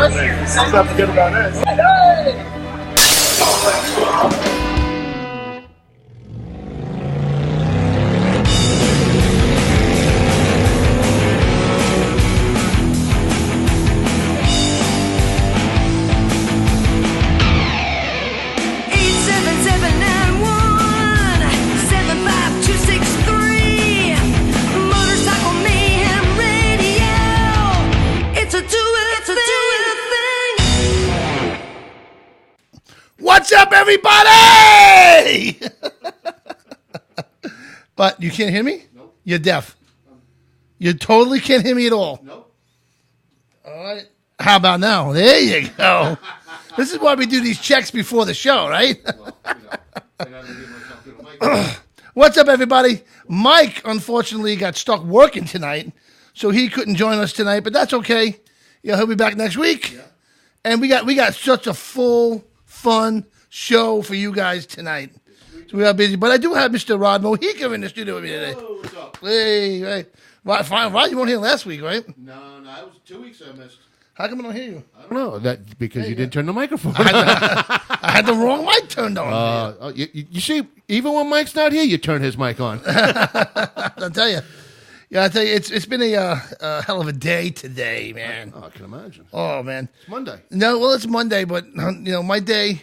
us. Let's not forget about us. Hey! What's up, everybody? But you can't hear me? Nope. You're deaf. You totally can't hear me at all. Nope. All right. How about now? There you go. This is why we do these checks before the show, right? What's up, everybody? Mike, unfortunately, got stuck working tonight, so he couldn't join us tonight, but that's okay. Yeah, he'll be back next week. Yeah. And we got such a full, fun show for you guys tonight. So we are busy. But I do have Mr. Rod Mojica in the studio with me today. Hello, what's up? Hey, right. Rod, you weren't here last week, right? No, it was 2 weeks I missed. How come I don't hear you? I don't know. That because you didn't turn the microphone. I had the wrong mic turned on. You see, even when Mike's not here, you turn his mic on. I'll tell you. Yeah, I tell you, it's been a hell of a day today, man. Oh, I can imagine. Oh, man. It's Monday. No, well, it's Monday, but, my day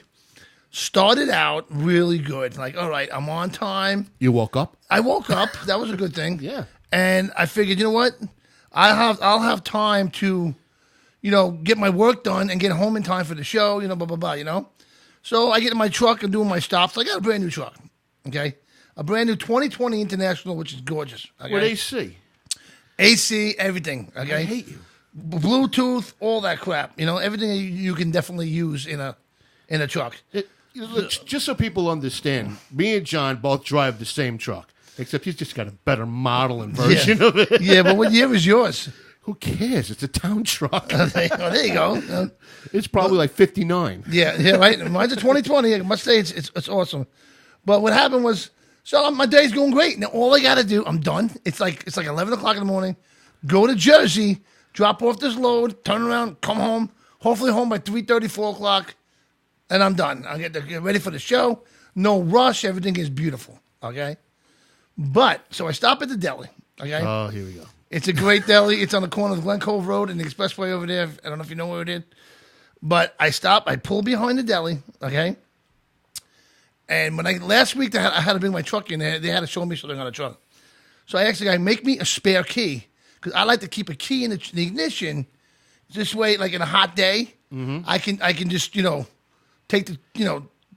started out really good. Like, all right, I'm on time. You woke up? I woke up. That was a good thing. Yeah. And I figured, you know what? I'll have time to, get my work done and get home in time for the show, blah, blah, blah, So I get in my truck and doing my stops. I got a brand new truck, okay? A brand new 2020 International, which is gorgeous. Okay? With AC? AC, everything, okay? I hate you. Bluetooth, all that crap. Everything you can definitely use in a truck. Look, just so people understand, me and John both drive the same truck, except he's just got a better model and version of it. Yeah, but what year is yours? Who cares? It's a town truck. There you go. It's probably like 59. Yeah, right. Mine's a 2020. I must say it's awesome. But what happened was, so my day's going great. Now all I got to do, I'm done. It's like 11 o'clock in the morning. Go to Jersey, drop off this load, turn around, come home. Hopefully home by 3:30, 4 o'clock, and I'm done. I get ready for the show. No rush. Everything is beautiful. Okay. But so I stop at the deli. Okay. Oh, here we go. It's a great deli. It's on the corner of Glen Cove Road and the expressway over there. I don't know if you know where it is. But I stop. I pull behind the deli, okay? And last week I had to bring my truck in there. They had to show me something on the truck. So I asked the guy, make me a spare key. Because I like to keep a key in the ignition. This way, like in a hot day, I can just, take the,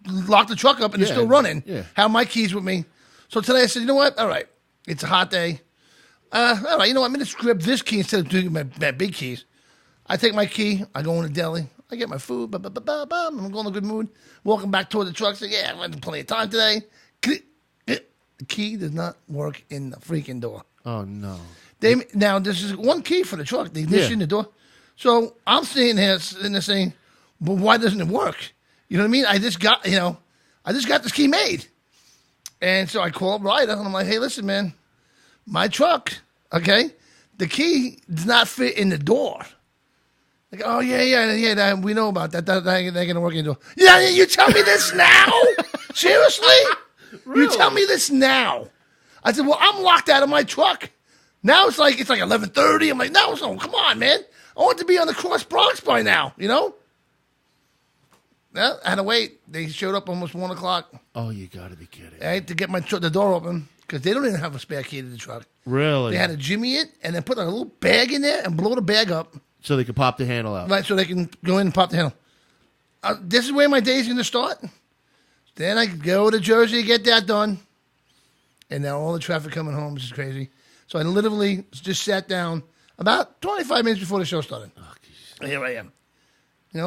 lock the truck up and it's still running. Yeah. Have my keys with me. So today I said, you know what? All right. It's a hot day. All right, I'm going to grab this key instead of doing my big keys. I take my key. I go in the deli. I get my food. I'm going in a good mood. Walking back toward the truck. Say, yeah, I had plenty of time today. The key does not work in the freaking door. Oh, no. Now, this is one key for the truck, the ignition, the door. So I'm sitting there saying, well, why doesn't it work? You know what I mean? I just got this key made. And so I call up Ryder, and I'm like, hey, listen, man. My truck, okay, the key does not fit in the door. Like, oh, yeah, we know about that. That ain't going to work in the door. Yeah, you tell me this now? Seriously? Really? You tell me this now? I said, well, I'm locked out of my truck. Now it's like 11:30. I'm like, no, come on, man. I want to be on the Cross Bronx by now, Well, I had to wait. They showed up almost 1 o'clock. Oh, you got to be kidding. I had to get the door open. Because they don't even have a spare key to the truck. Really? They had to jimmy it and then put a little bag in there and blow the bag up. So they could pop the handle out. Right, so they can go in and pop the handle. This is where my day's going to start. Then I go to Jersey, get that done. And now all the traffic coming home, which is crazy. So I literally just sat down about 25 minutes before the show started. Oh, and here I am.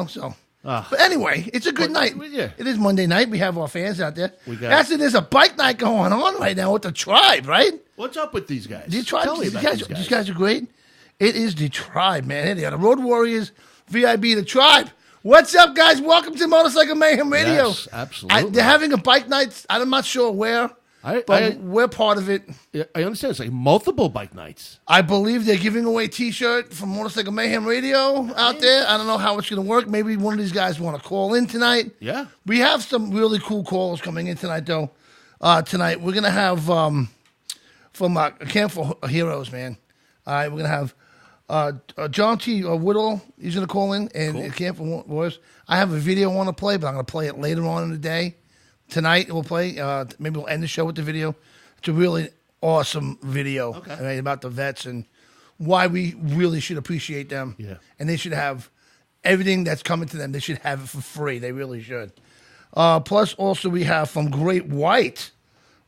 So... But anyway, it's a good night. Yeah. It is Monday night. We have our fans out there. Actually, there's a bike night going on right now with the Tribe, right? What's up with these guys? Tell me about these guys. These guys are great. It is the Tribe, man. They are the Road Warriors, VIB, the Tribe. What's up, guys? Welcome to Motorcycle Mayhem Radio. Yes, absolutely. They're having a bike night. I'm not sure where. But we're part of it. I understand. It's like multiple bike nights. I believe they're giving away a T-shirt from Motorcycle Mayhem Radio out there. I don't know how it's going to work. Maybe one of these guys want to call in tonight. Yeah. We have some really cool calls coming in tonight, though. Tonight we're going to have from Camp for Heroes, man. All right, we're going to have John T. Woodall. He's going to call in and Camp for Warriors. I have a video I want to play, but I'm going to play it later on in the day. Tonight we'll play. Maybe we'll end the show with the video. It's a really awesome video right, about the vets and why we really should appreciate them. Yeah. And they should have everything that's coming to them. They should have it for free. They really should. Plus, also we have from Great White.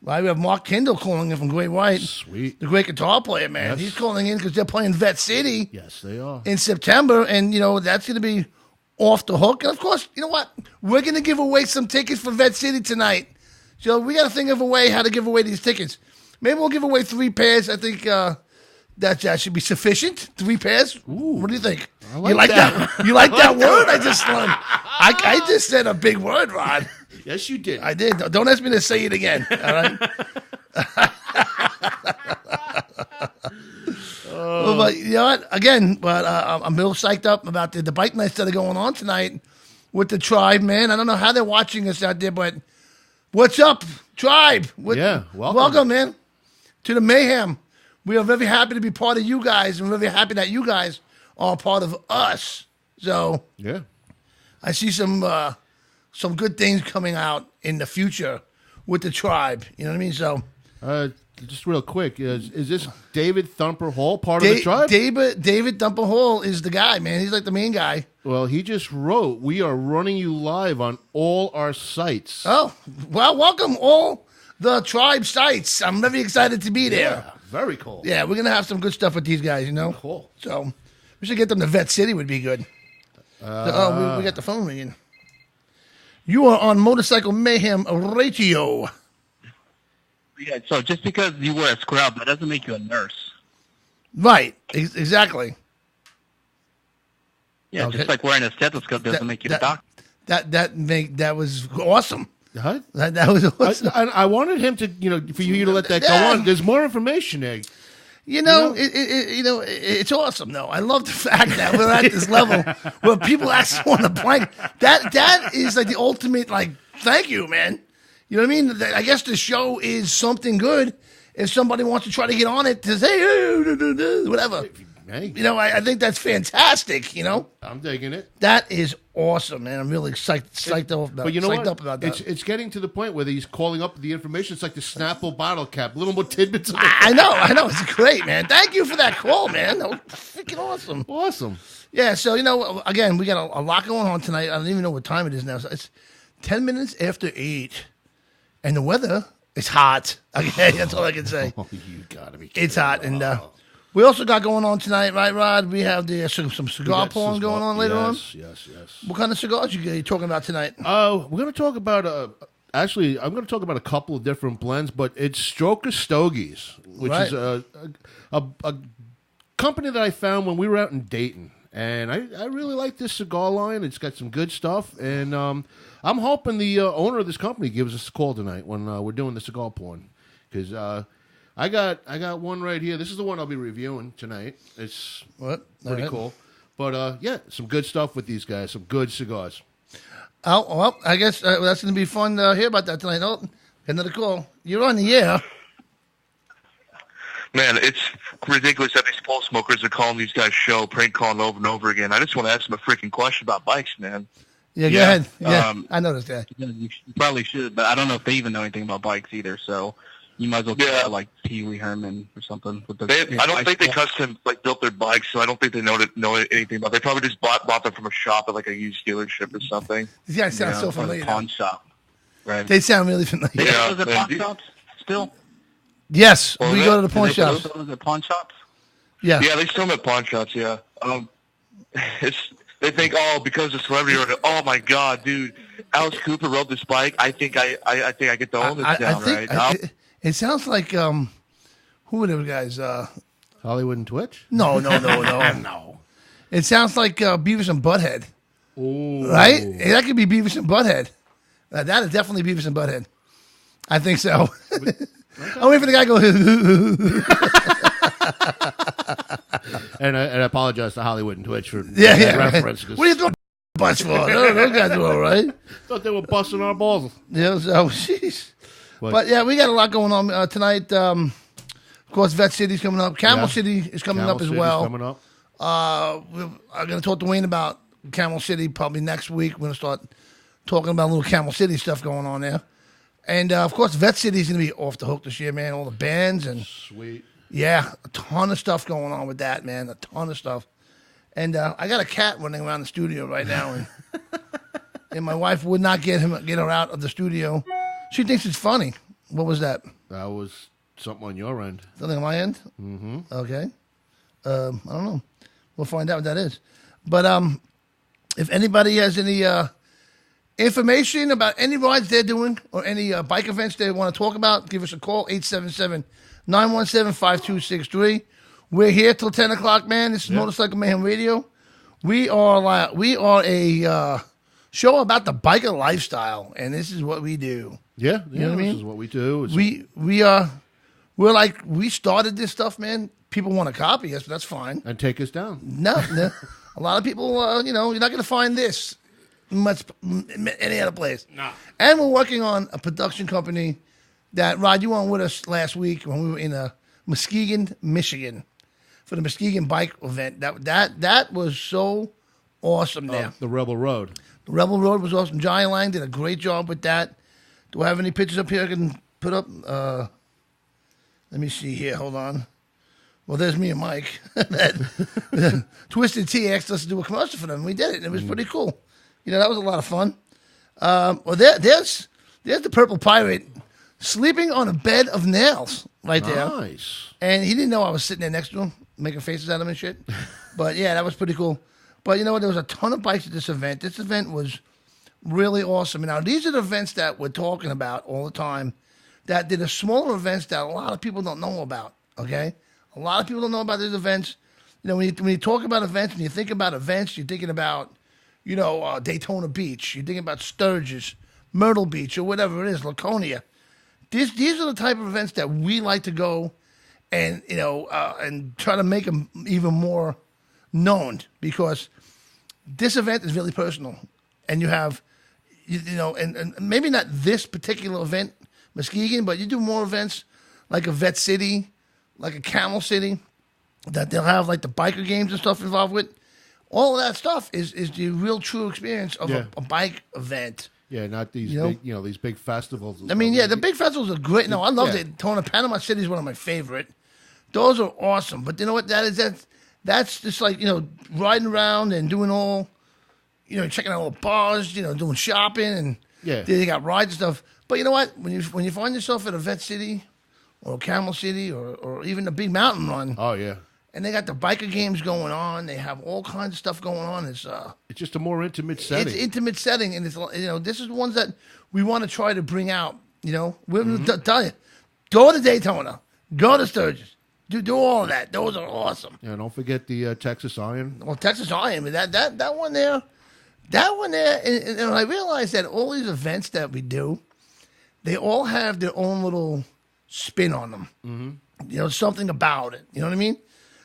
Right, we have Mark Kendall calling in from Great White. Sweet. The great guitar player, man. Yes. He's calling in because they're playing Vet City. Yes, they are. In September, and that's going to be off the hook. And of course, you know what? We're going to give away some tickets for Vet City tonight. So we got to think of a way how to give away these tickets. Maybe we'll give away 3 pairs. I think that should be sufficient. 3 pairs. Ooh, what do you think? You like that? You like that word? I just said a big word, Rod. Yes, you did. I did. Don't ask me to say it again. All right. But you know what? Again, I'm real psyched up about the bike nights that are going on tonight with the tribe, man. I don't know how they're watching us out there, but what's up, tribe? Welcome, man, to the mayhem. We are very happy to be part of you guys, and we're very happy that you guys are part of us. So yeah, I see some good things coming out in the future with the tribe. You know what I mean? So. Just real quick, is this David Thumper Hall part of the tribe? David Thumper Hall is the guy, man. He's like the main guy. Well, he just wrote, "We are running you live on all our sites." Oh, well, welcome all the tribe sites. I'm very excited to be there. Yeah, very cool. Yeah, we're going to have some good stuff with these guys, Cool. So we should get them to Vet City would be good. We got the phone ringing. You are on Motorcycle Mayhem Radio. Yeah, so just because you wear a scrub, that doesn't make you a nurse. Right, exactly. Yeah, okay. Just like wearing a stethoscope doesn't make you a doctor. That was awesome. Huh? That was awesome. I wanted him to, for you to let that go on. There's more information there. It's awesome, though. I love the fact that we're at this level where people actually want to blank. That is like the ultimate, thank you, man. You know what I mean? I guess the show is something good if somebody wants to try to get on it to say, whatever. Hey. I think that's fantastic, I'm digging it. That is awesome, man. I'm really psyched up about that. It's getting to the point where he's calling up the information. It's like the Snapple bottle cap, little more tidbits. I know. It's great, man. Thank you for that call, man. That was freaking awesome. Awesome. Yeah, so, again, we got a lot going on tonight. I don't even know what time it is now. So it's 10 minutes after 8. And the weather is hot. Okay, that's all I can say. Oh, you gotta be kidding. It's hot. And we also got going on tonight, right, Rod? We have some cigar porn going on later on. Yes. What kind of cigars you talking about tonight? We're going to talk about, actually, I'm going to talk about a couple of different blends, but it's Stroker Stogies, which is a company that I found when we were out in Dayton. And I really like this cigar line. It's got some good stuff. And I'm hoping the owner of this company gives us a call tonight when we're doing the cigar porn. Because I got one right here. This is the one I'll be reviewing tonight. It's pretty cool. But, some good stuff with these guys. Some good cigars. Oh, well, I guess that's going to be fun to hear about that tonight. Oh, another call. You're on the air. Man, it's ridiculous that these pole smokers are calling these guys show, prank calling over and over again. I just want to ask them a freaking question about bikes, man. Yeah, go ahead. Yeah, I noticed that. You probably should, but I don't know if they even know anything about bikes either, so you might as well get like Pee Wee Herman or something. With I don't think they custom built their bikes, so I don't think they know anything about it. They probably just bought them from a shop at like a used dealership or something. These guys sound so familiar. Pawn shop. Right. They sound really familiar. Yeah, those are pawn shops still? Yes, we go to the pawn shops. Those are pawn shops? Yeah. Yeah, they still at pawn shops, yeah. They think, because of celebrity, oh my God, dude, Alice Cooper rode this bike. I think I get to own this now, right? It sounds like who were those guys? Hollywood and Twitch? No. No. It sounds like Beavis and Butthead. Ooh. Right? That could be Beavis and Butthead. That is definitely Beavis and Butthead. I think so. I'm waiting for the guy to go. And I apologize to Hollywood and Twitch for yeah. reference. What are you throwing bunch for? Those guys are all right. Thought they were busting our balls. Yeah, so, jeez. But yeah, we got a lot going on tonight. Of course, Vet City's coming up. Camel City is coming up as well. Coming up. I'm going to talk to Wayne about Camel City probably next week. We're going to start talking about a little Camel City stuff going on there. And, of course, Vet City's going to be off the hook this year, man. All the bands and... Sweet. Yeah, a ton of stuff going on with that, man. A ton of stuff. And I got a cat running around the studio right now. And my wife would not get her out of the studio. She thinks it's funny. What was that? That was something on your end. Something on my end? Mm-hmm. Okay. I don't know. We'll find out what that is. But if anybody has any information about any rides they're doing or any bike events they want to talk about, give us a call, 877-917-5263. We're here till 10 o'clock, man. This is Motorcycle Mayhem Radio. We are a show about the biker lifestyle, and this is what we do. Yeah, you know what I mean? This is what we do. We started this stuff, man. People want to copy us, but that's fine. And take us down. No. A lot of people, you're not going to find this much any other place. No. And we're working on a production company that, Rod, you were on with us last week when we were in Muskegon, Michigan, for the Muskegon bike event. That was so awesome there. The Rebel Road. The Rebel Road was awesome. Johnny Lang did a great job with that. Do I have any pictures up here I can put up? Let me see here. Hold on. Well, there's me and Mike. Twisted T asked us to do a commercial for them. We did it, and it was pretty cool. That was a lot of fun. Well, there's the Purple Pirate sleeping on a bed of nails right there. Nice. And he didn't know I was sitting there next to him, making faces at him and shit. But, yeah, that was pretty cool. But you know what? There was a ton of bikes at this event. This event was really awesome. Now, these are the events that we're talking about all the time, that they're the smaller events that a lot of people don't know about, okay? A lot of people don't know about these events. When you talk about events and you think about events, you're thinking about, Daytona Beach. You're thinking about Sturgis, Myrtle Beach, or whatever it is, Laconia. These are the type of events that we like to go and, and try to make them even more known, because this event is really personal. And you have, and maybe not this particular event, Muskegon, but you do more events like a Vet City, like a Camel City, that they'll have like the biker games and stuff involved with. All of that stuff is the real true experience of a bike event. Yeah, not these big, these big festivals. I mean, the big festivals are great. No, I love it. Daytona, Panama City is one of my favorite. Those are awesome. But you know what? That's just like, riding around and doing all, checking out all the bars, doing shopping, and they got rides and stuff. But you know what? When you find yourself at a Vet City or Camel City or even the big mountain run. Oh, yeah. And they got the biker games going on. They have all kinds of stuff going on. It's just a more intimate setting. It's intimate setting, and it's this is the ones that we want to try to bring out. We're going to tell you, go to Daytona, go to Sturgis, do all of that. Those are awesome. Yeah, don't forget the Texas Iron. Well, Texas Iron, that one there, and I realized that all these events that we do, they all have their own little spin on them. Mm-hmm. Something about it. You know what I mean?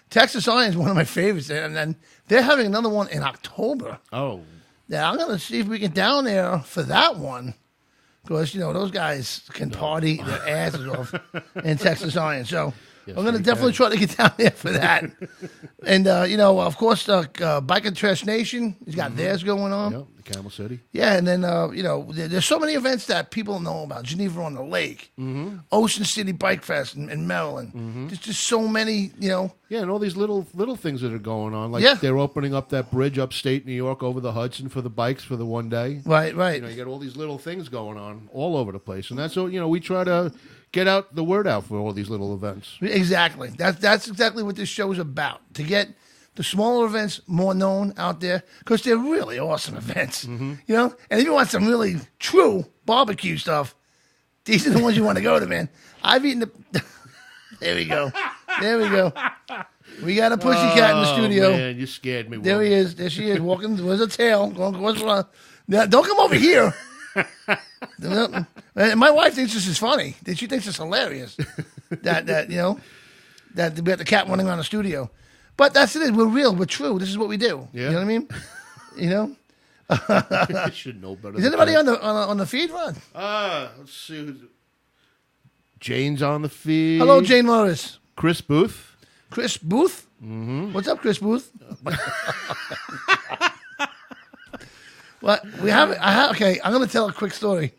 Texas Iron is one of my favorites, and then they're having another one in October. Oh. Yeah, I'm going to see if we get down there for that one, because, those guys can party their asses off in Texas Iron. So I'm going to definitely try to get down there for that. And, of course, Biker Trash Nation has got theirs going on. Yep, the Camel City. Yeah, and then, there's so many events that people know about. Geneva on the Lake, Ocean City Bike Fest in Maryland. There's just so many, Yeah, and all these little things that are going on. Like they're opening up that bridge upstate New York over the Hudson for the bikes for the one day. Right. You got all these little things going on all over the place. And that's what, we try to get out the word out for all these little events. Exactly. That's exactly what this show is about, to get the smaller events more known out there, because they're really awesome events. And if you want some really true barbecue stuff, these are the ones you want to go to, man. I've eaten the... There we go. We got a pussycat in the studio. Oh, man, you scared me. There he is. There she is, walking. Where's her tail? Don't come over here. And my wife thinks this is funny. She thinks it's hilarious that we have the cat running around the studio. But that's it. We're real. We're true. This is what we do. Yeah. You know what I mean? You know. I should know better. Is anybody on the feed, Ron? Let's see. Jane's on the feed. Hello, Jane Morris. Chris Booth. Chris Booth. Mm-hmm. What's up, Chris Booth? Well, we have. Okay, I'm going to tell a quick story.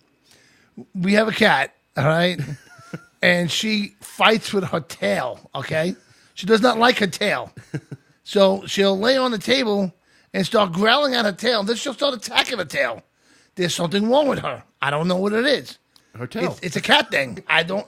We have a cat, all right, and she fights with her tail. Okay, she does not like her tail, so she'll lay on the table and start growling at her tail. Then she'll start attacking her tail. There's something wrong with her. I don't know what it is. Her tail. It's a cat thing. I don't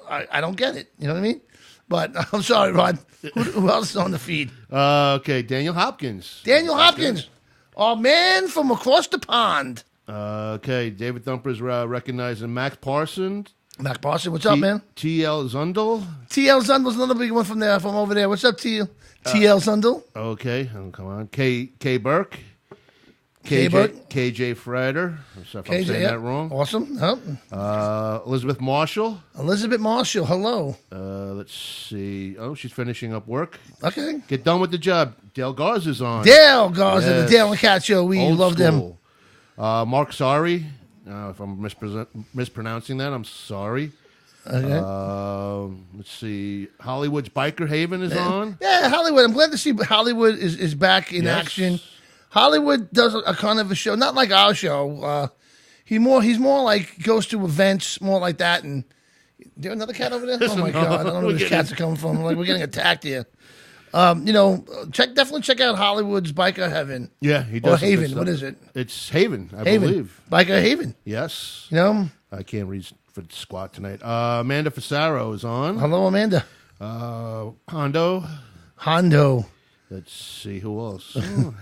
get it. You know what I mean? But I'm sorry, Rod. Who else is on the feed? Okay, Daniel Hopkins. Daniel Hopkins. Our man from across the pond. Okay, David Thumper's recognizing Max Parsons. Mac Parsons, what's up, man? T.L. Zundel. T.L. Zundel's another big one from over there. What's up, T.L. Zundel? Okay, come on. K. Burke. K. Burke. KJ Frater. If I'm saying that wrong. Awesome. Elizabeth Marshall. Elizabeth Marshall, hello. Let's see. Oh, she's finishing up work. Okay. Get done with the job. Dale Garza's on. Dale Garza, Yes. the Dale and Cat Show. We Old love them. school. Mark Sorry. If I'm mispronouncing that, I'm sorry. Okay. Let's see. Hollywood's Biker Haven is on. Yeah, Hollywood. I'm glad to see Hollywood is back in action. Hollywood does a kind of a show, not like our show. He's more like goes to events, more like that. And is there another cat over there? Oh my God! I don't know where these cats are coming from. Like we're getting attacked here. Definitely check out Hollywood's Biker Heaven. Yeah, he does. Or Haven. What is it? It's Haven, I Haven. believe. Biker Haven. Yes. You know. I can't read for squat tonight. Amanda Fasaro is on. Hello, Amanda. Hondo. Let's see who else. You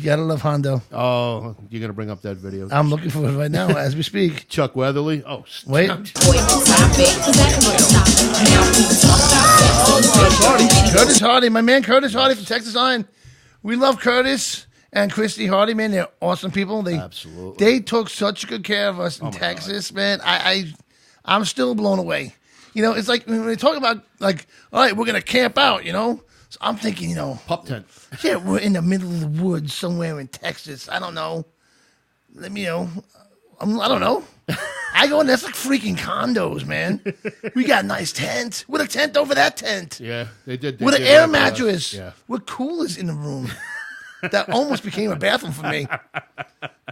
gotta love Hondo. Oh, you're gonna bring up that video. I'm looking for it right now as we speak. Chuck Weatherly. Oh, wait. Curtis Hardy, my man Curtis Hardy from Texas Iron. We love Curtis and Christy Hardy, man. They're awesome people. Absolutely. They took such good care of us in Texas, man. I'm still blown away. You know, it's like when they talk about like, all right, we're gonna camp out. You know. So I'm thinking, pup tent. Yeah, we're in the middle of the woods somewhere in Texas. I don't know. I don't know. I go in, that's like freaking condos, man. We got a nice tent with a tent over that tent. Yeah, they did. With an air mattress. Yeah. With coolers in the room. That almost became a bathroom for me.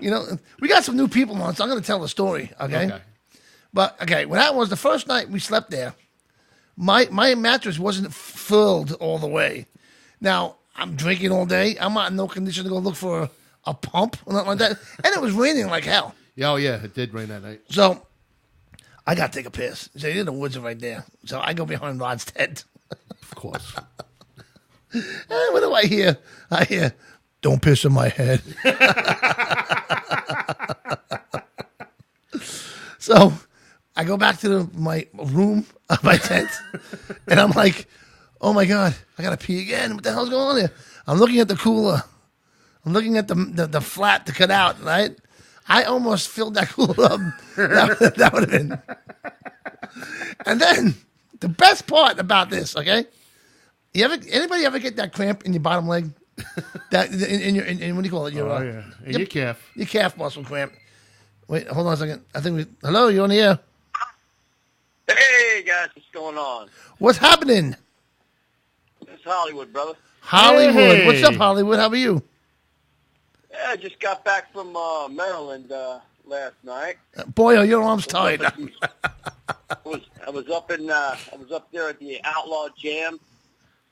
We got some new people on, so I'm going to tell the story, okay? But, when that was the first night we slept there, my mattress wasn't filled all the way. Now, I'm drinking all day. I'm not in no condition to go look for a pump or nothing like that. And it was raining like hell. Oh, yeah, it did rain that night. So, I got to take a piss. The woods are right there. So, I go behind Rod's tent. Of course. What do I hear? I hear, don't piss in my head. So, I go back to my room, my tent, and I'm like, oh my God, I got to pee again. What the hell's going on here? I'm looking at the cooler. I'm looking at the flat to cut out, right? I almost filled that cooler up. That would have been. And then, the best part about this, okay? Anybody ever get that cramp in your bottom leg? That in what do you call it? Your calf. Your calf muscle cramp. Wait, hold on a second. I think hello, you on the air? Hey guys, what's going on? What's happening? It's Hollywood, brother. Hollywood. Hey. What's up, Hollywood? How are you? Yeah, I just got back from Maryland last night. Boy, are your arms tied. I was up there at the Outlaw Jam.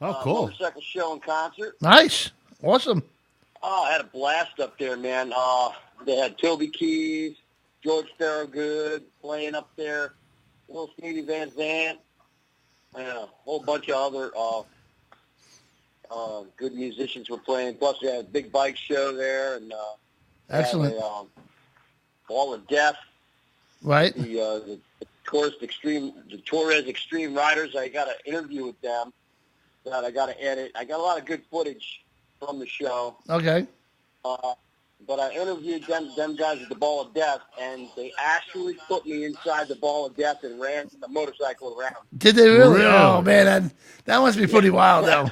Oh, cool. Motorcycle show and concert. Nice. Awesome. Oh, I had a blast up there, man. They had Toby Keith, George Thorogood playing up there, little Stevie Van Zandt, and a whole bunch of other good musicians were playing. Plus, we had a big bike show there, and excellent. Wall of Death. Right. The Torres Extreme Riders. I got an interview with them that I got to edit. I got a lot of good footage from the show. Okay. but I interviewed them guys at the Ball of Death, and they actually put me inside the Ball of Death and ran the motorcycle around. Did they really? Oh, man, that must be pretty wild, though.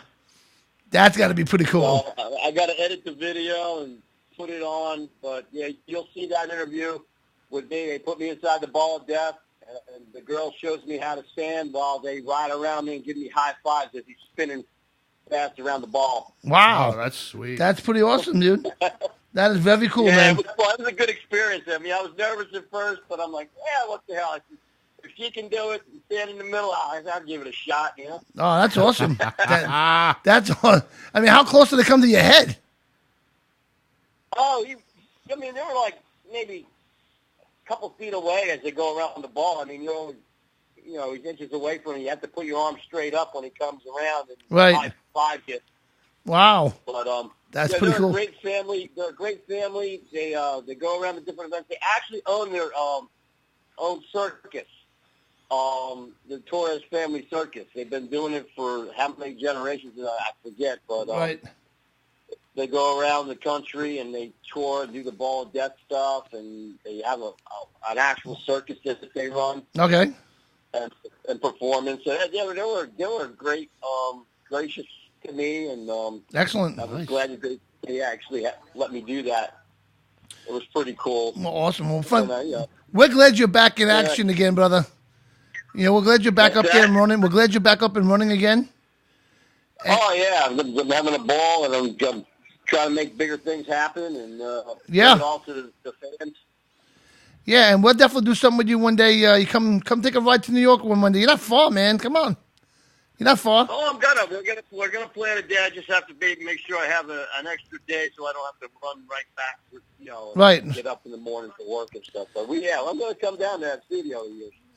That's got to be pretty cool. So, I got to edit the video and put it on, but, yeah, you'll see that interview with me. They put me inside the Ball of Death, and the girl shows me how to stand while they ride around me and give me high fives as he's spinning fast around the ball. Wow. Oh, that's sweet. That's pretty awesome, dude. That is very cool, man. It was a good experience. I mean, I was nervous at first, but I'm like, yeah, what the hell? If she can do it and stand in the middle, I'll give it a shot, you know? Oh, that's awesome. That's awesome. I mean, how close did they come to your head? Oh, they were like maybe a couple feet away as they go around the ball. I mean, you're only, he's inches away from him. You have to put your arm straight up when he comes around and right. five you. Wow. But that's pretty cool. They're a great family. They're a great family. They go around to different events. They actually own their own circus. The Torres Family Circus. They've been doing it for how many generations? I forget, but right. They go around the country and they tour and do the Ball of Death stuff, and they have an actual circus that they run. Okay. And performance. So they were great, gracious to me, and excellent. I was glad that they actually let me do that. It was pretty cool. Well, awesome. Well, fun. We're glad you're back in action again, brother. We're glad you're back up there and running. We're glad you're back up and running again. Oh, yeah. I'm having a ball, and I'm trying to make bigger things happen, and bring it all to the fans. Yeah, and we'll definitely do something with you one day. You come take a ride to New York one day. You're not far, man. Come on. You're not far. Oh, we're gonna plan a day. I just have to make sure I have an extra day so I don't have to run right back. Right. Get up in the morning to work and stuff. But I'm gonna come down to that studio.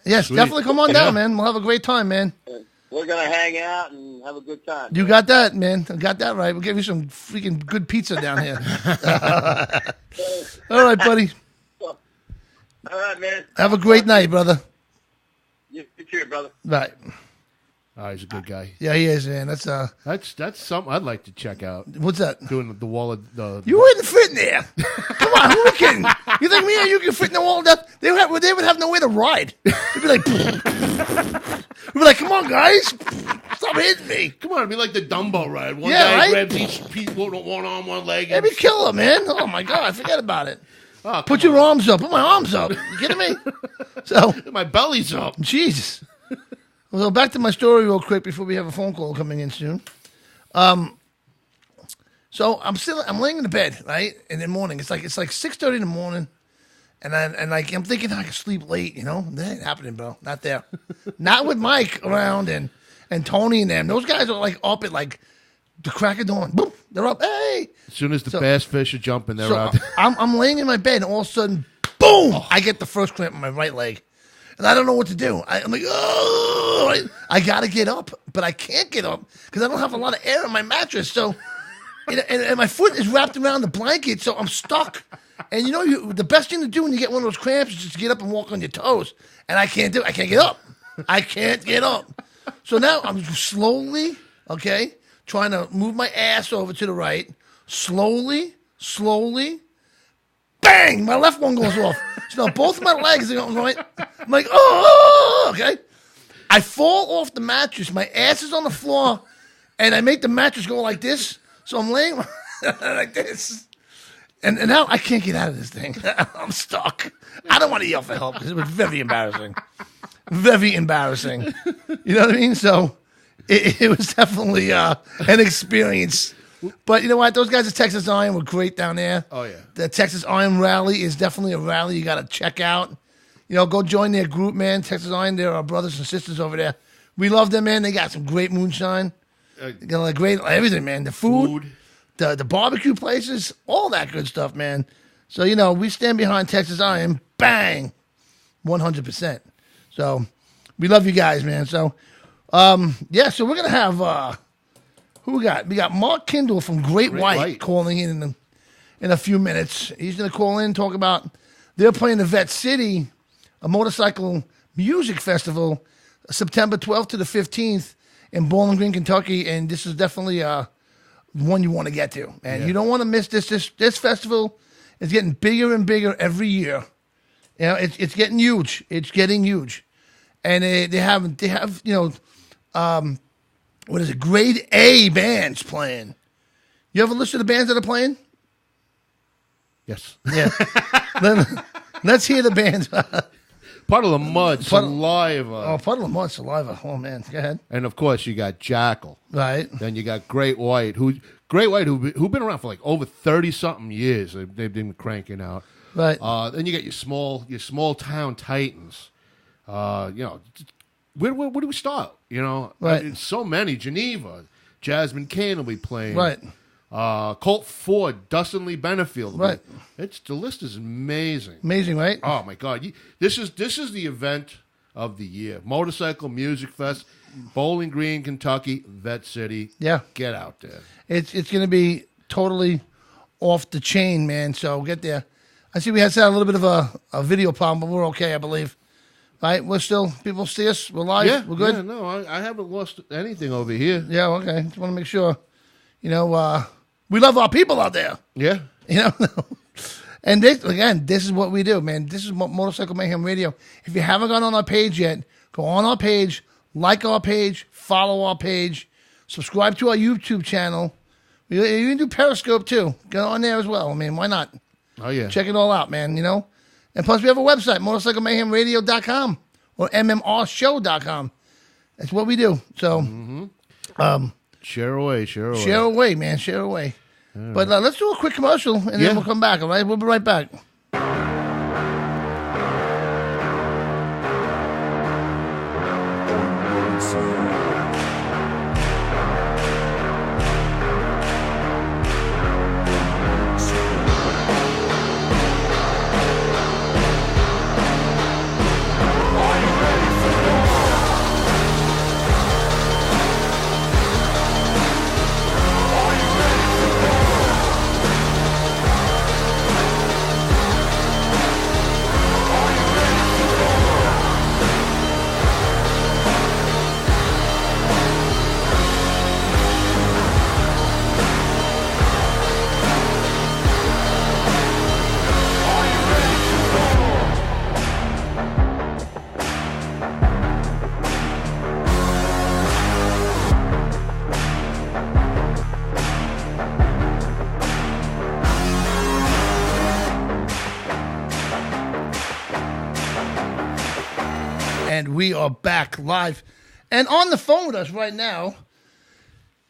Yes, sweet. Definitely come on down, man. We'll have a great time, man. And we're gonna hang out and have a good time. You got that, man. I got that right. We'll give you some freaking good pizza down here. All right, buddy. All right, man. Have a great night, brother. You too, brother. Right. Oh, he's a good guy. Yeah, he is, man. That's something I'd like to check out. What's that? Doing the wall of the. You wouldn't fit in there. Come on, who are you kidding? You think me and you can fit in the wall of death? They would have no way to ride. They'd be like, we'd be like, come on, guys, stop hitting me. Come on, it'd be like the Dumbo ride. One guy grabs each piece, one arm, one leg. It'd be killer, man. Oh my God, forget about it. Oh, put your arms up. Put my arms up. You kidding me? So my belly's up. Jesus. Well, back to my story real quick before we have a phone call coming in soon. So I'm laying in the bed, right? In the morning. It's like 6:30 in the morning. And I'm thinking I can sleep late, That ain't happening, bro. Not there. Not with Mike around and Tony and them. Those guys are like up at like the crack of dawn. Boom, they're up. Hey. As soon as the bass fish are jumping, they're out. I'm laying in my bed and all of a sudden, boom, I get the first cramp in my right leg. And I don't know what to do. I'm like, oh, I got to get up, but I can't get up because I don't have a lot of air in my mattress. So, and my foot is wrapped around the blanket, so I'm stuck. And the best thing to do when you get one of those cramps is just get up and walk on your toes. And I can't do it. I can't get up. I can't get up. So now I'm slowly, trying to move my ass over to the right. Slowly, bang, my left one goes off. So now both of my legs are going right. I'm like, oh, okay. I fall off the mattress. My ass is on the floor, and I make the mattress go like this. So I'm laying like this. And now I can't get out of this thing. I'm stuck. I don't want to yell for help because it was very embarrassing. Very embarrassing. You know what I mean? So it was definitely an experience. But you know what? Those guys at Texas Iron were great down there. Oh, yeah. The Texas Iron Rally is definitely a rally you got to check out. Go join their group, man. Texas Iron, they're our brothers and sisters over there. We love them, man. They got some great moonshine. They got like great everything, man. The food. The barbecue places, all that good stuff, man. So, we stand behind Texas Iron, bang, 100%. So, we love you guys, man. So, so we're going to have, who we got? We got Mark Kindle from Great White calling in a few minutes. He's going to call in and talk about, they're playing the Vet City, a motorcycle music festival, September 12th to the 15th in Bowling Green, Kentucky, and this is definitely one you want to get to, man. Yeah. You don't want to miss this festival It's getting bigger and bigger every year. You know, it's getting huge. It's getting huge, and they have what is it? Grade A bands playing. You ever listen to the bands that are playing? Yes. Yeah. Let's hear the bands. Puddle of Mud, Saliva. Oh, Puddle of Mud, Saliva. Oh man, go ahead. And of course, you got Jackal. Right. Then you got Great White, who've been around for like over 30-something years. They've been cranking out. Right. Then you got your small town Titans. Where do we start? You know, Right. I mean, so many. Geneva, Jasmine Kane will be playing. Right. Colt Ford, Dustin Lee Benefield. Right. The list is amazing. Amazing, right? Oh my God! This is the event of the year. Motorcycle Music Fest, Bowling Green, Kentucky, Vet City. Yeah. Get out there. It's going to be totally off the chain, man. So get there. I see we had a little bit of a video problem, but we're okay, I believe. Right? People see us. We're live. Yeah, We're good. Yeah, no, I haven't lost anything over here. Yeah, okay. Just want to make sure. You know, we love our people out there. Yeah. You know? And this is what we do, man. This is Motorcycle Mayhem Radio. If you haven't gone on our page yet, go on our page, like our page, follow our page, subscribe to our YouTube channel. You can do Periscope too. Get on there as well. I mean, why not? Oh, yeah. Check it all out, man, you know? And plus we have a website, motorcyclemayhemradio.com or mmrshow.com. That's what we do. So, share away. Share away, man. Share away. But let's do a quick commercial, and then we'll come back, all right? We'll be right back. And we are back live. And on the phone with us right now,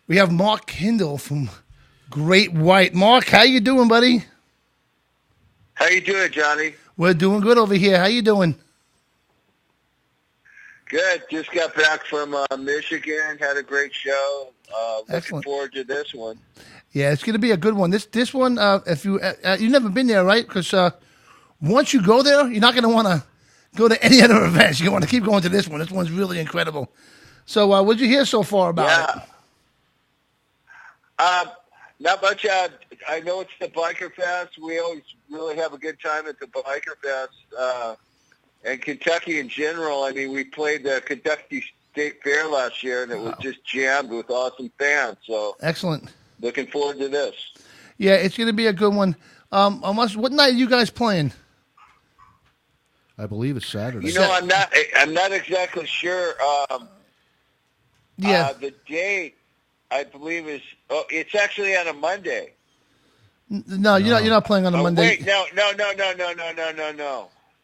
we have Mark Hindle from Great White. Mark, how you doing, buddy? How you doing, Johnny? We're doing good over here. How you doing? Good. Just got back from Michigan. Had a great show. Looking Excellent. forward to this one. Yeah, it's going to be a good one. This one, if you've never been there, right? Because once you go there, you're not going to want to go to any other events. You want to keep going to this one. This one's really incredible. So, what'd you hear so far about it? Not much. I know it's the Biker Fest. We always really have a good time at the Biker Fest. And Kentucky in general, I mean, we played the Kentucky State Fair last year, and it was just jammed with awesome fans. So Excellent. Looking forward to this. Yeah, it's going to be a good one. What night are you guys playing? I believe it's Saturday. You know, I'm not exactly sure. The date, I believe, is. Oh, it's actually on a Monday. No, you're not playing on a Monday. Wait, no.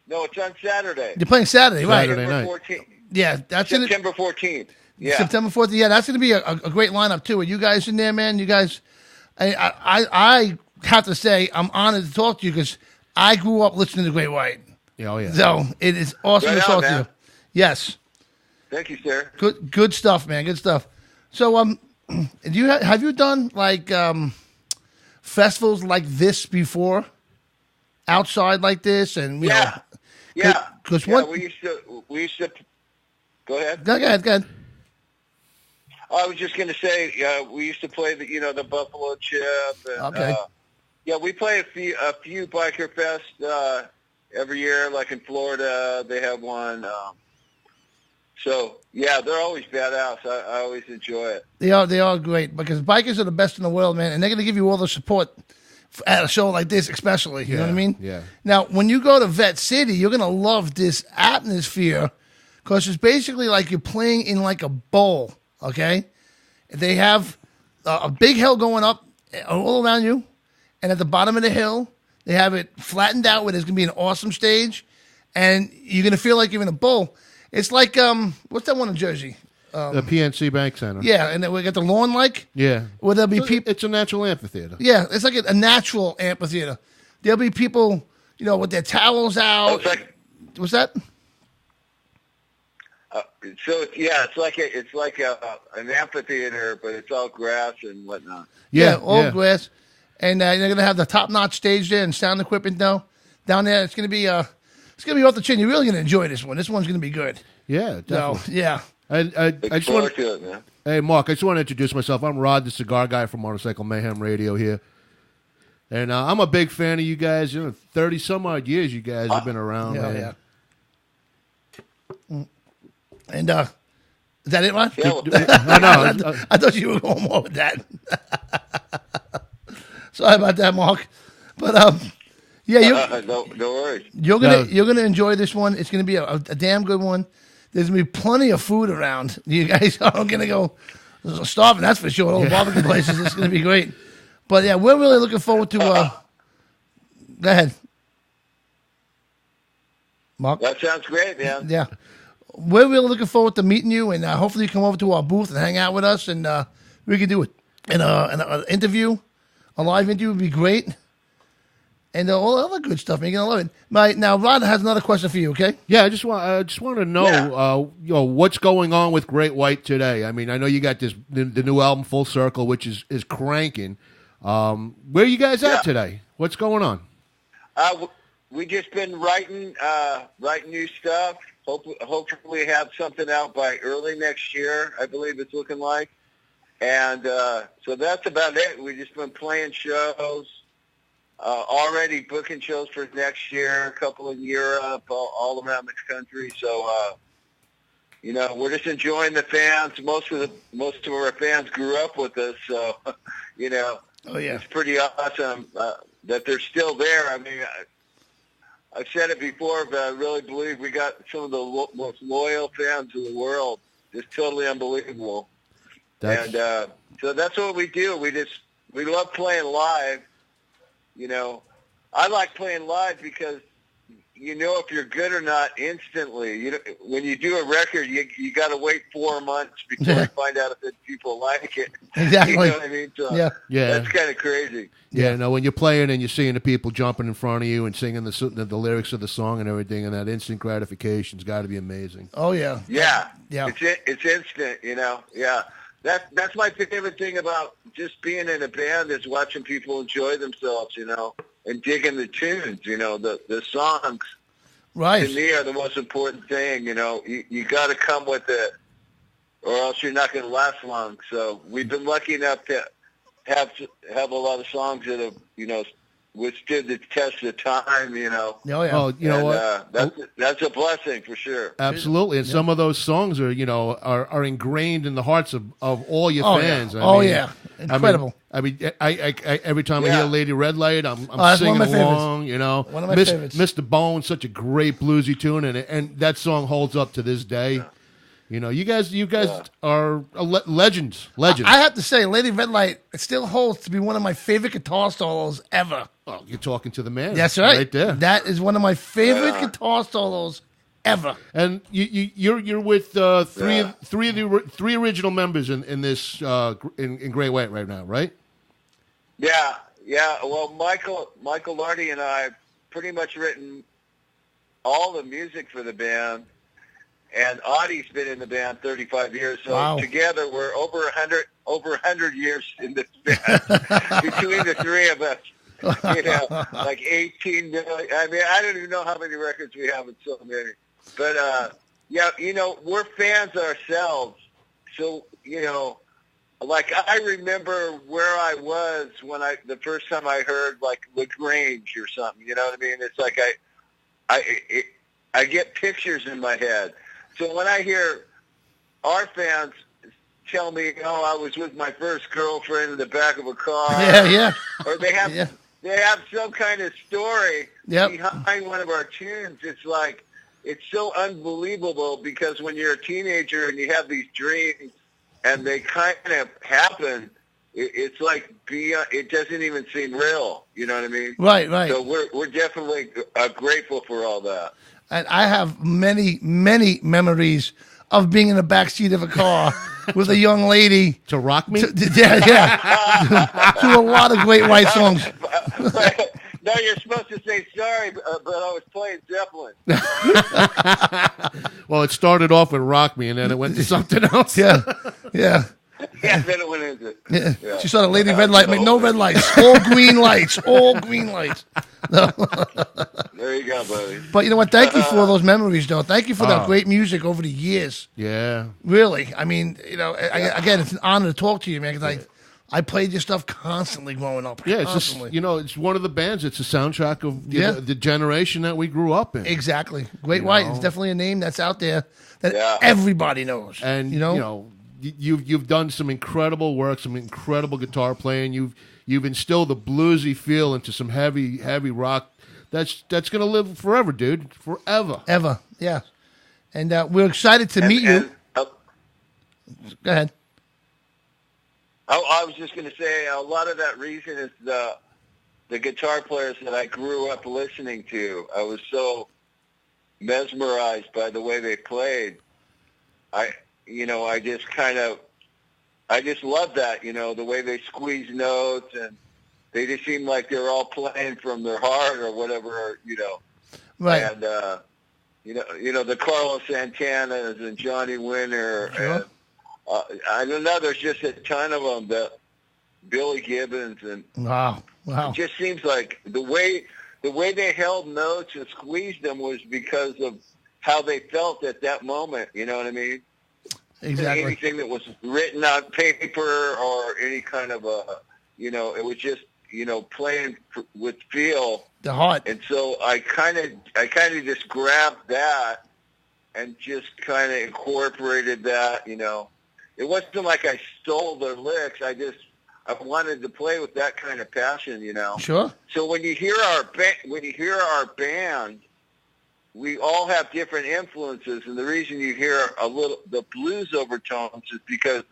No, it's on Saturday. You're playing Saturday, right? Saturday night. 14th. Yeah, that's September 14th. Yeah. September 4th. Yeah, that's going to be a great lineup too. Are you guys in there, man? You guys, I have to say, I'm honored to talk to you because I grew up listening to Great White. Oh yeah. So it is awesome to talk to you. Yes. Thank you, sir. Good stuff, man. Good stuff. So have you done like festivals like this before? Outside like this, and yeah. Because we used to. Go ahead. Go ahead. I was just going to say, we used to play the Buffalo Chip. And, okay. We play a few Biker Fest every year. Like in Florida, they have one. So yeah, they're always badass. I always enjoy it. They are great because bikers are the best in the world, man, and they're going to give you all the support at a show like this, especially. You know what I mean? Yeah. Now, when you go to Vet City, you're going to love this atmosphere because it's basically like you're playing in like a bowl, okay? They have a big hill going up all around you, and at the bottom of the hill, they have it flattened out where there's going to be an awesome stage, and you're going to feel like you're in a bowl. It's like, what's that one in Jersey? The PNC Bank Center. Yeah, and then we got the lawn Yeah. where there'll be people. It's a natural amphitheater. Yeah, it's like a natural amphitheater. There'll be people, with their towels out. What's that? It's like an amphitheater, but it's all grass and whatnot. Yeah, all grass, and they're gonna have the top-notch stage there and sound equipment down there. It's gonna be off the chin. You're really gonna enjoy this one. This one's gonna be good. Yeah, definitely. So, yeah. I just want to it, man. Hey, Mark, I just want to introduce myself. I'm Rod, the cigar guy from Motorcycle Mayhem Radio here. And I'm a big fan of you guys. 30-some-odd years you guys have been around. Yeah. And is that it, Ron? Yeah, No. I thought you were going more with that. Sorry about that, Mark. But no worries. You're gonna enjoy this one. It's gonna be a damn good one. There's gonna be plenty of food around. You guys aren't gonna go starving, that's for sure. All the barbecue places, it's gonna be great. But yeah, we're really looking forward to. Go ahead, Mark. That sounds great, man. Yeah, we're really looking forward to meeting you, and hopefully you come over to our booth and hang out with us, and we can do it. And an interview, a live interview would be great. And all the other good stuff, man. You're gonna love it. Now, Rod has another question for you. Okay? Yeah, I just want to know, what's going on with Great White today. I mean, I know you got the new album Full Circle, which is cranking. Where are you guys at today? What's going on? We just been writing new stuff. Hopefully have something out by early next year. I believe it's looking like. And so that's about it. We've just been playing shows. Already booking shows for next year, a couple in Europe, all around the country. So, we're just enjoying the fans. Most of our fans grew up with us, so it's pretty awesome that they're still there. I mean, I've said it before, but I really believe we got some of the most loyal fans in the world. Just totally unbelievable. So that's what we do. We love playing live. I like playing live because if you're good or not instantly. When you do a record, you got to wait 4 months before you find out if people like it. Exactly. You know what I mean? So that's kind of crazy. Yeah, no, when you're playing and you're seeing the people jumping in front of you and singing the lyrics of the song and everything, and that instant gratification's got to be amazing. Oh yeah. Yeah. Yeah. It's instant. Yeah. That's my favorite thing about just being in a band is watching people enjoy themselves, and digging the tunes, the songs. Right. To me are the most important thing, You got to come with it, or else you're not going to last long. So we've been lucky enough to have a lot of songs that have, withstood the test of time, Oh, yeah. Oh, you know what? That's a blessing for sure. Absolutely, and some of those songs are are ingrained in the hearts of all your fans. Yeah. Incredible. I mean, I every time I hear Lady Red Light, I'm singing along. One of my favorites. Mr. Bone, such a great bluesy tune, and that song holds up to this day. You guys are legends. I have to say, Lady Red Light, it still holds to be one of my favorite guitar solos ever. Oh, you're talking to the man. That's right. Right there. That is one of my favorite guitar solos ever. And you're with three original members in this in Great White right now, right? Yeah. Well, Michael Lardy and I have pretty much written all the music for the band. And Audie's been in the band 35 years, so together we're over 100 years in this band between the three of us. Like 18 million. I mean, I don't even know how many records we have. It's so many. But we're fans ourselves. So like I remember where I was when the first time I heard like LaGrange or something. You know what I mean? It's like I get pictures in my head. So when I hear our fans tell me, I was with my first girlfriend in the back of a car. Yeah. Or they have some kind of story behind one of our tunes. It's like, it's so unbelievable because when you're a teenager and you have these dreams and they kind of happen, it's like it doesn't even seem real. You know what I mean? Right, right. So we're definitely grateful for all that. And I have many, many memories of being in the back seat of a car with a young lady. To rock me? Yeah. to a lot of Great White songs. No, you're supposed to say sorry, but I was playing Zeppelin. Well, it started off with Rock Me, and then it went to something else. Yeah. Yeah, then it went into it. Yeah. She saw the lady red light, make no red lights, all green lights, all green lights. No. There you go, buddy. But you know what? Thank you for those memories, though. Thank you for that great music over the years. Yeah. Really. I mean, again, it's an honor to talk to you, man, because I played your stuff constantly growing up. Yeah, it's just, it's one of the bands. It's a soundtrack of the generation that we grew up in. Exactly. Great White is definitely a name that's out there that everybody knows. And, you've done some incredible work, some incredible guitar playing. You've instilled a bluesy feel into some heavy rock. That's going to live forever, dude. Forever. Ever, yeah. And we're excited to meet you. Go ahead. I was just going to say a lot of that reason is the guitar players that I grew up listening to. I was so mesmerized by the way they played. I just love that, the way they squeeze notes, and they just seem like they're all playing from their heart or whatever, Right. And the Carlos Santanas and Johnny Winter. Sure. And, I don't know. There's just a ton of them. That Billy Gibbons and wow. It just seems like the way they held notes and squeezed them was because of how they felt at that moment. You know what I mean? Exactly. Anything that was written on paper or any kind of it was just playing with feel. The heart. And so I kind of just grabbed that and just kind of incorporated that. It wasn't like I stole their licks. I wanted to play with that kind of passion, Sure. So when you hear our band, we all have different influences, and the reason you hear the blues overtones is because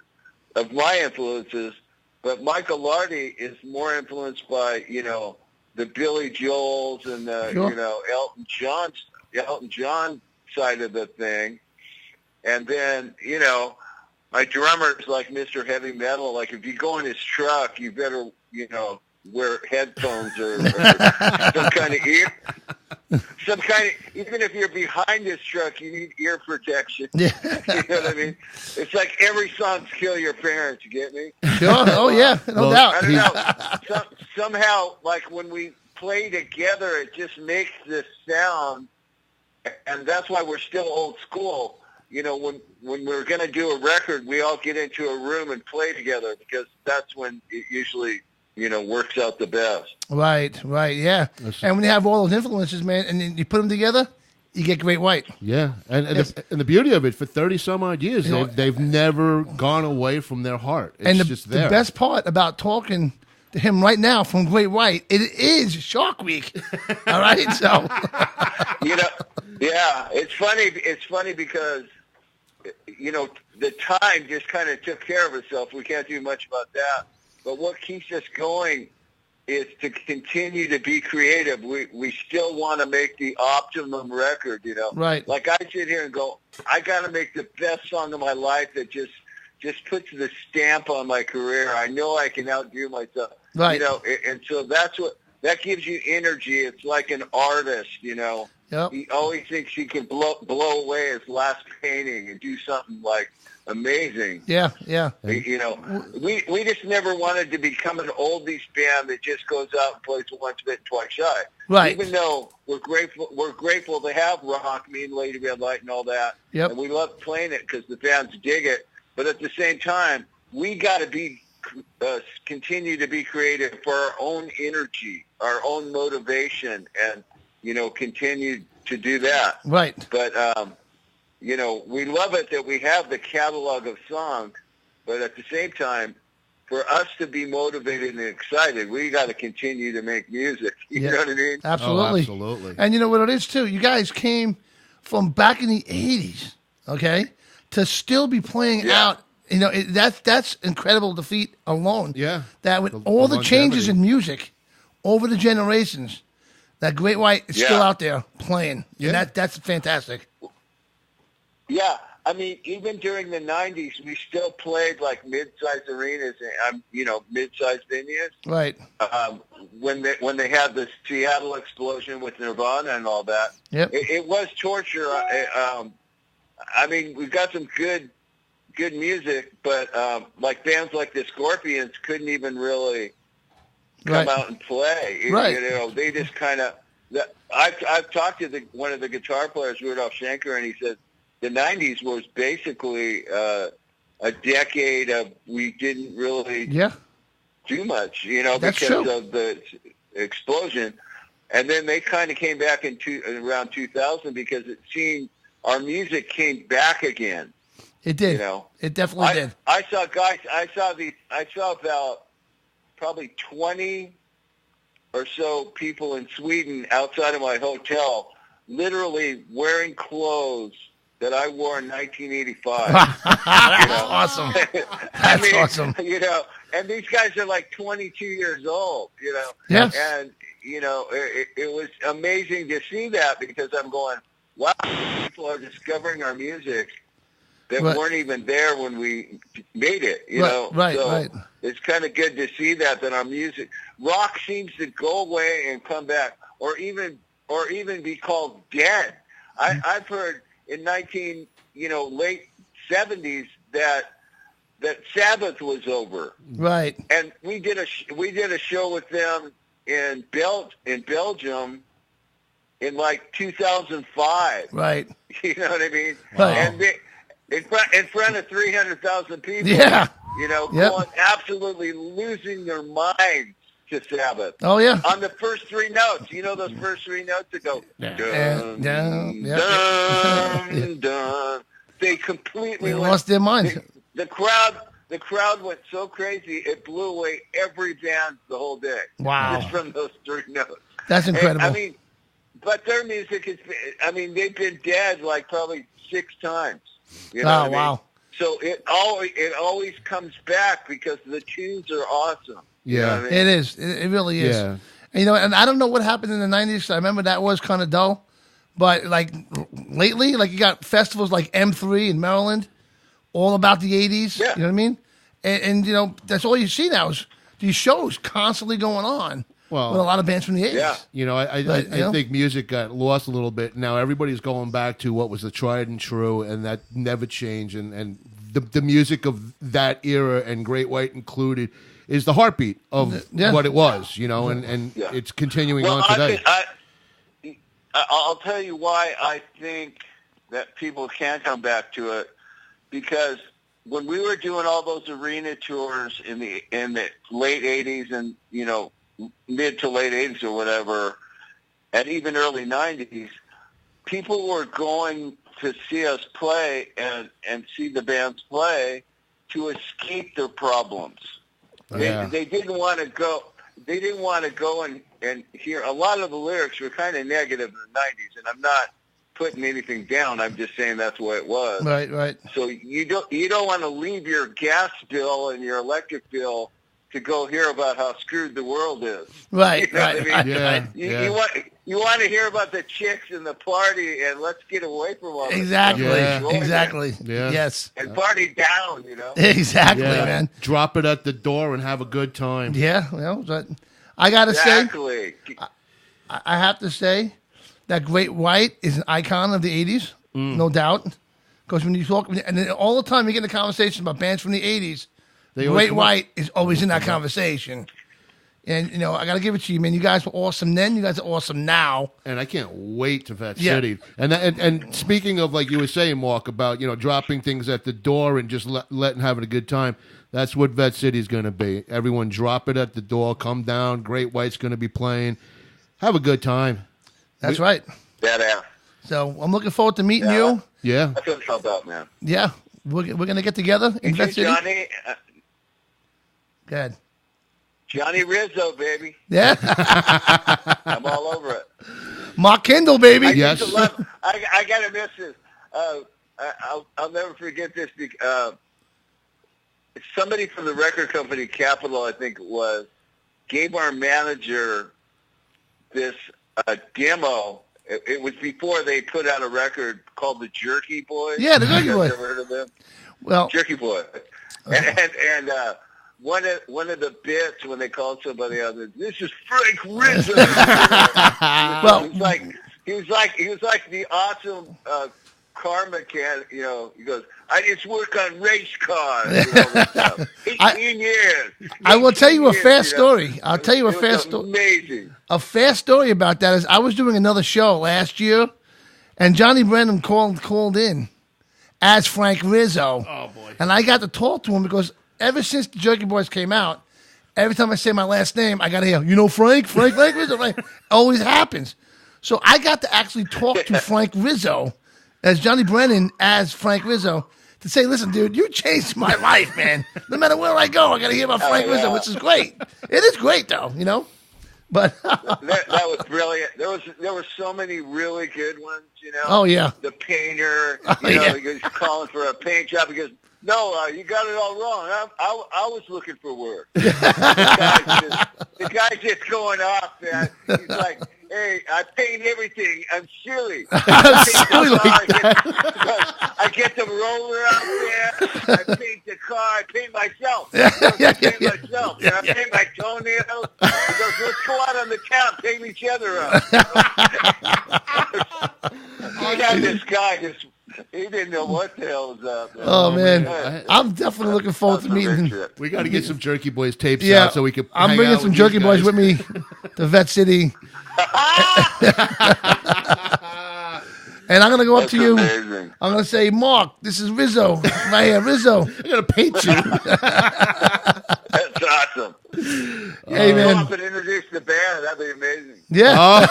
of my influences. But Michael Lardy is more influenced by the Billy Joels and the Elton John side of the thing, and then my drummer's like Mr. Heavy Metal. Like, if you go in his truck, you better, wear headphones or some kind of ear. Even if you're behind his truck, you need ear protection. Yeah. You know what I mean? It's like every song's Kill Your Parents, you get me? Sure. Oh, yeah. No doubt. I don't know. Somehow, like, when we play together, it just makes this sound, and that's why we're still old school. When we're going to do a record, we all get into a room and play together because that's when it usually, works out the best. Right, yeah. And when you have all those influences, man, and then you put them together, you get Great White. Yeah, and the beauty of it, for 30-some-odd years, they've never gone away from their heart. It's just there. The best part about talking to him right now from Great White, it is Shark Week. All right, so. Yeah, it's funny. It's funny because the time just kind of took care of itself. We can't do much about that. But what keeps us going is to continue to be creative. We still want to make the optimum record, Right. Like, I sit here and go, I got to make the best song of my life that just puts the stamp on my career. I know I can outdo myself. Right. And so that gives you energy. It's like an artist, Yep. He always thinks he can blow away his last painting and do something like amazing. Yeah. We just never wanted to become an oldies band that just goes out and plays once bitten, twice shy. Right. Even though we're grateful to have Rock Me and Lady Red Light and all that. Yep. And we love playing it because the fans dig it. But at the same time, we got to continue to be creative for our own energy, our own motivation, and continue to do that. Right. But, we love it that we have the catalog of songs, but at the same time, for us to be motivated and excited, we got to continue to make music. You know what I mean? Absolutely. Oh, absolutely. And you know what it is, too? You guys came from back in the 80s, okay, to still be playing out. You know, that's incredible defeat alone. Yeah. That with all the changes longevity. in music over the generations, that Great White is still out there playing. Yeah. And that's fantastic. Yeah. I mean, even during the 90s, we still played like mid-sized arenas, mid-sized venues. Right. When they had the Seattle explosion with Nirvana and all that. Yep. It was torture. I mean, we've got some good music, but like bands like the Scorpions couldn't even really come out and play. Right. You know, they just kind of. I've talked to one of the guitar players, Rudolf Schenker, and he said the 90s was basically a decade of we didn't really do much, That's because true. of the explosion. And then they kind of came back around 2000 because it seemed our music came back again. It did. It definitely did. I saw about probably 20 or so people in Sweden outside of my hotel literally wearing clothes that I wore in 1985. That's awesome. That's awesome. And these guys are like 22 years old, Yes. And, it was amazing to see that because I'm going, wow, people are discovering our music that weren't even there when we made it, Right, So right. it's kind of good to see that our music, rock seems to go away and come back, or even be called dead. I've heard in late 70s that Sabbath was over. Right. And we did a show with them in Belgium in like 2005. Right. You know what I mean? Right. And in front of 300,000 people. Yeah. Going absolutely losing their minds to Sabbath. Oh, yeah. On the first three notes. Those first three notes that go dun, down. dun, dun. They completely lost their minds. The crowd went so crazy it blew away every band the whole day. Wow. Just from those three notes. That's incredible. And, but their music they've been dead like probably 6 times. You know what I mean? Wow. So it always comes back because the tunes are awesome. Yeah. You know what I mean? It is. It really is. Yeah. And, and I don't know what happened in the 90s. I remember that was kind of dull. But, like, lately, like, you got festivals like M3 in Maryland, all about the 80s. Yeah. You know what I mean? And that's all you see now is these shows constantly going on with a lot of bands from the 80s. Yeah. I think music got lost a little bit. Now everybody's going back to what was the tried and true, and that never changed. And the music of that era, and Great White included, is the heartbeat of what it was, and it's continuing on today. I'll tell you why I think that people can come back to it, because when we were doing all those arena tours in the late 80s and, mid to late 80s or whatever, and even early 90s, people were going to see us play and see the bands play to escape their problems. Yeah. They didn't want to go. They didn't want to go and hear. A lot of the lyrics were kind of negative in the 90s, and I'm not putting anything down. I'm just saying that's what it was. Right. So you don't want to leave your gas bill and your electric bill to go hear about how screwed the world is. Right. You know what I mean? Yeah. You want to hear about the chicks and the party, and let's get away from all this Exactly. stuff. Exactly. Yeah. Yes. And party down, Exactly, Yeah. man. Drop it at the door and have a good time. Yeah. But I got to say, Exactly. I have to say that Great White is an icon of the 80s, no doubt. Because when you talk, and then all the time you get in a conversation about bands from the 80s, Great White is always in that conversation. And, I got to give it to you, man. You guys were awesome then. You guys are awesome now. And I can't wait to Vet City. And speaking of, like you were saying, Mark, about, dropping things at the door and just having a good time, that's what Vet City is going to be. Everyone drop it at the door, come down. Great White's going to be playing. Have a good time. That's right. Badass. So I'm looking forward to meeting you. Yeah. That's what it's all about, man. Yeah. We're going to get together in Vet City. Johnny, Good. Johnny Rizzo, baby. Yeah. I'm all over it. Mark Kendall, baby. I Yes. I gotta miss this. I'll never forget this. Somebody from the record company, Capitol, I think it was, gave our manager this demo. It was before they put out a record called the Jerky Boys. Yeah, the Jerky You Boys. guys ever heard of them? Well, Jerky Boy. And one of the bits when they called somebody out, this is Frank Rizzo. Well, he was like the awesome car mechanic. You know, he goes, I just work on race cars. You know, 18 years. I will tell you a 18 fast years, you know. story. I'll tell you a It was fast story. Amazing. A fast story about that is I was doing another show last year, and Johnny Brennan called in as Frank Rizzo. Oh, boy. And I got to talk to him because ever since the Jerky Boys came out, every time I say my last name, I got to hear, you know Frank Rizzo. Like, always happens. So I got to actually talk to Frank Rizzo as Johnny Brennan as Frank Rizzo to say, listen, dude, you changed my life, man. No matter where I go, I got to hear about Frank Rizzo, which is great. It is great, though, you know. But that was brilliant. There were so many really good ones, you know. Oh, yeah. The painter, Yeah. he's calling for a paint job. He goes, no, you got it all wrong. I was looking for work. The guy's just going off, man. He's like, hey, I paint everything. I'm silly. I get the roller out there. I paint the car. I paint myself. I paint myself. And I paint my toenails. He goes, let's go out on the town, paint each other up. He had this guy just. He didn't know what the hell was up. Oh, man. I'm definitely looking forward to meeting him. We got to get some Jerky Boys tapes Yeah, out so we can. I'm hang bringing out some with Jerky these Boys guys. with me to Vet City. And I'm going to go up to you. Amazing. I'm going to say, Mark, this is Rizzo. Right here, Rizzo. I'm going to paint you. That's awesome. Hey, Go man. up and introduce the band. That'd be amazing. Yeah.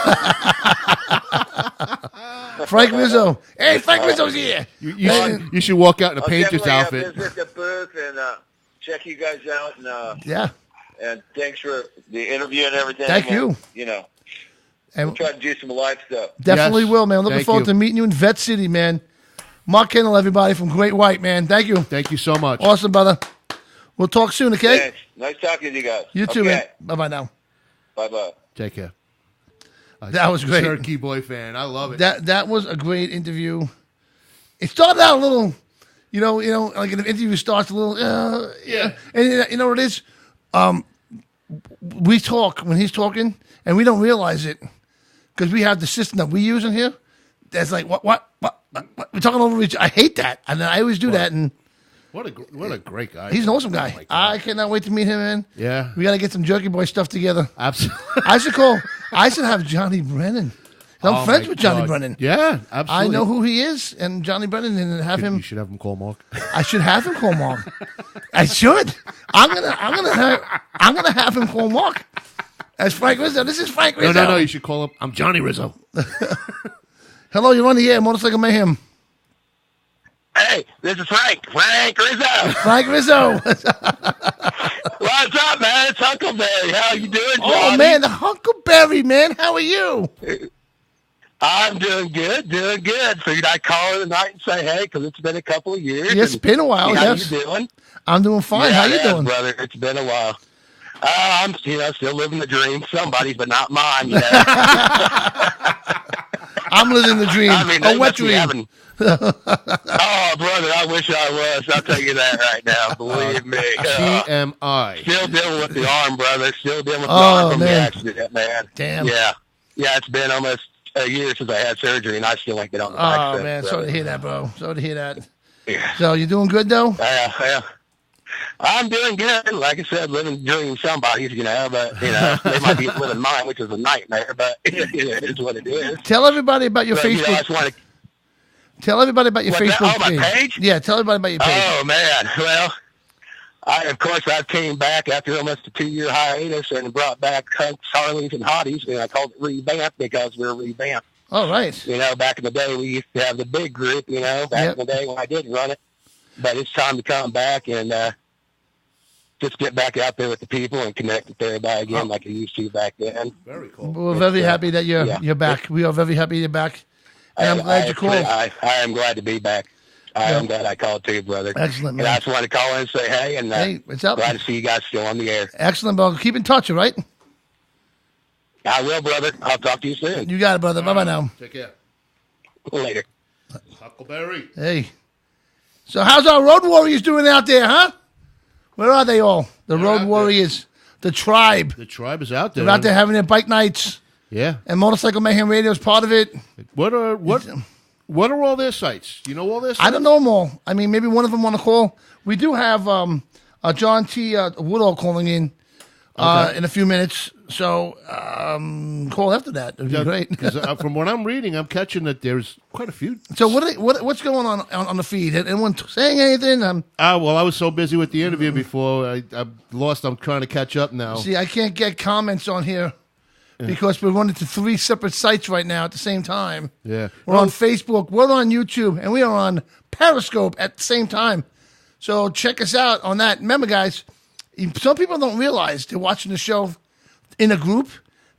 Frank Rizzo. Hey, Frank Rizzo's here. You should walk out in a painter's definitely, outfit. visit the booth and check you guys out. And Yeah. and thanks for the interview and everything. Thank you. And, you know, And we'll try to do some live stuff. definitely Yes. will, man. Looking Thank forward you. to meeting you in Vet City, man. Mark Kendall, everybody from Great White, man. Thank you. Thank you so much. Awesome, brother. We'll talk soon, okay? Thanks. Nice talking to you guys. You too, okay. man. Bye-bye now. Bye-bye. Take care. That was great. Jerky Boy fan. I love it. That was a great interview. It started out a little, you know, like an interview starts a little, yeah. And you know what it is? We talk when he's talking, and we don't realize it because we have the system that we use in here. That's like what? We're talking over each. I hate that, and I always do that. And What a great guy. he's an awesome Oh, guy. my God. I cannot wait to meet him, man. Yeah. We got to get some Jerky Boy stuff together. Absolutely. I should have Johnny Brennan. I'm Oh, friends my with Johnny God. Brennan. Yeah, absolutely. I know who he is, and Johnny Brennan, and have him. You should have him call Mark. I should have him call Mark. I should. I'm gonna have him call Mark as Frank Rizzo. This is Frank Rizzo. No. You should call him. I'm Johnny Rizzo. Hello, you're on the air, Motorcycle Mayhem. Hey, this is Frank Rizzo. Frank Rizzo. What's up, man? It's Huckleberry. How you doing, Johnny? Oh man, the Huckleberry man. How are you? I'm doing good. Figured I'd call in tonight and say hey, because it's been a couple of years. Yes, it's been a while. How Yes, you doing? I'm doing fine. How you doing? brother? It's been a while. I'm, still living the dream. Somebody's, but not mine. You know? I'm living the dream. I mean, A they wet must be dream. having- oh, brother, I wish I was. I'll tell you that right now. Believe me. TMI. Still dealing with the arm, brother. Still dealing with the Oh, arm from the man. accident, man. Damn. Yeah. It's been almost a year since I had surgery, and I still ain't get on the bike. Oh since, man, so. sorry to hear that, bro. Sorry to hear that. Yeah. So you doing good though? Yeah. I'm doing good. Like I said, living the dream somebody's, but, they might be living mine, which is a nightmare, but it is what it is. Tell everybody about your But, I Facebook. just want to, Tell everybody about your What's that? Facebook Oh, my page? Yeah, tell everybody about your page. oh, man. Well, I came back after almost a 2-year hiatus and brought back Hunks, Harleys, and Hotties, and I called it Revamp because we're revamped. All right. Back in the day, we used to have the big group, back Yep. in the day when I did run it. But it's time to come back and just get back out there with the people and connect with everybody again like I used to back then. Very cool. We're very happy that you're back. We are very happy you're back. And I'm glad you called. I am glad to be back. I am glad I called too, brother. Excellent, man. And I just wanted to call in and say hey, and hey, what's up? glad to see you guys still on the air. Excellent, bro. Keep in touch, all right? I will, brother. I'll talk to you soon. You got it, brother. Bye-bye now. Take care. Later. Huckleberry. Hey. So how's our Road Warriors doing out there, huh? Where are they all? The Road Warriors. The tribe. The tribe is out there. They're out there having their bike nights. Yeah. And Motorcycle Mayhem Radio is part of it. What are all their sites? Do you know all their sites? I don't know them all. I mean, maybe one of them want to call. We do have John T. Woodall calling in in a few minutes. So call after that. It would be great. Because from what I'm reading, I'm catching that there's quite a few. So what's going on the feed? Anyone saying anything? Well, I was so busy with the interview before. I'm lost. I'm trying to catch up now. See, I can't get comments on here. Because we're running to 3 separate sites right now at the same time. Yeah. We're on Facebook, we're on YouTube, and we are on Periscope at the same time. So check us out on that. Remember, guys, some people don't realize they're watching the show in a group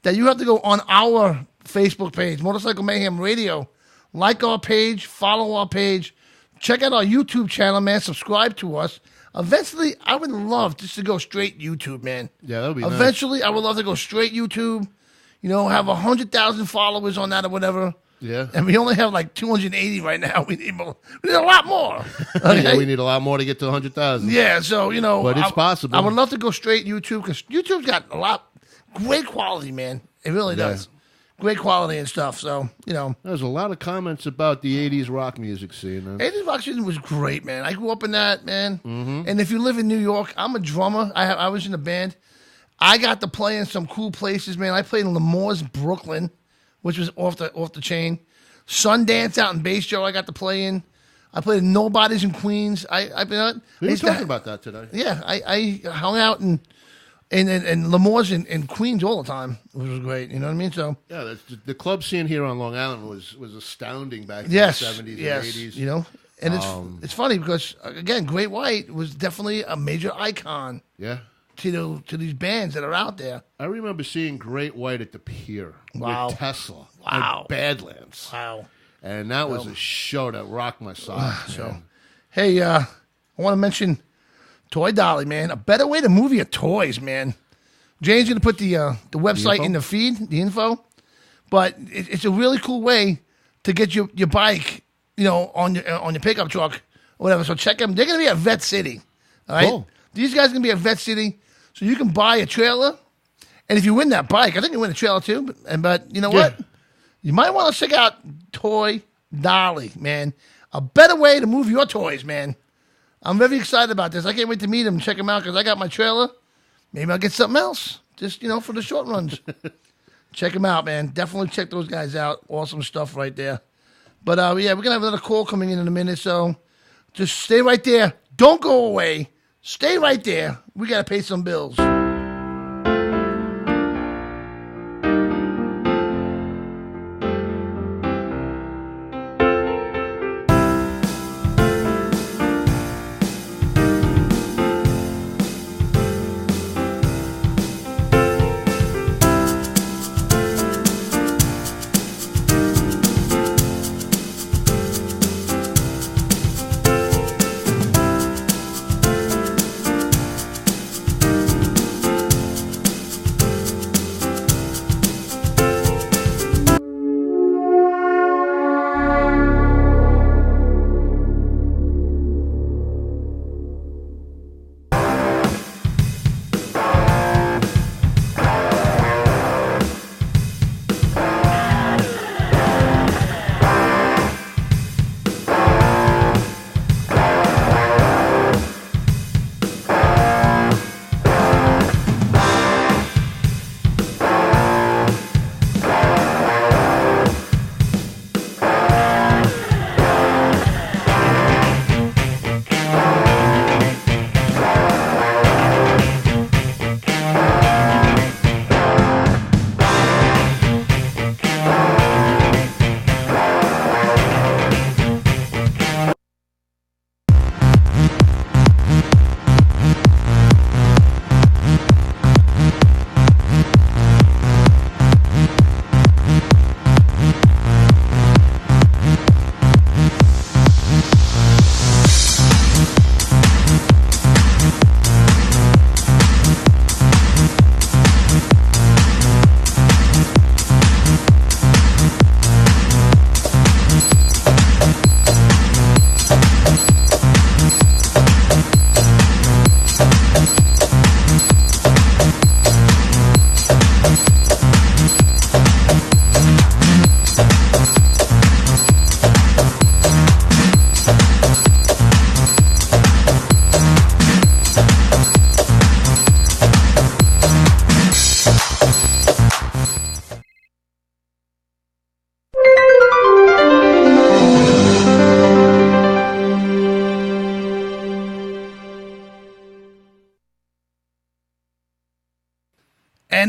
that you have to go on our Facebook page, Motorcycle Mayhem Radio. Like our page, follow our page, check out our YouTube channel, man. Subscribe to us. Eventually, I would love just to go straight YouTube, man. Yeah, that would be Eventually, I would love to go straight YouTube. You know, have 100,000 followers on that or whatever. Yeah. And we only have like 280 right now. We need more. We need a lot more. Okay? Yeah, we need a lot more to get to 100,000. Yeah, so, you know. But it's possible. I would love to go straight YouTube because YouTube's got a lot, great quality, man. It really does. Great quality and stuff. So, you know. There's a lot of comments about the 80s rock music scene. 80s rock scene was great, man. I grew up in that, man. Mm-hmm. And if you live in New York, I'm a drummer. I was in a band. I got to play in some cool places, man. I played in Lemore's, Brooklyn, which was off the chain. Sundance out in Bay Shore, I got to play in. I played in Nobody's in Queens. We were talking about that today. Yeah, I hung out in Lemore's in Queens all the time, which was great. You know what I mean? So yeah, the club scene here on Long Island was astounding back in yes, the 70s and yes, 80s. You know, and it's funny because again, Great White was definitely a major icon. Yeah. To these bands that are out there. I remember seeing Great White at the Pier with Tesla Wow. and Badlands. Wow. And that was a show that rocked my socks. So, hey, I want to mention Toy Dolly, man. A better way to move your toys, man. Jane's going to put the website in the feed, the info. But it's a really cool way to get your bike, you know, on your pickup truck or whatever. So check them. They're going to be at Vet City. All right? Cool. These guys are going to be at Vet City. So you can buy a trailer, and if you win that bike, I think you win a trailer too. But you know what? You might want to check out Toy Dolly, man. A better way to move your toys, man. I'm very excited about this. I can't wait to meet him and check him out because I got my trailer. Maybe I'll get something else, just for the short runs. Check him out, man. Definitely check those guys out. Awesome stuff right there. But yeah, we're gonna have another call coming in a minute, so just stay right there. Don't go away. Stay right there. We got to pay some bills.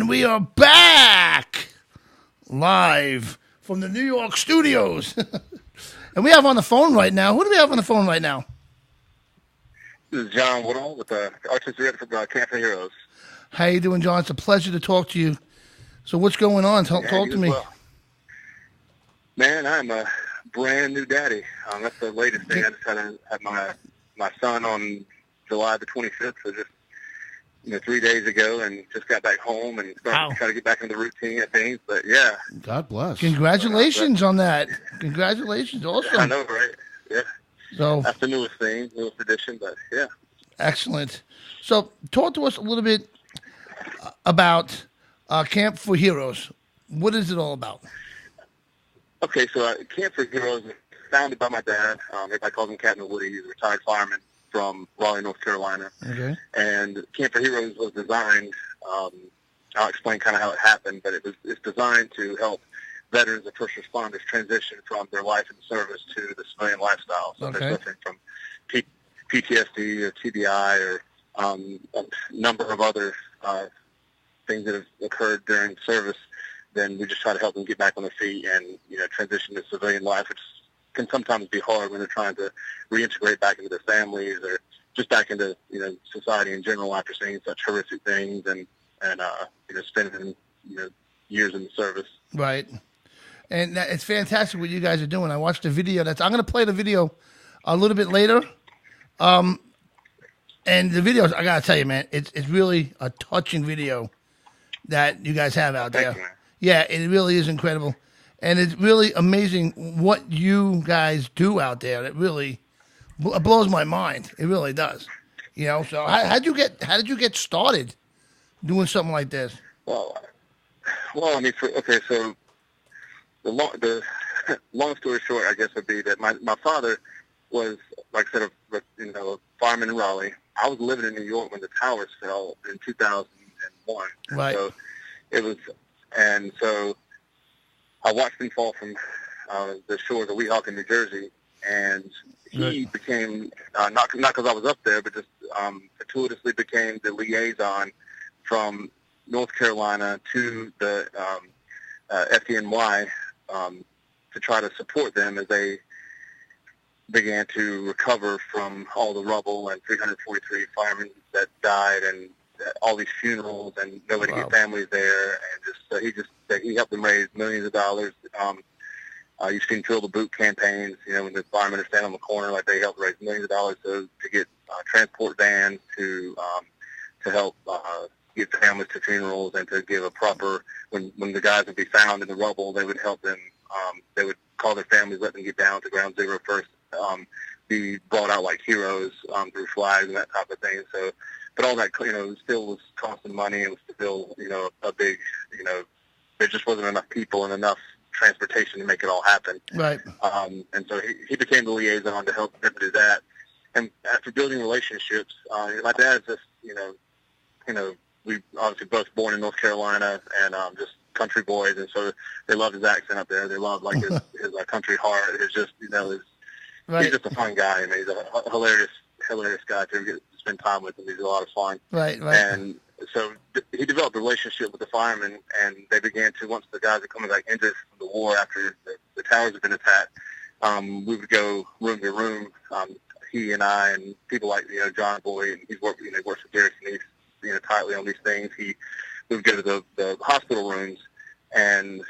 we are back live from the New York studios. And we have on the phone right now. Who do we have on the phone right now? This is John Woodall with the Artistic Director for Camp for Heroes. How you doing, John? It's a pleasure to talk to you. So what's going on? Talk to me. Well. Man, I'm a brand new daddy. That's the latest thing. I just had my son on July the 25th, so just 3 days ago, and just got back home and started to try to get back into the routine of things. But yeah, God bless. Congratulations on that. Congratulations, awesome. I know, right? Yeah. So that's the newest thing, newest edition. But yeah, excellent. So talk to us a little bit about Camp for Heroes. What is it all about? Okay, so Camp for Heroes is founded by my dad. Everybody calls him Captain Woody. He's a retired fireman from Raleigh, North Carolina. Okay. And Camp for Heroes was designed, I'll explain kind of how it happened, but it's designed to help veterans and first responders transition from their life in service to the civilian lifestyle. So if they're suffering from PTSD or TBI or a number of other things that have occurred during service, then we just try to help them get back on their feet and transition to civilian life, which can sometimes be hard when they're trying to reintegrate back into their families or just back into society in general after seeing such horrific things and spending years in the service. Right, and it's fantastic what you guys are doing. I watched the video. I'm going to play the video a little bit later. And the videos, I got to tell you, man, it's really a touching video that you guys have out there. Thank you, man. Yeah, it really is incredible. And it's really amazing what you guys do out there. It really blows my mind. It really does. So how did you get started doing something like this? Well, I mean, so the long story short, I guess, would be that my father was, like I said, a fireman in Raleigh. I was living in New York when the towers fell in 2001. Right. So it was, and so I watched him fall from the shores of Weehawken, New Jersey, and he became, not because I was up there, but just fortuitously became the liaison from North Carolina to the FDNY to try to support them as they began to recover from all the rubble and 343 firemen that died and all these funerals and nobody get families there, and he helped them raise millions of dollars. You've seen Fill the Boot campaigns, when the firemen are standing on the corner, like they helped raise millions of dollars to get transport vans to help get families to funerals and to give a proper, when the guys would be found in the rubble, they would help them, they would call their families, let them get down to ground zero first, be brought out like heroes through flags and that type of thing. So, but all that, still was costing money and was still, a big, there just wasn't enough people and enough transportation to make it all happen. Right. And so he became the liaison to help them do that. And after building relationships, my dad's just, we obviously both born in North Carolina and just country boys, and so they love his accent up there. They love like his country heart. It's just he's just a fun guy. I mean, he's a hilarious guy to get to spend time with him. He's a lot of fun. Right. And so he developed a relationship with the firemen, and they began to, once the guys are coming back injured from the war after the towers had been attacked, we would go room to room. He and I and people like John Boy, and he works with Gary Sinise, tightly on these things. We would go to the hospital rooms and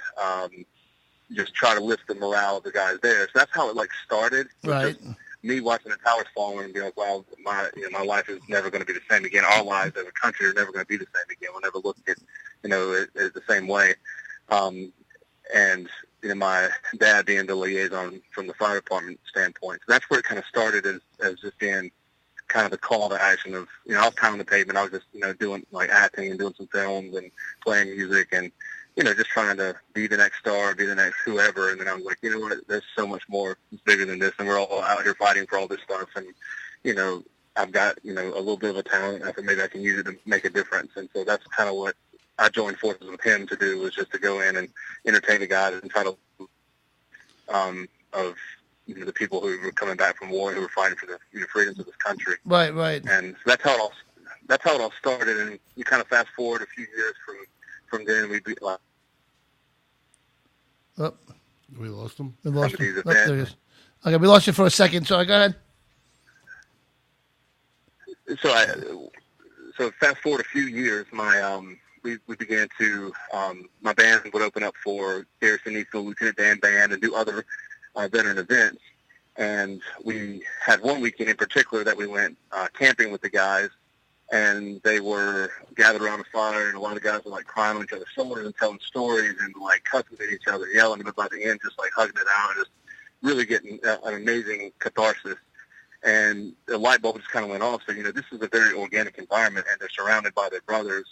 just try to lift the morale of the guys there. So that's how it started. Right. Me watching the towers falling and being like, wow, my life is never going to be the same again. Our lives as a country are never going to be the same again. We'll never look at it the same way. And my dad being the liaison from the fire department standpoint. So that's where it kind of started as just being kind of the call to action of, I was pounding the pavement. I was just, doing acting and doing some films and playing music and, just trying to be the next star, be the next whoever. And then I was like, what, there's so much more. It's bigger than this. And we're all out here fighting for all this stuff. And, I've got, a little bit of a talent. I think maybe I can use it to make a difference. And so that's kind of what I joined forces with him to do, was just to go in and entertain the guys and try to, of the people who were coming back from war, who were fighting for the freedoms of this country. Right. And so that's how it all started. And you kind of fast forward a few years from from then we beat like Oh, We lost him. we lost Some of him. these Oh, there he events. is. Okay, we lost you for a second. So go ahead. So fast forward a few years, we began to my band would open up for Garrison Eastville Lieutenant Dan Band and do other veteran events. And we had one weekend in particular that we went camping with the guys, and they were gathered around a fire, and a lot of guys were like crying on each other's shoulders and telling stories and like cussing at each other, yelling, but by the end just like hugging it out and just really getting an amazing catharsis. And the light bulb just kind of went off. So, this is a very organic environment, and they're surrounded by their brothers.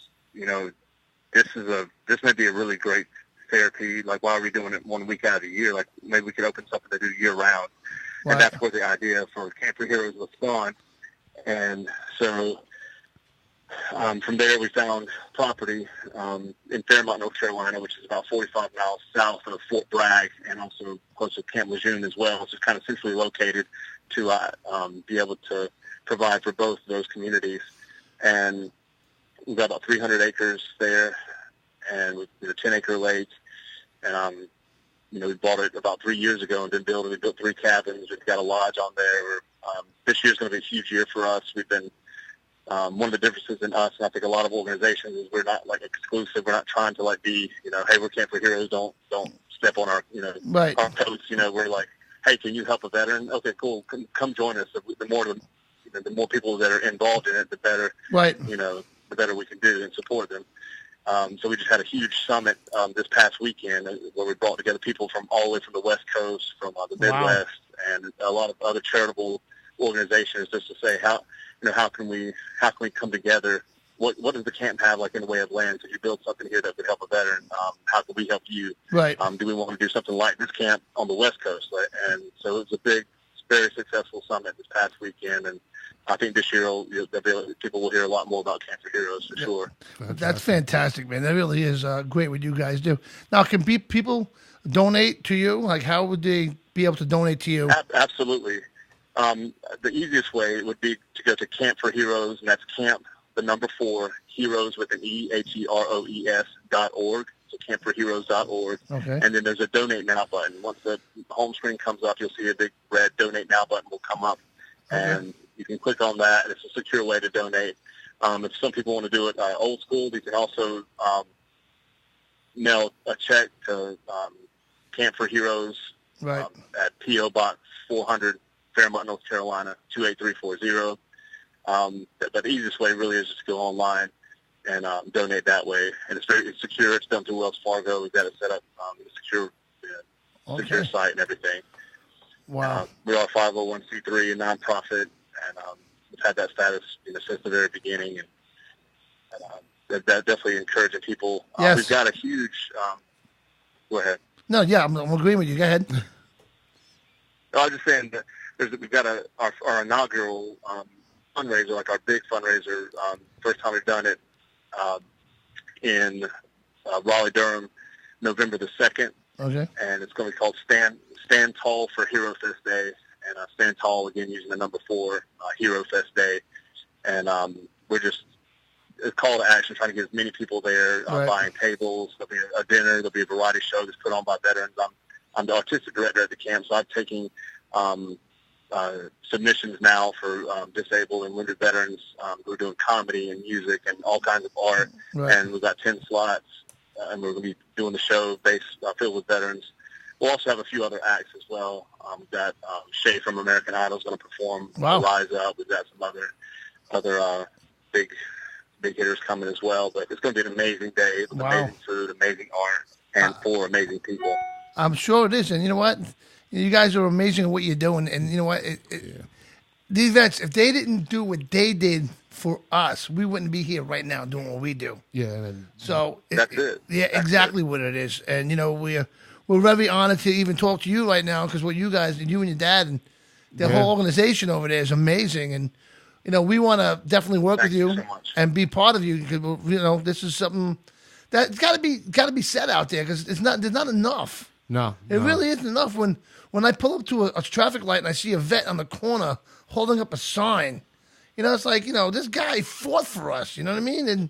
This may be a really great therapy. Like, why are we doing it 1 week out of the year? Like, maybe we could open something to do year round. Right. And that's where the idea for Camp for Heroes was spawned. And so from there we found property in Fairmont, North Carolina, which is about 45 miles south of Fort Bragg and also close to Camp Lejeune as well. It's just kind of centrally located to be able to provide for both of those communities. And we've got about 300 acres there, and with 10-acre lakes. And we bought it about 3 years ago and been building. We built 3 cabins. We've got a lodge on there. This year's going to be a huge year for us. We've been one of the differences in us, and I think a lot of organizations, is we're not like exclusive. We're not trying to like be, hey, we're Camp for Heroes. Don't step on our, Right. our toes. We're like, hey, can you help a veteran? Okay, cool. Come join us. The more people that are involved in it, the better. Right. The better we can do and support them. So we just had a huge summit this past weekend where we brought together people from all the way from the West Coast, from the Midwest, and a lot of other charitable organizations, just to say how can we come together? What does the camp have like in the way of land? Could you build something here that could help a veteran? How can we help you? Right. Do we want to do something like this camp on the West Coast? Right? And so it was a big, very successful summit this past weekend, and I think this year people will hear a lot more about Camp for Heroes for sure. That's fantastic, man. That really is great what you guys do. Now, can people donate to you? Like, how would they be able to donate to you? Absolutely. The easiest way would be to go to Camp for Heroes, and that's camp, the number 4, heroes with an E, HEROES.org. So campforheroes.org. Okay. And then there's a donate now button. Once the home screen comes up, you'll see a big red donate now button will come up. Okay. And you can click on that. It's a secure way to donate. If some people want to do it old school, you can also mail a check to Camp for Heroes Right. at P.O. Box 400, Fairmont, North Carolina, 28340. But the easiest way really is just to go online and donate that way. And it's secure. It's done through Wells Fargo. We've got it set up in a secure site and everything. Wow. We are a 501c3, a nonprofit, and we've had that status since the very beginning. And that definitely encouraging people. Yes. We've got a huge. Go ahead. No, yeah, I'm agreeing with you. Go ahead. I was just saying that we've got our inaugural fundraiser, like our big fundraiser. First time we've done it in Raleigh, Durham, November the 2nd. Okay. And it's going to be called Stand Tall for Hero Fest Day, and Stand Tall again using the number 4 Hero Fest Day, and we're just a call to action, trying to get as many people there, Right. buying tables. There'll be a dinner. There'll be a variety show that's put on by veterans. I'm the artistic director at the camp, so I'm taking submissions now for disabled and wounded veterans who are doing comedy and music and all kinds of art, Right. and we've got 10 slots. And we're going to be doing the show filled with veterans. We'll also have a few other acts as well. We've got Shay from American Idol is going to perform. Wow. Rise Up. We've got some other big hitters coming as well. But it's going to be an amazing day with Wow. amazing food, amazing art, and 4 amazing people. I'm sure it is. And you know what? You guys are amazing at what you're doing. And you know what? These vets, if they didn't do what they did for us, we wouldn't be here right now doing what we do. Yeah. And So That's it. Yeah, That's exactly what it is. And we're very honored to even talk to you right now, because what you guys and you and your dad and the whole organization over there is amazing. And we want to definitely work Thank with you you so much. and be part of you, because this is something that's got to be said out there, because there's not enough. no. It really isn't enough. When I pull up to a traffic light and I see a vet on the corner holding up a sign, it's like, this guy fought for us, you know what I mean? And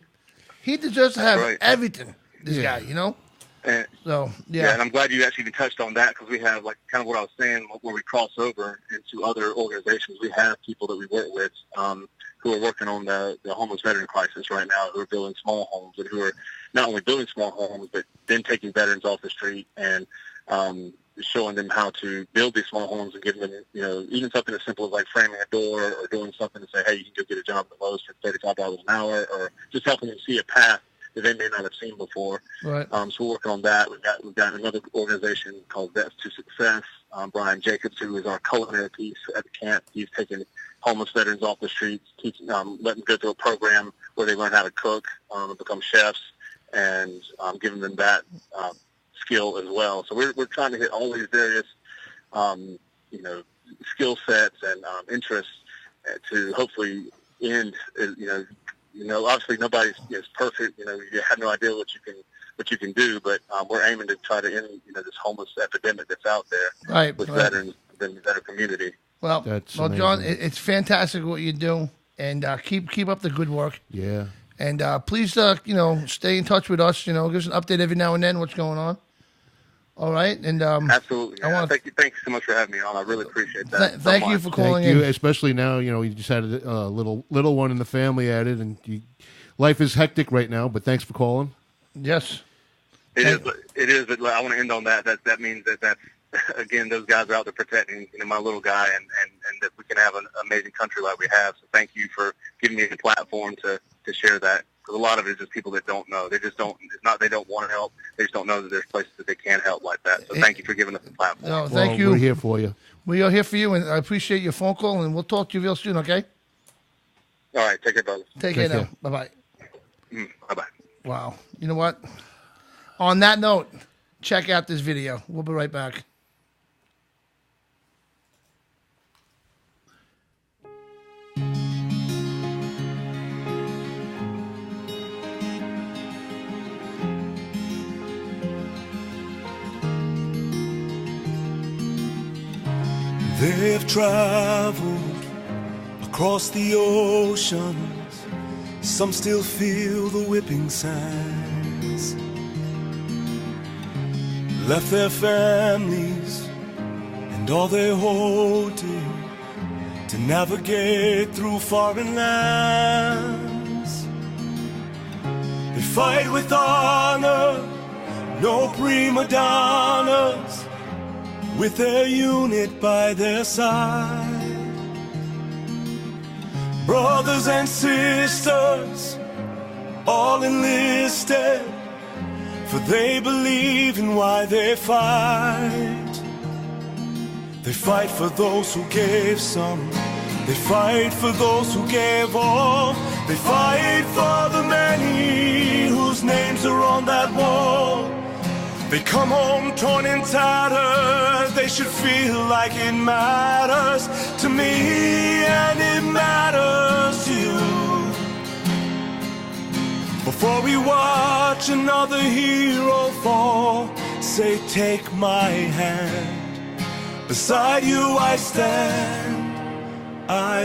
he deserves to have right. everything. this guy, you know. And, So and I'm glad you actually even touched on that because we have, like, kind of what I was saying, where we cross over into other organizations. We have people that we work with who are working on the homeless veteran crisis right now, who are building small homes and who are not only building small homes, but then taking veterans off the street and showing them how to build these small homes and giving them, you know, even something as simple as like framing a door or doing something to say, hey, you can go get a job at Lowe's for $35 an hour, or just helping them see a path that they may not have seen before. Right. So we're working on that. We've got another organization called Vets to Success. Brian Jacobs, who is our culinary piece at the camp, he's taking homeless veterans off the streets, teaching, letting them go through a program where they learn how to cook and become chefs, and giving them that skill as well. So we're trying to hit all these various, you know, skill sets and interests to hopefully end, you know, obviously nobody is perfect. You know, you have no idea what you can do, but we're aiming to try to end, you know, this homeless epidemic that's out there with veterans, the veteran community. Well, That's John, amazing. it's fantastic what you do, and keep up the good work. Yeah. And please, you know, stay in touch with us. You know, give us an update every now and then what's going on. All right, and Absolutely. Thank you so much for having me on. I really appreciate that. Thank you for calling Thank you, in. especially now, you know, you just had a little one in the family added, and life is hectic right now, but thanks for calling. Yes. It is, but I want to end on that. That means that's, again, those guys are out there protecting, you know, my little guy, and that we can have an amazing country like we have. So thank you for giving me the platform to share that. Because a lot of it is just people that don't know. They just don't. It's not they don't want to help. They just don't know that there's places that they can help like that. So thank you for giving us the platform. No, thank you. We're here for you. We are here for you, and I appreciate your phone call, and we'll talk to you real soon. Okay. All right. Take care, brother. Take care now. Bye bye. Bye-bye. Wow. You know what? On that note, check out this video. We'll be right back. They have traveled across the oceans. Some still feel the whipping sands. Left their families and all they hold dear to navigate through foreign lands. They fight with honor, no prima donnas, with their unit by their side. Brothers and sisters, all enlisted, for they believe in why they fight. They fight for those who gave some, they fight for those who gave all. They fight for the many whose names are on that wall. They come home torn and tattered. They should feel like it matters to me, and it matters to you. Before we watch another hero fall, say, take my hand. Beside you I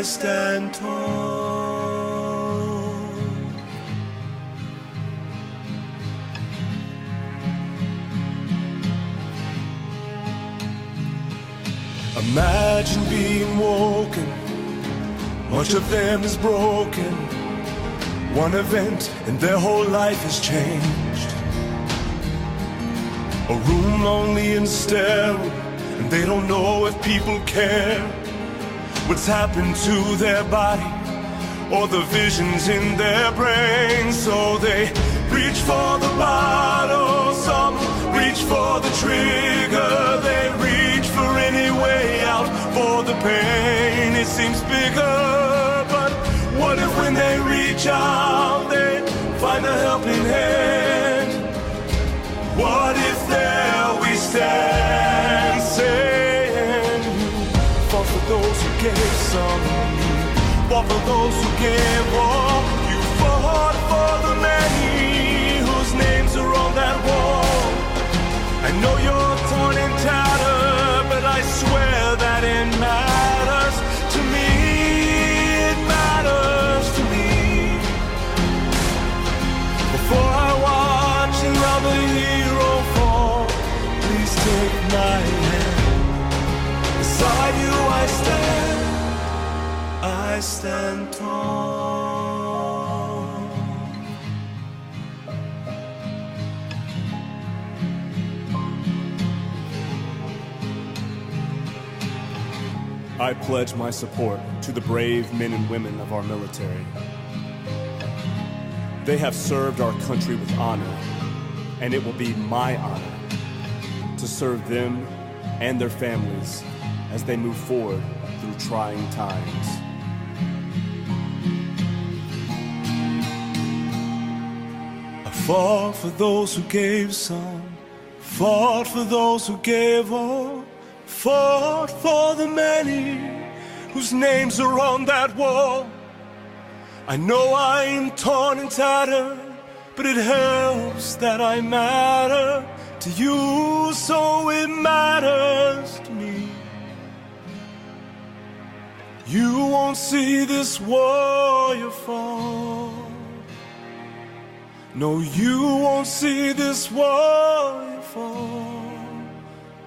stand tall. Imagine being woken, much of them is broken. One event and their whole life is changed. A room lonely and sterile, and they don't know if people care what's happened to their body or the visions in their brain. So they reach for the bottle, some reach for the trigger. They reach for any way out for the pain. It seems bigger, but what if when they reach out they find a helping hand? What if there we stand, saying, fought for those who gave some, fought for those who gave all. You fought for the many whose names are on that wall. I know you're torn and tattered, but I swear that it matters to me. It matters to me. Before I watch and take my hand. Beside you I stand tall. I pledge my support to the brave men and women of our military. They have served our country with honor, and it will be my honor to serve them and their families as they move forward through trying times. I fought for those who gave some, fought for those who gave all, fought for the many whose names are on that wall. I know I'm torn and tattered, but it helps that I matter to you, so it matters to me. You won't see this warrior fall. No, you won't see this warrior fall.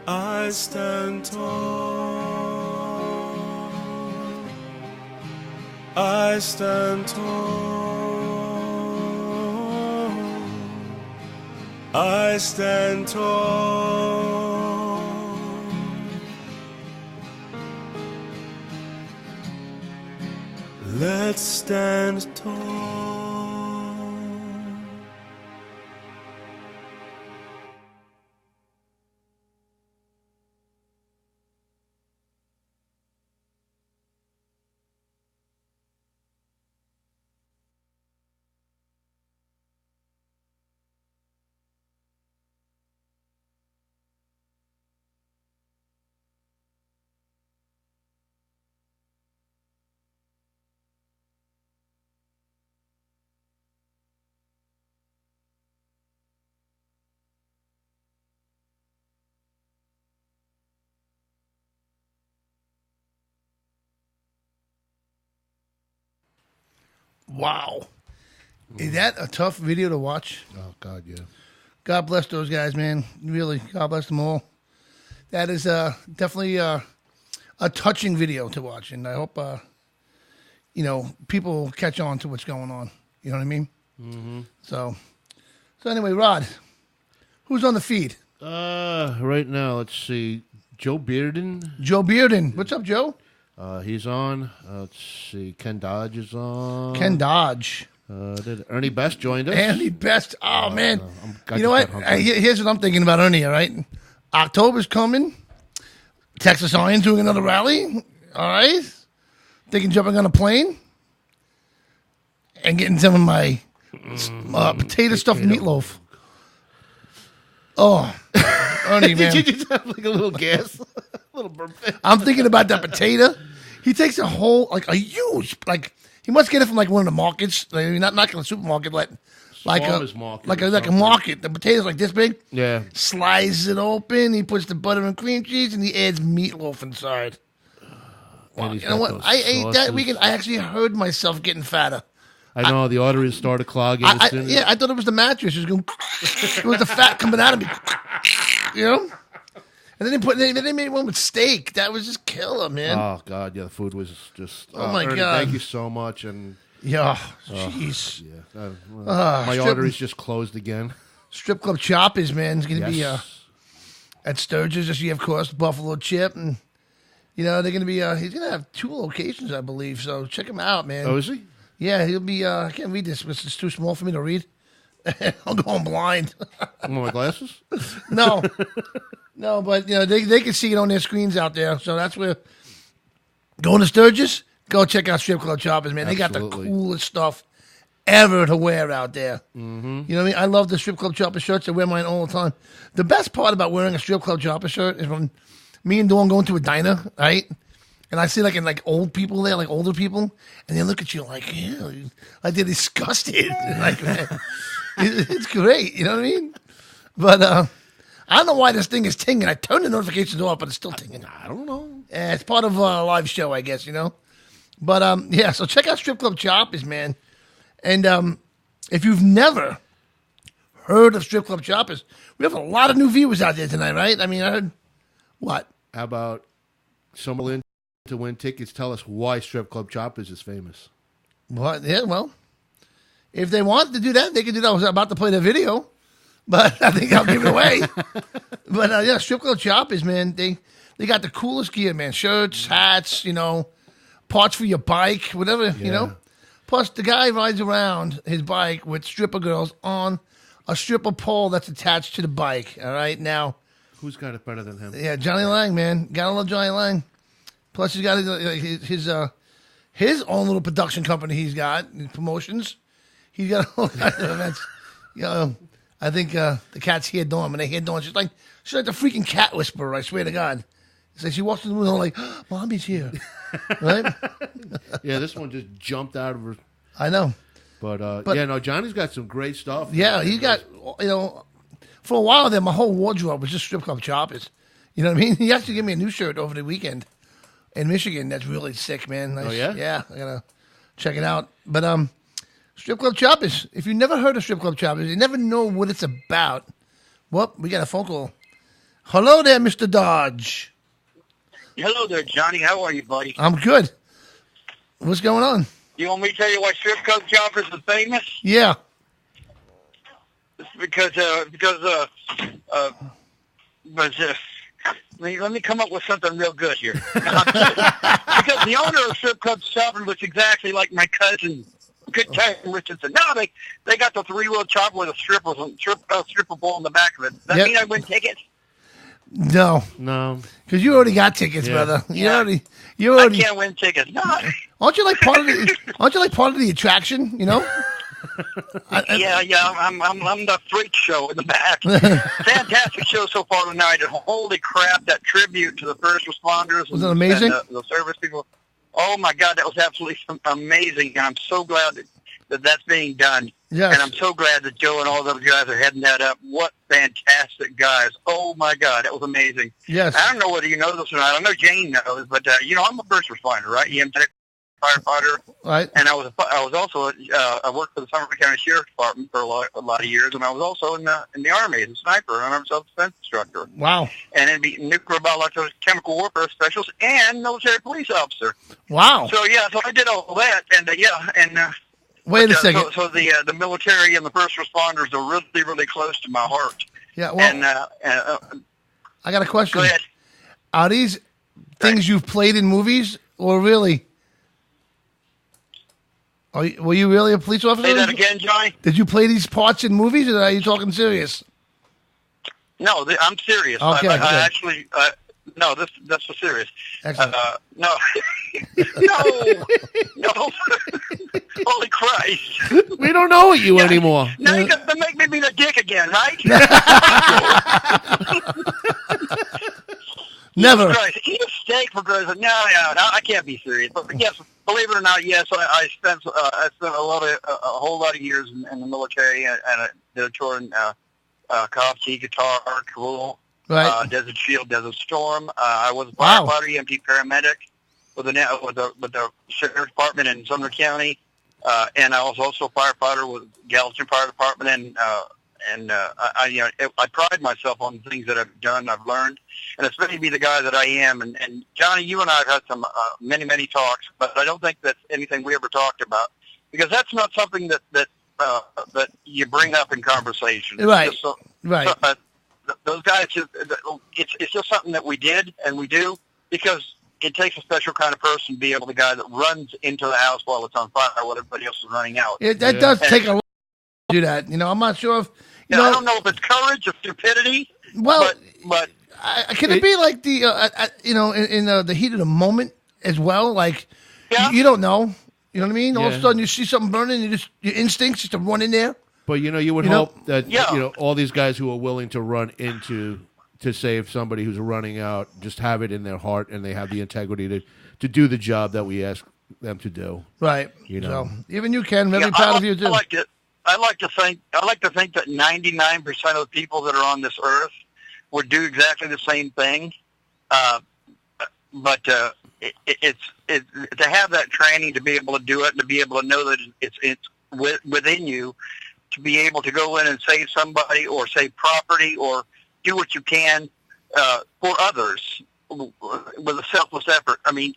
I stand tall. I stand tall. I stand tall. Let's stand tall. Wow. Is that a tough video to watch? Oh, God, yeah. God bless those guys, man. Really, God bless them all. That is definitely a touching video to watch, and I hope, people catch on to what's going on. You know what I mean? Mm-hmm. So anyway, Rod, who's on the feed? Right now, let's see. Joe Bearden. Joe Bearden. What's up, Joe? He's on. Let's see. Ken Dodge is on. Ken Dodge. Ernie Best joined us. Ernie Best. Oh, man. You know what? Here's what I'm thinking about Ernie, all right? October's coming. Texas Iron doing another rally. All right? Thinking jumping on a plane and getting some of my potato stuffed meatloaf. Oh, Ernie, man. Did you just have like a little gas? A little burp. I'm thinking about that potato. He takes a whole, a huge, he must get it from one of the markets, not like a supermarket, like a market. The potato's like this big. Yeah. Slices it open. He puts the butter and cream cheese, and he adds meatloaf inside. Wow. You know what? I ate that weekend. I actually heard myself getting fatter. I know the arteries started clogging. I thought it was the mattress. It was the fat coming out of me. You know. And then they made one with steak. That was just killer, man. Oh God, yeah, the food was just. Oh my Ernie, God! Thank you so much, and yeah, jeez, yeah, my arteries just closed again. Strip Club Choppers, man, is going to be at Sturgis this year, of course. Buffalo Chip, and they're going to be. He's going to have 2 locations, I believe. So check him out, man. Oh, is he? Yeah, he'll be. I can't read this. It's too small for me to read. I'm going blind. Want my glasses? No, but they can see it on their screens out there. So that's where going to Sturgis. Go check out Strip Club Choppers, man. Absolutely. They got the coolest stuff ever to wear out there. Mm-hmm. You know what I mean? I love the Strip Club Chopper shirts. I wear mine all the time. The best part about wearing a Strip Club Chopper shirt is when me and Dawn go into a diner, right? And I see old people there, older people, and they look at you like they're disgusted. Man, it's great. You know what I mean? But I don't know why this thing is tinging. I turned the notifications off, but it's still tinging. I don't know. It's part of a live show, I guess. But so check out Strip Club Choppers, man. And if you've never heard of Strip Club Choppers. We have a lot of new viewers out there tonight, right? I mean, I heard what? How about someone to win tickets? Tell us why Strip Club Choppers is famous. What? Yeah, well, if they want to do that, they can do that. I was about to play the video, but I think I'll give it away. But yeah, Strip Club Choppers, man, they got the coolest gear, man. Shirts, hats, parts for your bike, whatever, Plus, the guy rides around his bike with stripper girls on a stripper pole that's attached to the bike. All right, now. Who's got it better than him? Yeah, Johnny Lang, man. Gotta love Johnny Lang. Plus, he's got his own little production company he's got, promotions. He's got all kinds of events. I think the cats hear Dawn. When they hear Dawn, she's like the freaking cat whisperer, I swear to God. So she walks in the room like, oh, Mommy's here. Right? Yeah, this one just jumped out of her. I know. But Johnny's got some great stuff. Yeah, he got, for a while there, my whole wardrobe was just Strip Club Choppers. You know what I mean? He actually gave me a new shirt over the weekend in Michigan. That's really sick, man. Nice. Oh, yeah? Yeah, I got to check it out. But Strip Club Choppers, if you never heard of Strip Club Choppers, you never know what it's about. Well, we got a phone call. Hello there, Mr. Dodge. Hello there, Johnny. How are you, buddy? I'm good. What's going on? You want me to tell you why Strip Club Choppers is famous? Yeah. It's because let me come up with something real good here. Because the owner of Strip Club Choppers looks exactly like my cousin, Good Time Richardson. No, they got the 3-wheel chopper with a stripper pole in the back of it. Does that mean I win tickets? No, because you already got tickets, brother. You already. I can't win tickets. No. Aren't you like part of the? Aren't you like part of the attraction? Yeah. I'm the freak show in the back. Fantastic show so far tonight. And holy crap, that tribute to the first responders. Was it amazing? And the service people. Oh my God, that was absolutely amazing. And I'm so glad that that's being done. Yes. And I'm so glad that Joe and all those guys are heading that up. What fantastic guys. Oh, my God. That was amazing. Yes. I don't know whether you know this or not. I know Jane knows, but, I'm a first responder, right? EMT firefighter. Right. And I was also, I worked for the Somerville County Sheriff's Department for a lot of years, and I was also in the Army as a sniper, and I'm a self-defense instructor. Wow. And then be nuclear biological chemical warfare specialist and military police officer. Wow. So I did all that, and, Wait a second. So the military and the first responders are really, really close to my heart. Yeah, well, I got a question. Go ahead. Are these things you've played in movies, or really? Were you really a police officer? Say that again, Johnny? Did you play these parts in movies, or are you talking serious? No, I'm serious. Okay, I actually... no, that's for serious. Excellent. No. No. Holy Christ. We don't know you anymore. Now you're going to make me be the dick again, right? Never. Christ. Eat a steak for Christ's. No, I can't be serious. But yes, believe it or not, yes, I spent a whole lot of years in the military, and I did a tour in Coffee, Guitar, Cool. Right. Desert Shield, Desert Storm. I was a firefighter, EMT paramedic with the Sheriff's Department in Sumner County, and I was also a firefighter with Gallatin Fire Department. And I pride myself on the things that I've done, I've learned, and it's made me be the guy that I am. And Johnny, you and I have had some many talks, but I don't think that's anything we ever talked about, because that's not something that you bring up in conversation. Right. Right. Those guys, it's just something that we did and we do, because it takes a special kind of person to be able, the guy that runs into the house while it's on fire while everybody else is running out. That does take a lot to do that. I'm not sure if... I don't know if it's courage or stupidity. Well, but can it be like the, in the heat of the moment as well? Like, you don't know. You know what I mean? All of a sudden you see something burning, your instincts just to run in there. But, you would hope that, all these guys who are willing to run into to save somebody who's running out just have it in their heart, and they have the integrity to do the job that we ask them to do. Right. So, even you, Ken, very proud of you, too. I like to think that 99% of the people that are on this earth would do exactly the same thing. But it's to have that training to be able to do it, and to be able to know that it's within you to be able to go in and save somebody or save property or do what you can for others with a selfless effort. I mean,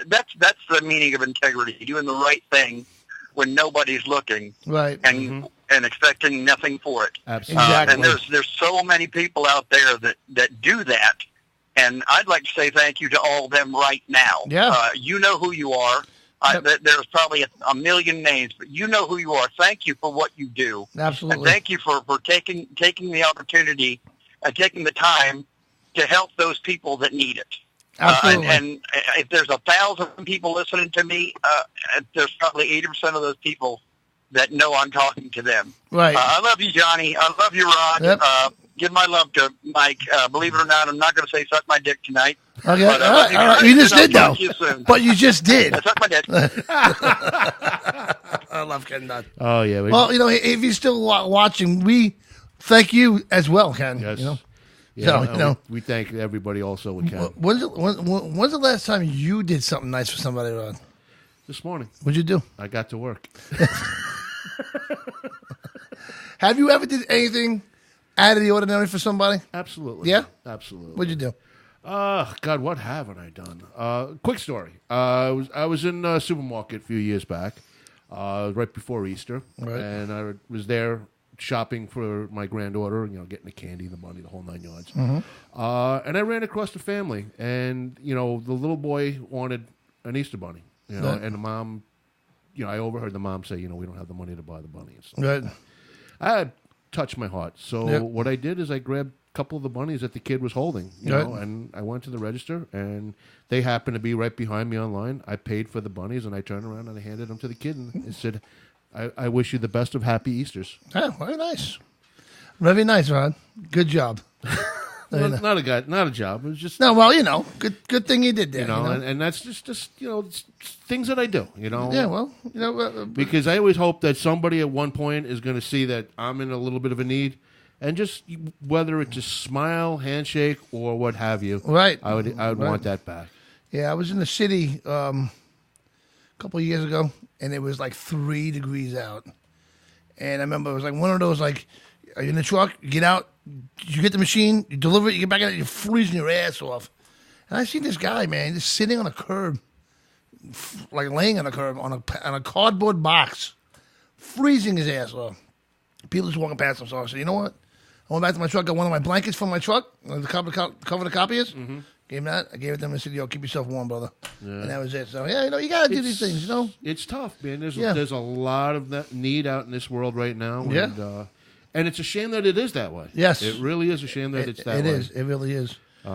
that's the meaning of integrity, doing the right thing when nobody's looking, right, and expecting nothing for it. Absolutely. Exactly. And there's so many people out there that do that, and I'd like to say thank you to all of them right now. Yeah. You know who you are. There's probably a million names, but you know who you are. Thank you for what you do. Absolutely. And thank you for taking the opportunity and taking the time to help those people that need it. Absolutely. And if there's 1,000 people listening to me, there's probably 80% of those people that know I'm talking to them. Right. I love you, Johnny. I love you, Rod. Yep. Give my love to Mike. Believe it or not, I'm not going to say suck my dick tonight. Okay. But, all right. You just did, though. You soon. But you just did. Suck my dick. I love Ken Dunn. Oh, yeah. Well, if you're still watching, we thank you as well, Ken. Yes. So, we thank everybody also with Ken. When's the last time you did something nice for somebody, Rod? This morning. What'd you do? I got to work. Have you ever did anything out of the ordinary for somebody? Absolutely. Yeah? Absolutely. What'd you do? God, what haven't I done? Quick story. I was in a supermarket a few years back, right before Easter, Right. and I was there shopping for my granddaughter, getting the candy, the money, the whole 9 yards. Mm-hmm. And I ran across the family, and, the little boy wanted an Easter bunny, Right. and the mom, I overheard the mom say, we don't have the money to buy the bunny. And stuff. Right. I touched my heart. So Yep. what I did is I grabbed a couple of the bunnies that the kid was holding, Right. and I went to the register, and they happened to be right behind me online. I paid for the bunnies, and I turned around and I handed them to the kid, and I said, I wish you the best of happy Easters. Oh, very nice. Very nice, Rod. Good job. Not a job. It was just good thing you did there. and that's just it's things that I do. Yeah, well, because I always hope that somebody at one point is going to see that I'm in a little bit of a need, and just whether it's a smile, handshake, or what have you. Right. I would want that back. Yeah, I was in the city a couple of years ago, and it was like 3 degrees out. And I remember it was like one of those, like, are you in the truck? You get out, you get the machine, you deliver it, you get back in it, you're freezing your ass off. And I see this guy, man, just sitting on a curb, like laying on a curb on a cardboard box, freezing his ass off. People just walking past him. So I said, you know what? I went back to my truck, got one of my blankets from my truck, to cover the copiers. Mm-hmm. Gave him that. I gave it to him and said, yo, keep yourself warm, brother. Yeah. And that was it. So, yeah, you got to do these things, It's tough, man. There's a lot of that need out in this world right now. Yeah. And it's a shame that it is that way. Yes. It really is a shame that it's that way. It is. It really is. We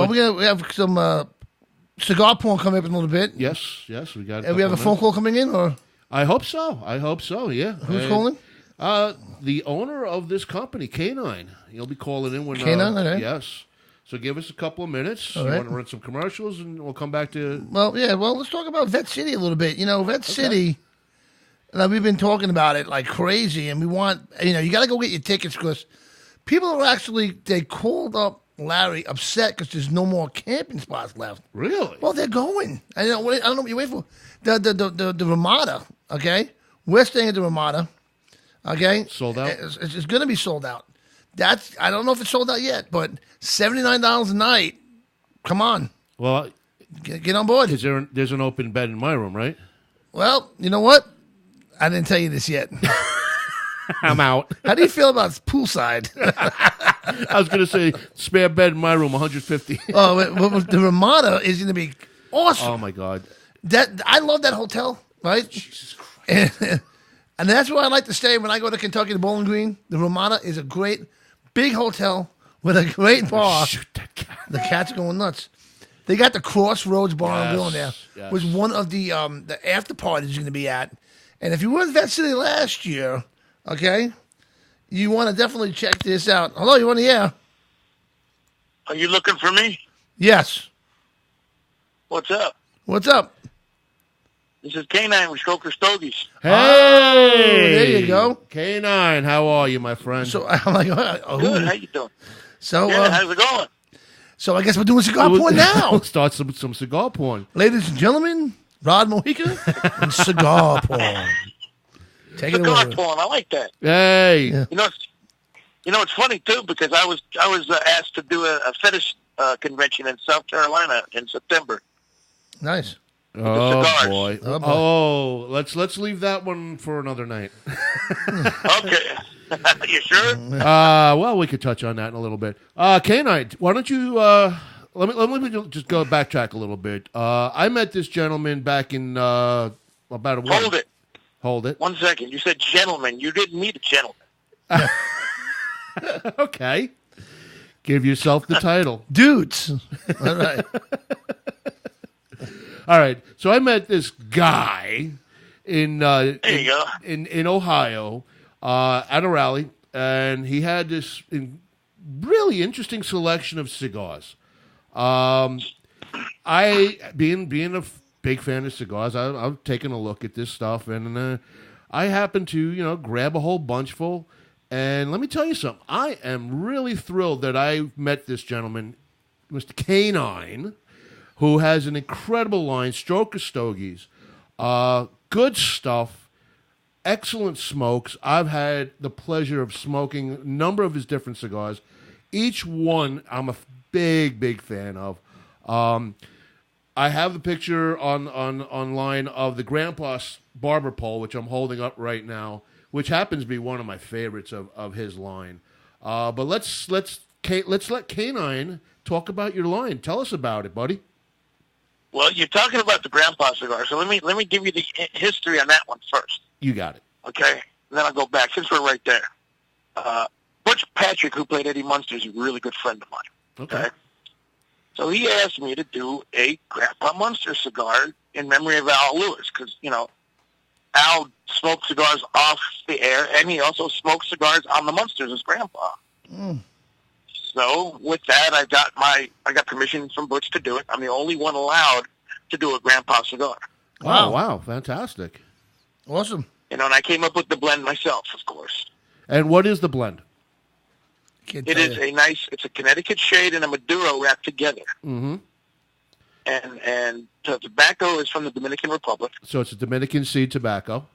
have some cigar porn coming up in a little bit. Yes, we got. And we have a phone call coming in, or I hope so. Yeah. Who's calling? The owner of this company, K9. He'll be calling in when. K9, okay. Yes. So give us a couple of minutes. All You right. want to run some commercials, and we'll come back to. Well, yeah. Well, let's talk about Vet City a little bit. Vet City. We've been talking about it like crazy, and we want you got to go get your tickets because people are they called up Larry upset because there's no more camping spots left. Really? Well, they're going. I don't know what you wait for. The Ramada. Okay, we're staying at the Ramada. Okay, sold out. It's going to be sold out. I don't know if it's sold out yet, but $79 a night. Come on. Well, get on board. There's an open bed in my room, right? Well, you know what? I didn't tell you this yet. I'm out. How do you feel about poolside? I was going to say spare bed in my room, 150. Oh, the Ramada is going to be awesome. Oh my God! I love that hotel, right? Jesus Christ! And that's where I like to stay when I go to Kentucky, the Bowling Green. The Ramada is a great big hotel with a great bar. Shoot that cat. The cat's going nuts. They got the Crossroads Bar and Grill in there. Yes. Was one of the after parties you're going to be at. And if you were in Vet City last year, okay, you want to definitely check this out. Hello, you on the air? Are you looking for me? Yes. What's up? What's up? This is K9 with Stroker Stogies. Hey, there you go. K9, how are you, my friend? So I'm like, Good. How you doing? So, how's it going? So I guess we're doing cigar porn now. We'll start some cigar porn. Ladies and gentlemen, Rod Mojica and cigar porn. Take it cigar away. porn. I like that. Hey. Yeah. It's funny too because I was asked to do a fetish convention in South Carolina in September. Nice. Oh cigars. boy. Oh, boy. Oh, let's leave that one for another night. Okay, you sure? Well, we could touch on that in a little bit. Canine, why don't you let me just go backtrack a little bit. I met this gentleman back in about a week. Hold it. 1 second. You said gentleman. You didn't meet a gentleman. Okay. Give yourself the title. Dudes. All right. All right. So I met this guy in There you go. in Ohio at a rally, and he had this really interesting selection of cigars. I being a big fan of cigars, I've taken a look at this stuff, and I happened to grab a whole bunch full. And let me tell you something. I am really thrilled that I met this gentleman, Mr. Canine, who has an incredible line, Stroker Stogies, good stuff, excellent smokes. I've had the pleasure of smoking a number of his different cigars. Each one I'm a big fan of. I have the picture online of the Grandpa's barber pole, which I'm holding up right now, which happens to be one of my favorites of his line. But let's let Canine talk about your line. Tell us about it, buddy. Well, you're talking about the Grandpa cigar, so let me give you the history on that one first. You got it. Okay, and then I'll go back since we're right there. Butch Patrick, who played Eddie Munster, is a really good friend of mine. Okay. So he asked me to do a Grandpa Munster cigar in memory of Al Lewis, because Al smoked cigars off the air, and he also smoked cigars on the Munsters as Grandpa. Mm. So with that, I got permission from Butch to do it. I'm the only one allowed to do a Grandpa cigar. Wow! Wow! Fantastic. Awesome. And I came up with the blend myself, of course. And what is the blend? It is it's a Connecticut shade and a Maduro wrapped together. Mm-hmm. And the tobacco is from the Dominican Republic. So it's a Dominican seed tobacco.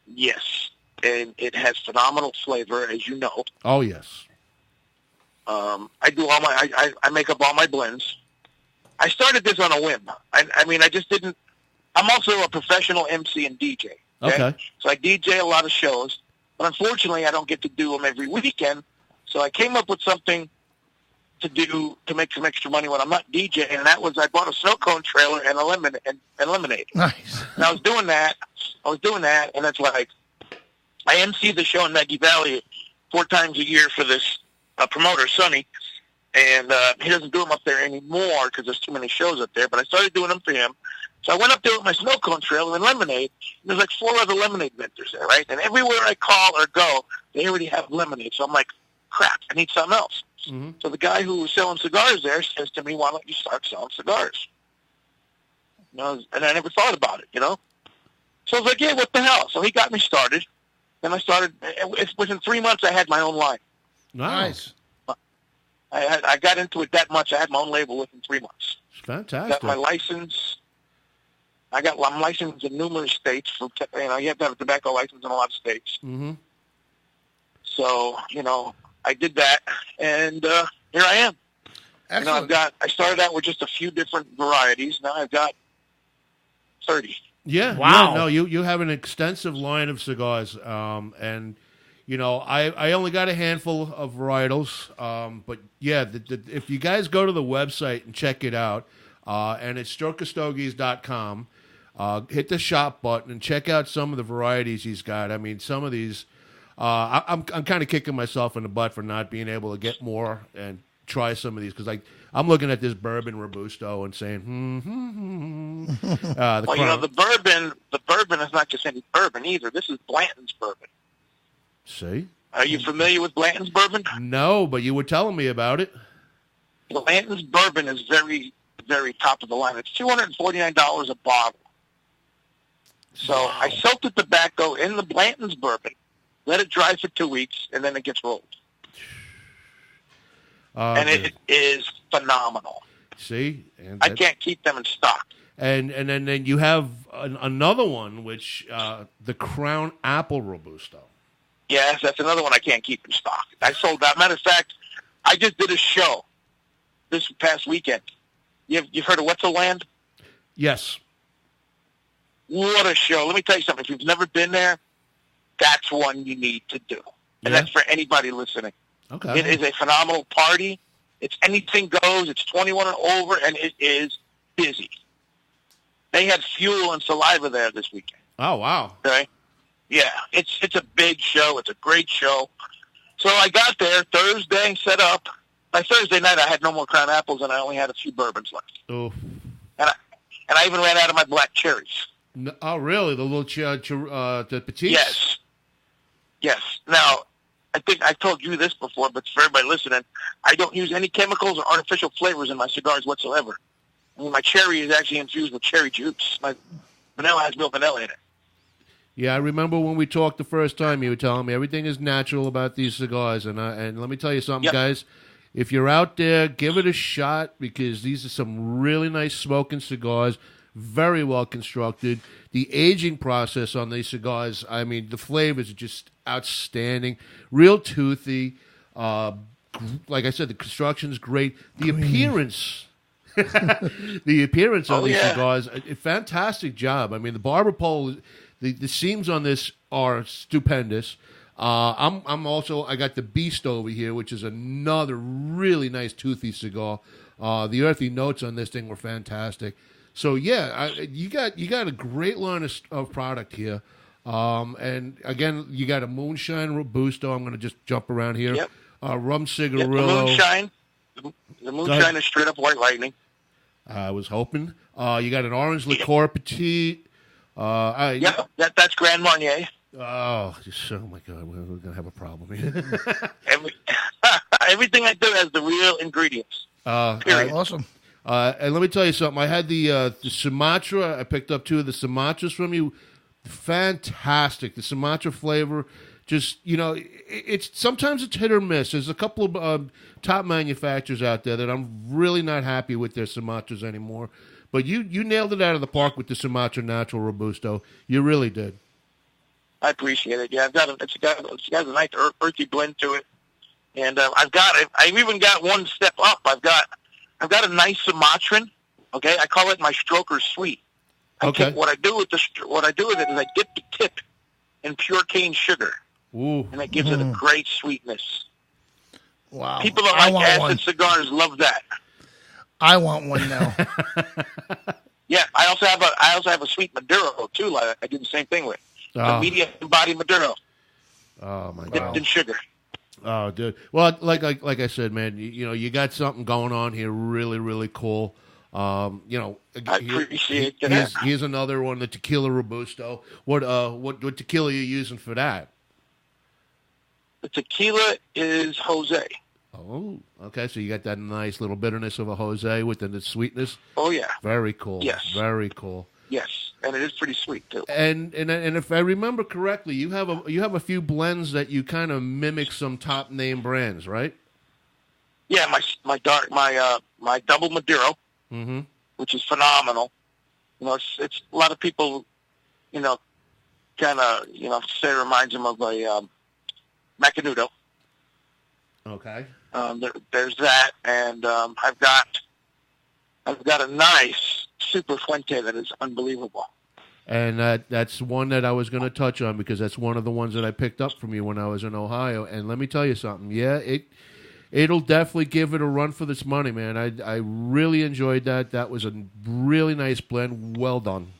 Yes. And it has phenomenal flavor, as you know. Oh, yes. I do I make up all my blends. I started this on a whim. I just didn't. I'm also a professional MC and DJ. Okay. So I DJ a lot of shows, but unfortunately I don't get to do them every weekend. So I came up with something to make some extra money when I'm not DJing, and that was I bought a snow cone trailer and a lemonade. Nice. And I was doing that, and it's like I MC the show in Maggie Valley 4 times a year for this promoter, Sonny, and he doesn't do them up there anymore because there's too many shows up there, but I started doing them for him. So I went up there with my snow cone trailer and lemonade. And there's like 4 other lemonade vendors there, right? And everywhere I call or go, they already have lemonade. So I'm like, crap, I need something else. Mm-hmm. So the guy who was selling cigars there says to me, why don't you start selling cigars? And I never thought about it, So I was like, yeah, what the hell? So he got me started. Then I started, within 3 months, I had my own line. Nice. I got into it that much. I had my own label within 3 months. Fantastic. Got my license. I'm licensed in numerous states. You have to have a tobacco license in a lot of states. Mm-hmm. So, I did that, and here I am. Excellent. I started out with just a few different varieties. Now I've got 30. Yeah. Wow. Yeah, no, you have an extensive line of cigars, and I only got a handful of varietals, but yeah, if you guys go to the website and check it out, and it's strokerstogies.com, hit the shop button and check out some of the varieties he's got. I mean, some of these, I'm kind of kicking myself in the butt for not being able to get more and try some of these because I'm looking at this bourbon Robusto and saying, the bourbon is not just any bourbon either. This is Blanton's bourbon. See? Are you familiar with Blanton's bourbon? No, but you were telling me about it. Blanton's bourbon is very, very top of the line. It's $249 a bottle. So I soaked the tobacco in the Blanton's bourbon, let it dry for 2 weeks, and then it gets rolled. And it is phenomenal. See? I can't keep them in stock. And then you have another one, which the Crown Apple Robusto. Yes, that's another one I can't keep in stock. I sold that. Matter of fact, I just did a show this past weekend. You've heard of Wetzelland? Yes. What a show. Let me tell you something. If you've never been there, that's one you need to do. And that's for anybody listening. Okay. It is a phenomenal party. It's anything goes. It's 21 and over, and it is busy. They had Fuel and Saliva there this weekend. Oh, wow. Okay? Yeah, it's a big show. It's a great show. So I got there Thursday, set up. By Thursday night, I had no more Crown Apples, and I only had a few bourbons left. Oh. And I even ran out of my black cherries. No, oh, really? The little the petites? Yes. Yes. Now, I think I told you this before, but for everybody listening, I don't use any chemicals or artificial flavors in my cigars whatsoever. I mean, my cherry is actually infused with cherry juice. My vanilla has real vanilla in it. Yeah, I remember when we talked the first time, you were telling me everything is natural about these cigars. And let me tell you something, guys. If you're out there, give it a shot, because these are some really nice smoking cigars, very well constructed. The aging process on these cigars, I mean, the flavors are just outstanding, real toothy. Like I said, the construction's great. The appearance... the appearance of these cigars, a fantastic job. I mean, the barber pole, the seams on this are stupendous. I got the Beast over here, which is another really nice toothy cigar. The earthy notes on this thing were fantastic. So yeah, you got a great line of product here. And again, you got a Moonshine Robusto. I'm going to just jump around here. Yep. Rum Cigarillo. The Moonshine is straight up White Lightning. I was hoping. You got an Orange Liqueur Petit. That's Grand Marnier. Oh my God, we're going to have a problem here. Everything I do has the real ingredients. Awesome. And let me tell you something. I had the Sumatra. I picked up 2 of the Sumatras from you. Fantastic. The Sumatra flavor. Just, sometimes it's hit or miss. There's a couple of top manufacturers out there that I'm really not happy with their Sumatras anymore. But you nailed it out of the park with the Sumatra Natural Robusto. You really did. I appreciate it. Yeah, it's got a nice earthy blend to it, and I've even got one step up. I've got a nice Sumatran. Okay, I call it my Stroker Sweet. What I do with it is I dip the tip in pure cane sugar. Ooh. And that gives it a great sweetness. Wow. People that like acid cigars love that. I want one now. Yeah, I also have a sweet Maduro too. Like I do the same thing with a medium body Maduro. Oh my God! Dipped in sugar. Oh, dude. Well, like I said, man, you got something going on here, really, really cool. I appreciate that. Here's another one, the Tequila Robusto. What tequila are you using for that? The tequila is Jose. Oh, okay. So you got that nice little bitterness of a Jose with the sweetness. Oh yeah. Very cool. Yes. Very cool. Yes, and it is pretty sweet too. And if I remember correctly, you have a few blends that you kind of mimic some top name brands, right? Yeah, my double Maduro, which is phenomenal. It's a lot of people, kind of say it reminds them of a Macanudo. Okay. There's that, and I've got a nice Super Fuente that is unbelievable. And that's one that I was going to touch on, because that's one of the ones that I picked up from you when I was in Ohio. And let me tell you something. Yeah, it'll definitely give it a run for its money, man. I really enjoyed that. That was a really nice blend. Well done.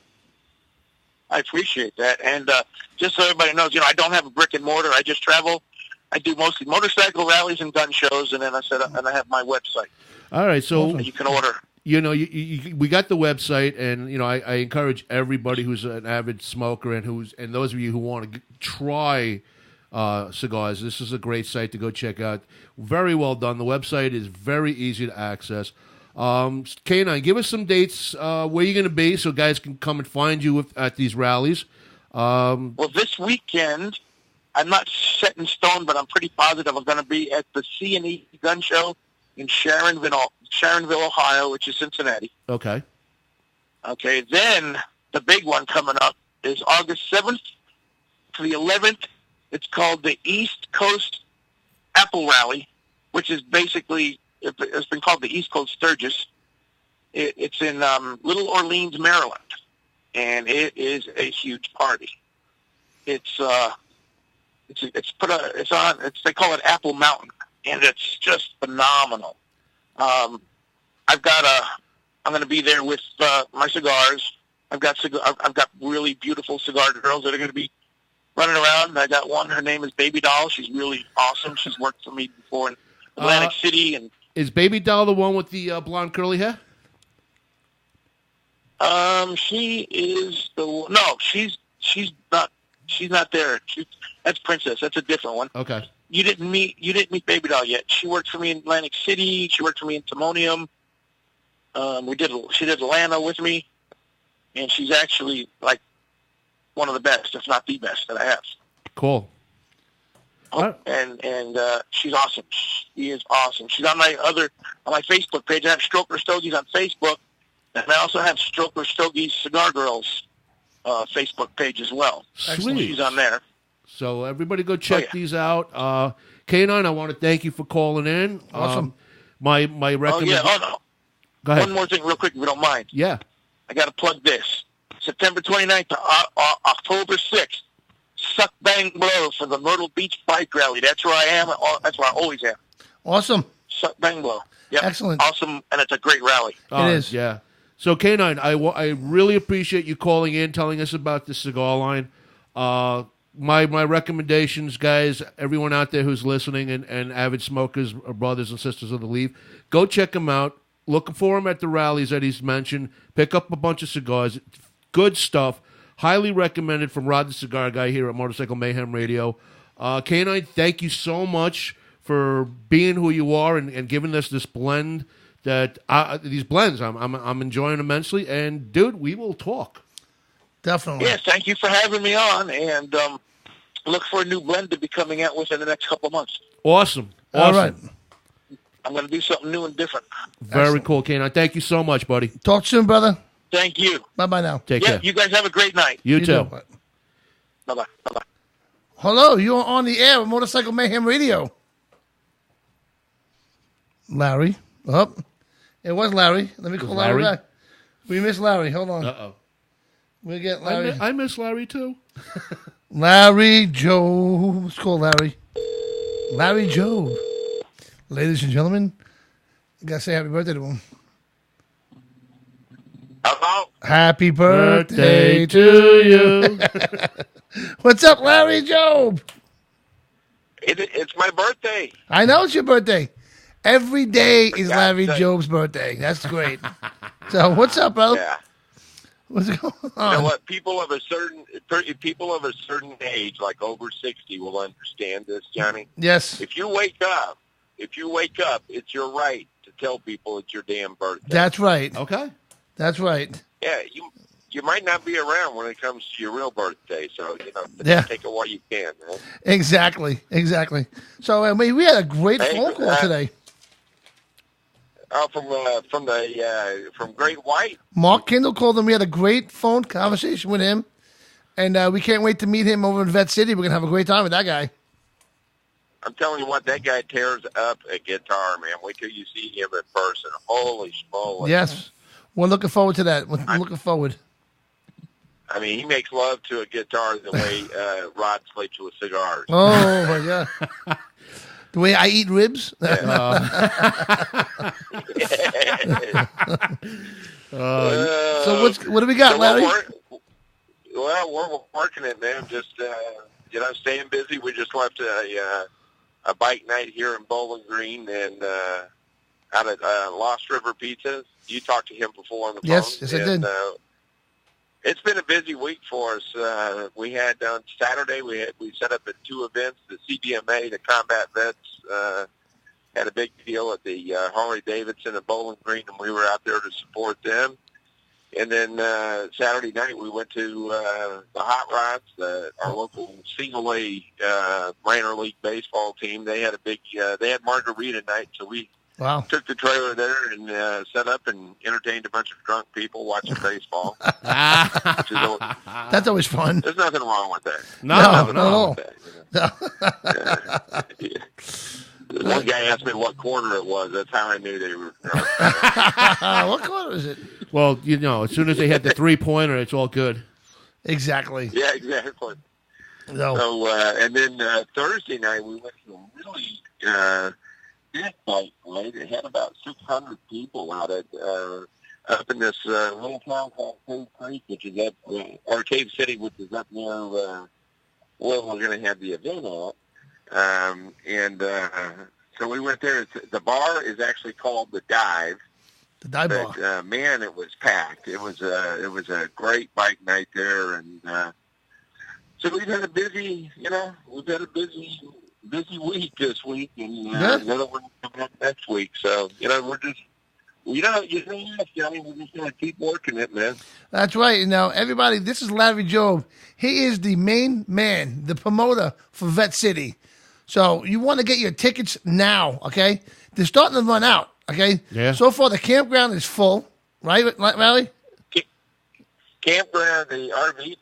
I appreciate that. And just so everybody knows, I don't have a brick and mortar. I just travel. I do mostly motorcycle rallies and gun shows, and then I have my website. All right, so you can order. We got the website, and I encourage everybody who's an avid smoker and those of you who want to try cigars. This is a great site to go check out. Very well done. The website is very easy to access. K9, give us some dates where you're going to be, so guys can come and find you at these rallies. Well, this weekend, I'm not set in stone, but I'm pretty positive I'm going to be at the C&E Gun Show in Sharonville, Ohio, which is Cincinnati. Okay. Okay, then the big one coming up is August 7th to the 11th. It's called the East Coast Apple Rally, which is basically, it's been called the East Coast Sturgis. It's in Little Orleans, Maryland, and it is a huge party. They call it Apple Mountain, and it's just phenomenal. I'm going to be there with my cigars. I've got really beautiful cigar girls that are going to be running around. I got one. Her name is Baby Doll. She's really awesome. She's worked for me before in Atlantic City. And is Baby Doll the one with the blonde curly hair? She is no. She's not. She's not there. That's Princess. That's a different one. Okay. You didn't meet Baby Doll yet. She worked for me in Atlantic City. She worked for me in Timonium. She did Atlanta with me, and she's actually like one of the best, if not the best, that I have. Cool. And she's awesome. She is awesome. She's on my Facebook page. I have Stroker Stogies on Facebook, and I also have Stroker Stogies Cigar Girls Facebook page as well. Sweet. She's on there. So everybody go check these out. K9, I want to thank you for calling in. Awesome. My recommendation. No. Go ahead. One more thing real quick, if you don't mind. Yeah. I got to plug this. September 29th to October 6th, Suck Bang Blow for the Myrtle Beach Bike Rally. That's where I am. That's where I always am. Awesome. Suck Bang Blow. Yep. Excellent. Awesome, and it's a great rally. It is. Yeah. So, K9, I really appreciate you calling in, telling us about the cigar line. My recommendations, guys, everyone out there who's listening and avid smokers, brothers and sisters of the Leaf, go check them out. Look for him at the rallies that he's mentioned. Pick up a bunch of cigars. Good stuff. Highly recommended from Rod the Cigar Guy here at Motorcycle Mayhem Radio. K9, thank you so much for being who you are and giving us this blend. These blends I'm enjoying immensely. And, dude, we will talk. Definitely. Yes, thank you for having me on. And look for a new blend to be coming out within the next couple of months. Awesome. All right. I'm going to do something new and different. Very cool, K9. Thank you so much, buddy. Talk soon, brother. Thank you. Bye-bye now. Take care. You guys have a great night. You too. Bye-bye. Bye-bye. Hello, you're on the air with Motorcycle Mayhem Radio. Larry. Oh, it was Larry. Let me call Larry back. We miss Larry. Hold on. Uh-oh. We get Larry. I miss Larry, too. Larry Job. Let's call Larry. Larry Job. Ladies and gentlemen, I got to say happy birthday to him. Hello? Happy birthday to you. What's up, Larry Job? It's my birthday. I know it's your birthday. Every day is Larry Job's birthday. That's great. So what's up, brother? Yeah. What's going on? You know what? People of a certain age, like over 60, will understand this, Johnny. Yes. If you wake up, it's your right to tell people it's your damn birthday. That's right. Okay. That's right. Yeah, you might not be around when it comes to your real birthday, so take it while you can. Man. Exactly. So we had a great phone call today. From Great White. Mark Kindle called him. We had a great phone conversation with him, and we can't wait to meet him over in Vet City. We're gonna have a great time with that guy. I'm telling you what, that guy tears up a guitar, man. Wait till you see him in person. Holy smokes. Yes. We're looking forward to that. We're looking forward. I mean, he makes love to a guitar the way Rod slates with cigars. Oh, my God. The way I eat ribs? So what do we got, Larry? We're working it, man. Just, staying busy. We just left a bike night here in Bowling Green and out at Lost River Pizza. You talked to him before on the phone. Yes, I did. It's been a busy week for us. We had on Saturday, we set up at 2 events. The CBMA, the Combat Vets, had a big deal at the Harley Davidson at Bowling Green, and we were out there to support them. And then Saturday night, we went to the Hot Rods, our local single-A minor league baseball team. They had a big, they had margarita night, so we Wow. Took the trailer there and set up and entertained a bunch of drunk people watching baseball. That's always fun. There's nothing wrong with that. No, Nothing not at wrong all. with that, you know? One guy asked me what quarter it was. That's how I knew they were drunk. What color is it? Well, as soon as they had the 3-pointer, it's all good. Exactly. Yeah, exactly. No. So, and then Thursday night we went to a really big bike ride. It had about 600 people out at up in this little town called Cave Creek, which is up, or Cave City, which is up near where we're going to have the event at. So we went there. The bar is actually called the Dive. The Dive Bar. But, man, it was packed. It was a great bike night there, and so we've had a busy week this week, and another one coming up next week. So we're just. Johnny, we're just going to keep working it, man. That's right. Now, everybody, this is Larry Job. He is the main man, the promoter for Vet City. So you want to get your tickets now, okay? They're starting to run out, okay? Yeah. So far, the campground is full, right, Larry? Campground, the RV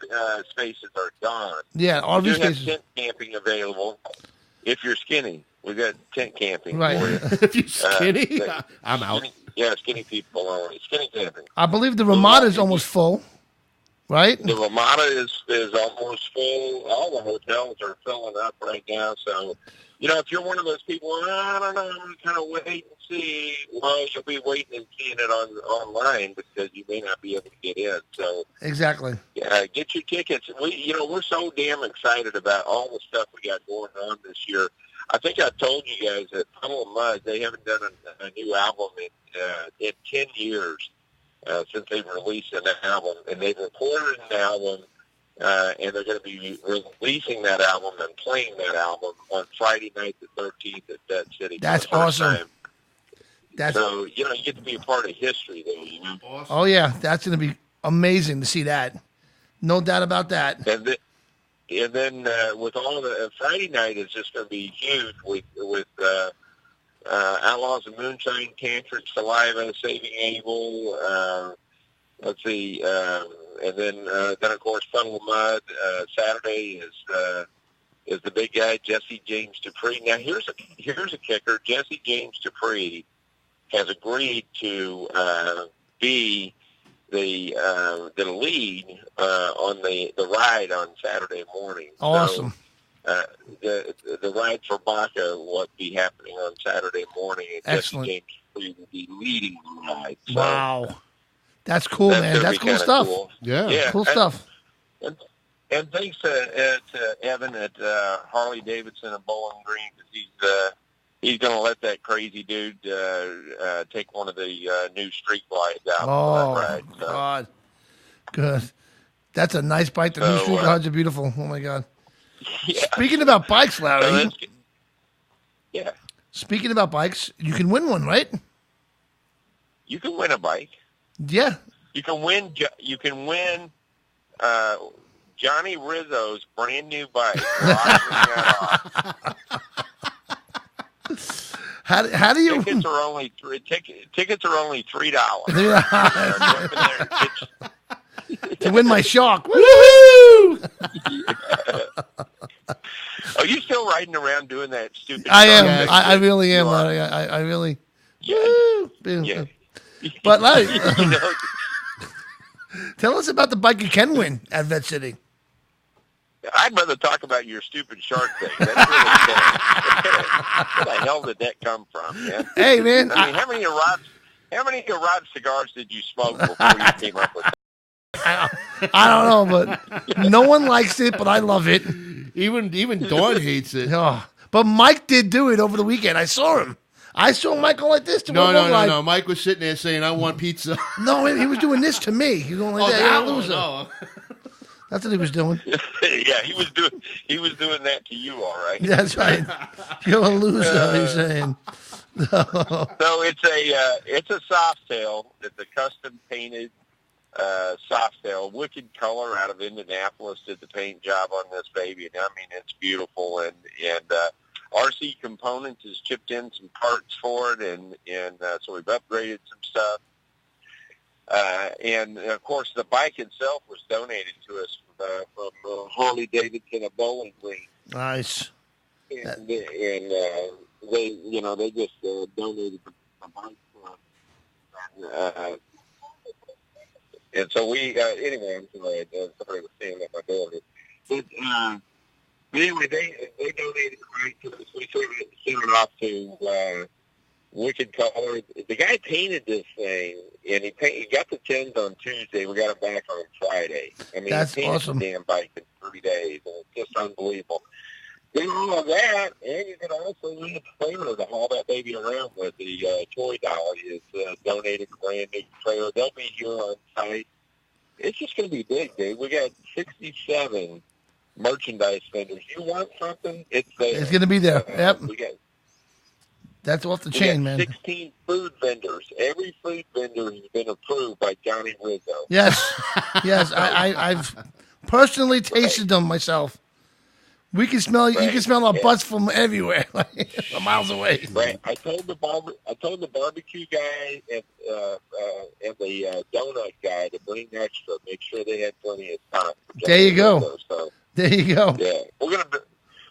spaces are gone. Yeah, RV we do spaces. have tent camping available if you're skinny. We got tent camping Right. for you. If you're skinny, I'm out. Yeah, skinny people only. Skinny camping. I believe the Ramada is almost full, right? The Ramada is almost full. All the hotels are filling up right now. So, if you're one of those people, I don't know, I'm going to kind of wait and see. Well, you'll be waiting and seeing it online because you may not be able to get in. So, Exactly. yeah, get your tickets. We're so damn excited about all the stuff we got going on this year. I think I told you guys that Puddle of Mud, they haven't done a new album in 10 years since they've released an album. And they've recorded an album, and they're going to be releasing that album and playing that album on Friday night the 13th at Vet City. That's awesome. So, you get to be a part of history there, Awesome. Oh, yeah. That's going to be amazing to see that. No doubt about that. And then with all the Friday night is just going to be huge with Outlaws of Moonshine, Tantric, Saliva, Saving Abel. Let's see, and then of course Puddle of Mud. Saturday is the big guy Jesse James Dupree. Now here's a kicker. Jesse James Dupree has agreed to be the lead on the ride on Saturday morning. Awesome. So, the ride for Baca will be happening on Saturday morning, and Excellent. Jesse James will be leading the ride. So Wow. That's cool, man. That's cool stuff. Cool. Yeah. Cool stuff. And thanks to Evan at Harley Davidson and Bowling Green, because he's going to let that crazy dude take one of the new street glides out Oh, for that ride. So, God. Good. That's a nice bike. The new street glides are beautiful. Oh, my God. yeah. Speaking about bikes, So Larry. yeah. Speaking about bikes, you can win one, right? You can win a bike. Yeah. You can win Johnny Rizzo's brand new bike. How do you Tickets are only $3. to win my Shark? Woohoo! Are you still riding around doing that stupid? I am. Yes. I really am, Larry. I really. Yeah. Woo! Yeah. But Larry, You know, tell us about the bike you can win at Vet City. I'd rather talk about your stupid shark thing. That's really Where the hell did that come from, man? Hey, man. I mean, how many Rod cigars did you smoke before you came up with that? I don't know, but no one likes it, but I love it. Even Dawn hates it. Oh, but Mike did do it over the weekend. I saw him. I saw Michael like this. To No. Mike was sitting there saying, "I want pizza." No, he was doing this to me. He was going like that. You're a loser. No. That's what he was doing. Yeah, he was doing that to you, all right. That's right. You're a loser. He's saying. No. So it's a soft tail. It's a custom painted soft tail, wicked color out of Indianapolis. Did the paint job on this baby, and I mean it's beautiful. And RC Components has chipped in some parts for it, and so we've upgraded some stuff. And of course, the bike itself was donated to us from Harley Davidson, a Bowling Green. Nice. And they just donated the bike for us. And so we, anyway, I'm sorry, somebody was standing at my door. But anyway, they donated the bike to us. We sort of sent it off to Wicked Color. The guy painted this thing, and he got the tins on Tuesday. We got it back on Friday. I mean, that's he painted awesome. the damn bike in 3 days, and it's just unbelievable. Then all of that, and you can also leave a trailer to haul that baby around with. The Toy Dolly is donated a brand new trailer. They'll be here on site. It's just going to be big, dude. We got 67 merchandise vendors. You want something? It's there. It's going to be there. Yep. That's off the chain, man. 16 food vendors. Every food vendor has been approved by Johnny Rizzo. Yes. Yes. I've personally tasted them myself. We can smell. Right. You can smell our butts from everywhere, from miles away. Right. I told the barbecue guy and the donut guy to bring extra. Make sure they had plenty of time. There you go. There you go. Yeah,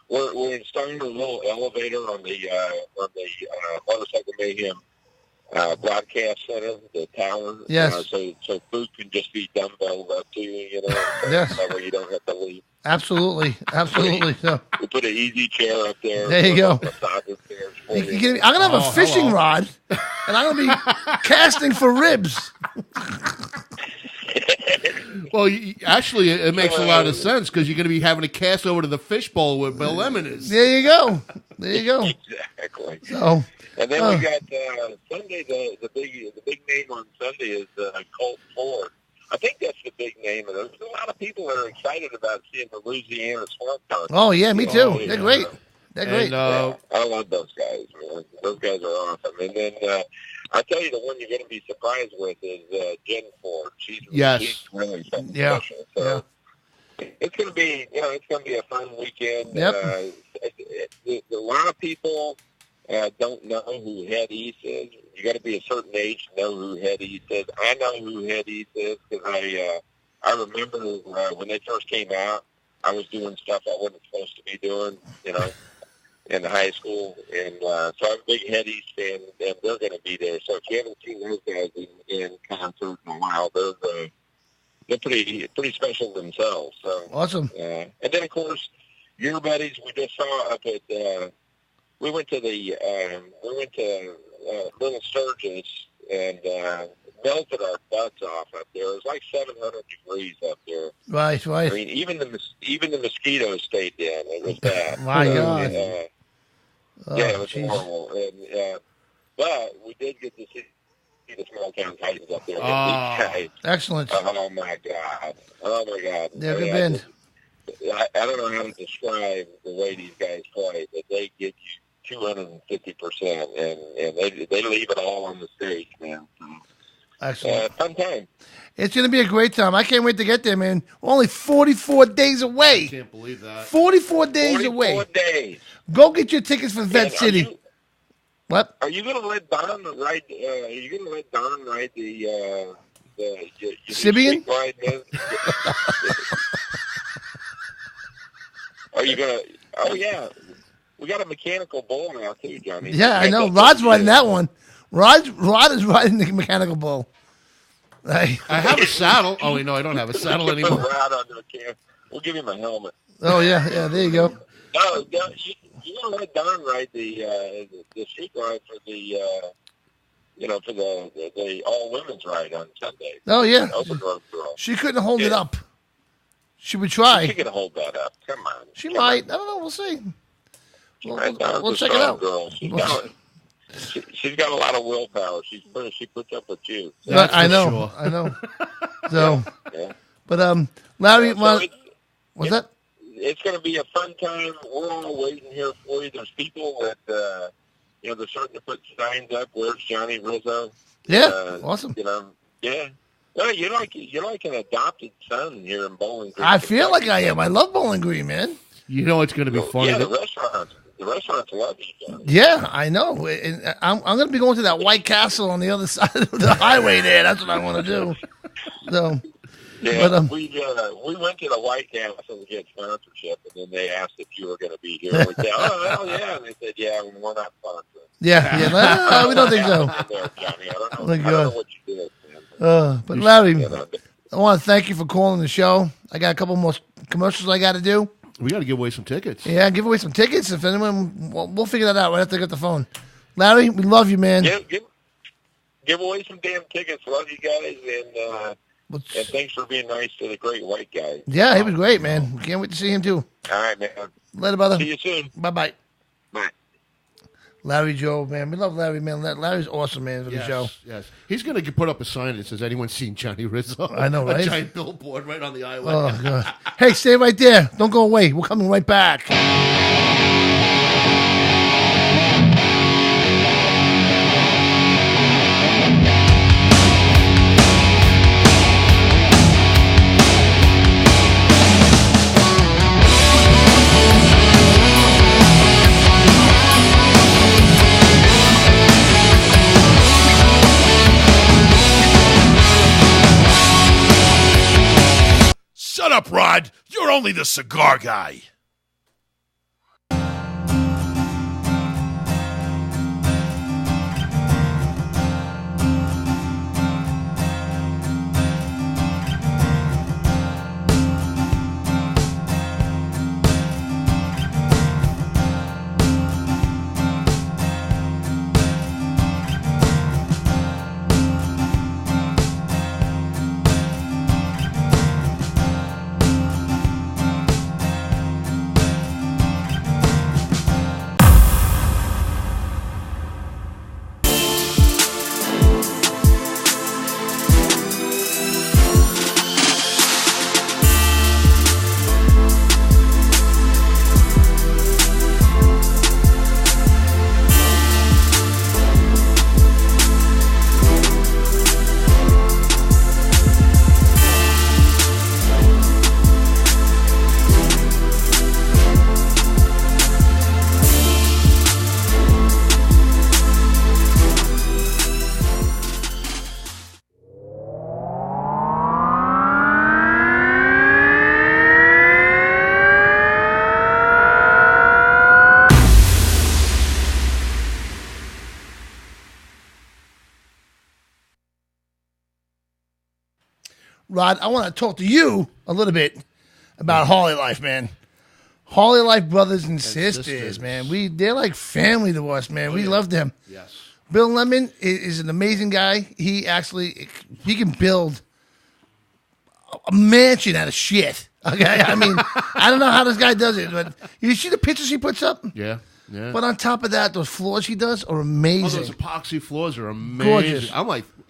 we're installing a little elevator on the Motorcycle Mayhem broadcast center, the tower. Yes. So food can just be dumbbelled up to you. Yes. That way you don't have to leave. Absolutely. So we put an easy chair up there. There you go. I'm gonna have a fishing rod, and I'm gonna be casting for ribs. Well, actually, it makes a lot of sense because you're going to be having to cast over to the fishbowl where Bill Lemon is. There you go. Exactly. So, and then we got Sunday. The big name on Sunday is Colt Ford. I think that's the big name. And there's a lot of people that are excited about seeing the Louisiana Swamp Concert. Oh yeah, me too. They're great. They're great. I love those guys, man. Those guys are awesome. And then I tell you, the one you're going to be surprised with is Jen Ford. She's really special. So it's going to be, a fun weekend. Yep. A lot of people don't know who Head East is. You got to be a certain age to know who Head East is. I know who Head East is because I remember when they first came out, I was doing stuff I wasn't supposed to be doing, in high school, and so I'm a big Head East fan, and they're going to be there. So if you haven't seen those guys in concert in a while, they're pretty special themselves. So awesome. And then of course, your buddies we just saw up at we went to Little Sturgis and melted our butts off up there. It was like 700 degrees up there. Right. I mean, even the mosquitoes stayed down. It was bad. My God. It was horrible. And, but we did get to see the small town Titans up there. Excellent. Oh my God. They're good band. I don't know how to describe the way these guys play, but they give you 250%, and they leave it all on the stage, man. So, excellent. Fun time. It's going to be a great time. I can't wait to get there, man. We're only 44 days away. I can't believe that. 44 days away. 44 days. Go get your tickets for Vet City. What? Are you going to let Don ride? The Sibian? Ride, man? Are you going to? Oh yeah, we got a mechanical bull now too, Johnny. Yeah, I know. Rod's riding that one. Rod is riding the mechanical bull. I have a saddle. Oh, no, I don't have a saddle anymore. We'll give him a helmet. Oh yeah, there you go. No, you gonna let Don ride the street ride for the for the all women's ride on Sunday. Oh yeah. Open road girl. She couldn't hold it up. She would try. She could hold that up. Come on. She might. I don't know. We'll see. We'll check it out. Girl. She's got a lot of willpower. She puts up with you. I know. So, but Larry, what's that? It's going to be a fun time. We're all waiting here for you. There's people that they're starting to put signs up. Where's Johnny Rizzo? Yeah, awesome. Yeah. Well, you're like an adopted son here in Bowling Green. I feel like I am. I love Bowling Green, man. You know it's going to be funny. Yeah, the restaurants. the restaurants love you guys. Yeah, I know. And I'm going to be going to that White Castle on the other side of the highway there. That's what I want to do. So, Yeah, but, we went to the White Castle to get sponsorship, and then they asked if you were going to be here. And we said, oh, hell yeah. And they said, yeah, we're not sponsoring. yeah. No, we don't think so. There, Johnny. I don't know, My I don't God. know what you did, man. But Larry, You know, I want to thank you for calling the show. I got a couple more commercials I got to do. We got to give away some tickets. Yeah, give away some tickets. If anyone, we'll figure that out right after I get the phone. Larry, we love you, man. give away some damn tickets. Love you guys, and thanks for being nice to the great white guy. Yeah, he was great, man. Can't wait to see him, too. All right, man. Later, brother. See you soon. Bye-bye. Bye. Larry Joe, man. We love Larry, man. Larry's awesome, man, for the show. Yes. He's going to put up a sign that says, anyone seen Johnny Rizzo? I know, right? A giant billboard right on the highway. Oh, God. Hey, stay right there. Don't go away. We're coming right back. Shut up, Rod. You're only the cigar guy. Rod, I want to talk to you a little bit about Harley Life, man. Harley Life brothers and sisters, man. They're like family to us, man. We love them. Yes. Bill Lemon is an amazing guy. He can build a mansion out of shit. Okay, I mean, I don't know how this guy does it, but you see the pictures he puts up? Yeah. But on top of that, those floors he does are amazing. Those epoxy floors are amazing. Gorgeous.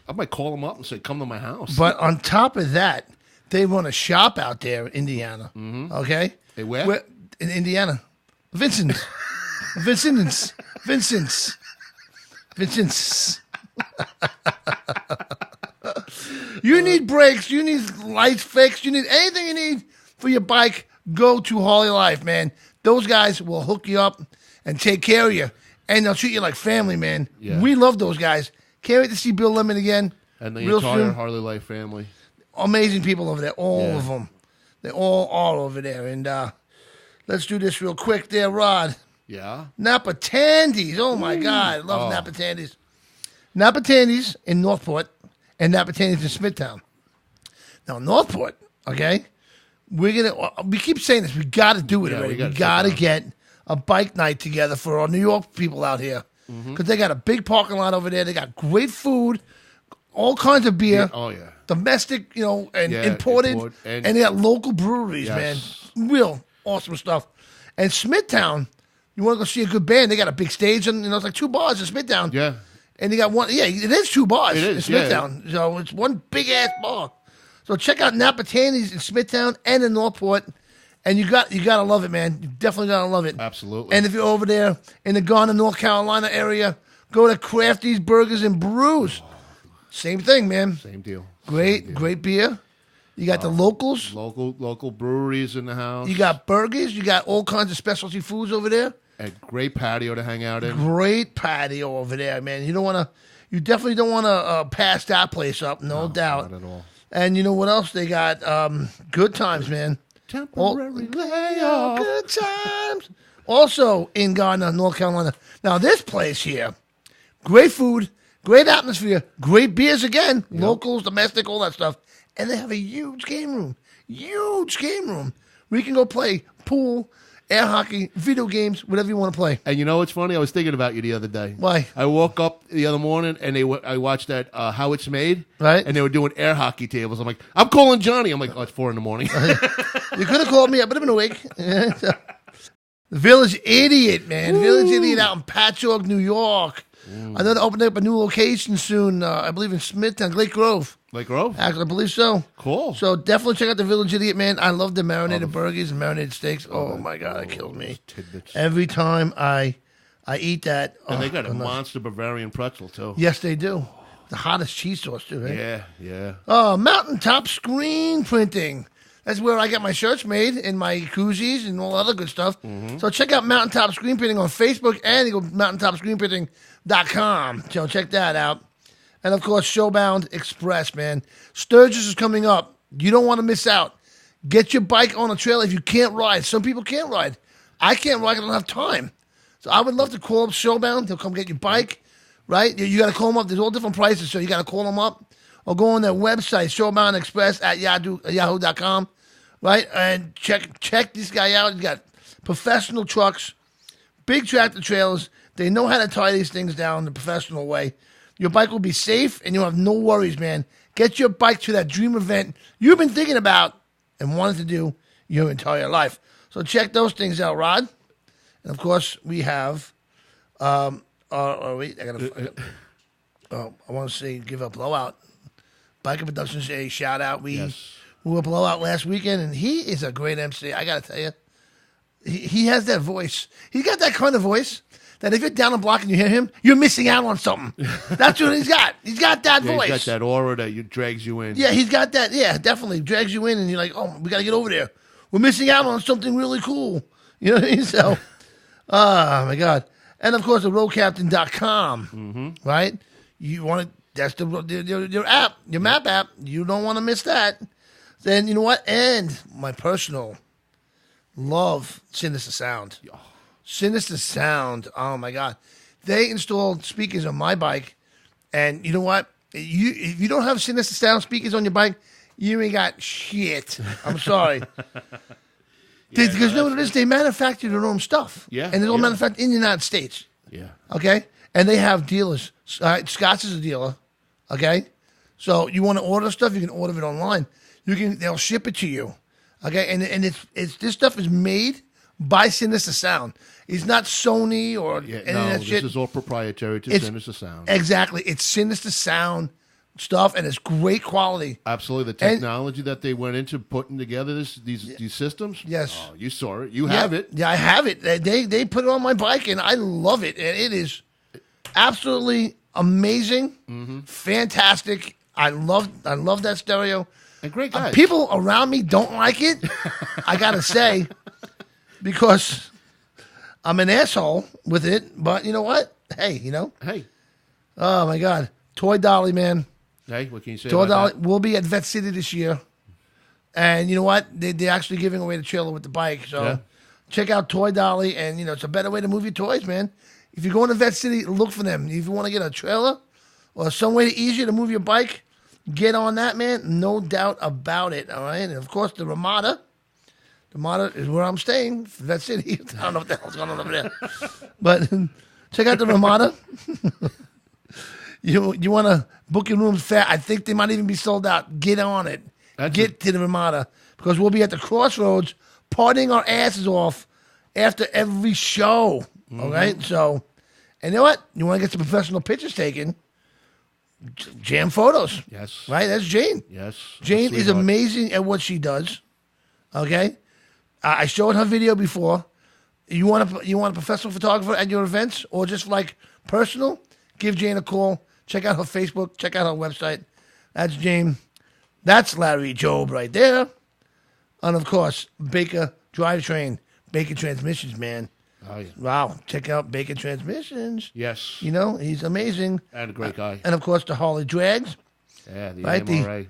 I might call them up and say, come to my house. But on top of that, they run a shop out there in Indiana. Mm-hmm. Okay? They where? In Indiana. Vincent's. You need brakes, you need lights fixed, you need anything you need for your bike, go to Harley Life, man. Those guys will hook you up and take care of you. And they'll treat you like family, man. Yeah. We love those guys. Can't wait to see Bill Lemon again. And the real entire soon. Harley Life family. Amazing people over there, all of them. They all are over there. And let's do this real quick there, Rod. Yeah. Napa Tandies. Oh, my God. I love Napa Tandies. Napa Tandies in Northport and Napa Tandies in Smithtown. Now, Northport, okay, we keep saying this. We got to do it already. We got to get a bike night together for our New York people out here. Because they got a big parking lot over there. They got great food, all kinds of beer. Oh, yeah. Domestic, and imported. And they got local breweries, man. Real awesome stuff. And Smithtown, you want to go see a good band, they got a big stage, and it's like 2 bars in Smithtown. Yeah. And they got one, it is 2 bars in Smithtown. Yeah. So it's one big-ass bar. So check out Napa Tandies in Smithtown and in Northport. And you got to love it, man. You definitely got to love it. Absolutely. And if you're over there in the Garner, North Carolina area, go to Crafty's Burgers and Brews. Same thing, man. Same deal. Great beer. You got the locals. Local breweries in the house. You got burgers. You got all kinds of specialty foods over there. And great patio to hang out in. Great patio over there, man. You definitely don't want to pass that place up, no doubt. Not at all. And you know what else they got? Good times, man. Temporary layoff. Good times. Also in Gardner, North Carolina. Now this place here, great food, great atmosphere, great beers again, locals, domestic, all that stuff. And they have a huge game room. Huge game room. Where you can go play pool, air hockey, video games, whatever you want to play. And you know what's funny? I was thinking about you the other day. Why? I woke up the other morning and I watched that How It's Made. Right. And they were doing air hockey tables. I'm like, I'm calling Johnny. I'm like, oh, it's 4 in the morning. You could have called me. I would have been awake. The Village Idiot, man. Village Idiot out in Patchogue, New York. I know they're opening up a new location soon, I believe in Smithtown, Lake Grove. Lake Grove? Actually, I believe so. Cool. So definitely check out the Village Idiot, man. I love the marinated burgers and marinated steaks. Oh, my God, that kills me. Tidbits. Every time I eat that. And they got a goodness. monster Bavarian pretzel, too. Yes, they do. The hottest cheese sauce, too, right? Yeah, yeah. Oh, Mountaintop Screen Printing. That's where I got my shirts made and my koozies and all other good stuff. So check out Mountaintop Screen Printing on Facebook and you go to mountaintopscreenprinting.com. So check that out. And, of course, Showbound Express, man. Sturgis is coming up. You don't want to miss out. Get your bike on a trail if you can't ride. Some people can't ride. I can't ride. I don't have time. So I would love to call up Showbound. They'll come get your bike, right? You got to call them up. There's all different prices, so you got to call them up. Or go on their website, Showbound Express at yahoo.com. Right, and check this guy out. He's got professional trucks, big tractor trailers. They know how to tie these things down the professional way. Your bike will be safe, and you'll have no worries, man. Get your bike to that dream event you've been thinking about and wanted to do your entire life. So check those things out, Rod. And, of course, we have I want to say give a blowout. Biker Productions, a shout-out. We were blowout last weekend, and he is a great MC. I got to tell you. He has that voice. He's got that kind of voice that if you're down a block and you hear him, you're missing out on something. That's what he's got. He's got that voice. He's got that aura that drags you in. Yeah, he's got that. Yeah, definitely. Drags you in, and you're like, oh, we got to get over there. We're missing out on something really cool. You know what I mean? So, oh, my God. And, of course, the roadcaptain.com, right? You want to, that's your app, your map app. You don't want to miss that. Then, you know what? And my personal love, Sinister Sound. Sinister Sound. Oh, my God. They installed speakers on my bike. And you know what? If you don't have Sinister Sound speakers on your bike, you ain't got shit. I'm sorry. Because you know what it is? They manufacture their own stuff. Yeah. And it's all manufactured in the United States. Yeah. Okay? And they have dealers. Scott's is a dealer. Okay? So you want to order stuff, you can order it online. They'll ship it to you. Okay? And it's this stuff is made by Sinister Sound. It's not Sony or any of that shit. This is all proprietary to Sinister Sound. Exactly. It's Sinister Sound stuff, and it's great quality. Absolutely. The technology that they went into putting together these systems. Yes. Oh, you saw it. You have it. Yeah, I have it. They put it on my bike, and I love it. And it is absolutely amazing, fantastic. I love that stereo. And great guys. People around me don't like it, I got to say, because I'm an asshole with it. But you know what? Hey, Hey. Oh, my God. Toy Dolly, man. Hey, what can you say Toy about Dolly that? will be at Vet City this year. And you know what? They're actually giving away the trailer with the bike. So check out Toy Dolly. And, it's a better way to move your toys, man. If you're going to Vet City, look for them. If you want to get a trailer or some way easier to move your bike, get on that, man. No doubt about it. All right. And of course, the Ramada. The Ramada is where I'm staying. Vet City. I don't know what the hell's going on over there. But check out the Ramada. You want to book your rooms fast. I think they might even be sold out. Get on it. Get to the Ramada. Because we'll be at the Crossroads partying our asses off after every show. All right? So, and you know what? You want to get some professional pictures taken? Jam Photos. Yes. Right? That's Jane. Yes. Jane is amazing at what she does. Okay? I showed her video before. You want a professional photographer at your events or just like personal? Give Jane a call. Check out her Facebook. Check out her website. That's Jane. That's Larry Job right there. And, of course, Baker Drivetrain. Baker Transmissions, man. Oh, yeah. Wow. Check out Bacon Transmissions. Yes. You know, he's amazing. And a great guy. And, of course, the Harley Drags. Yeah, the Right, AMRA.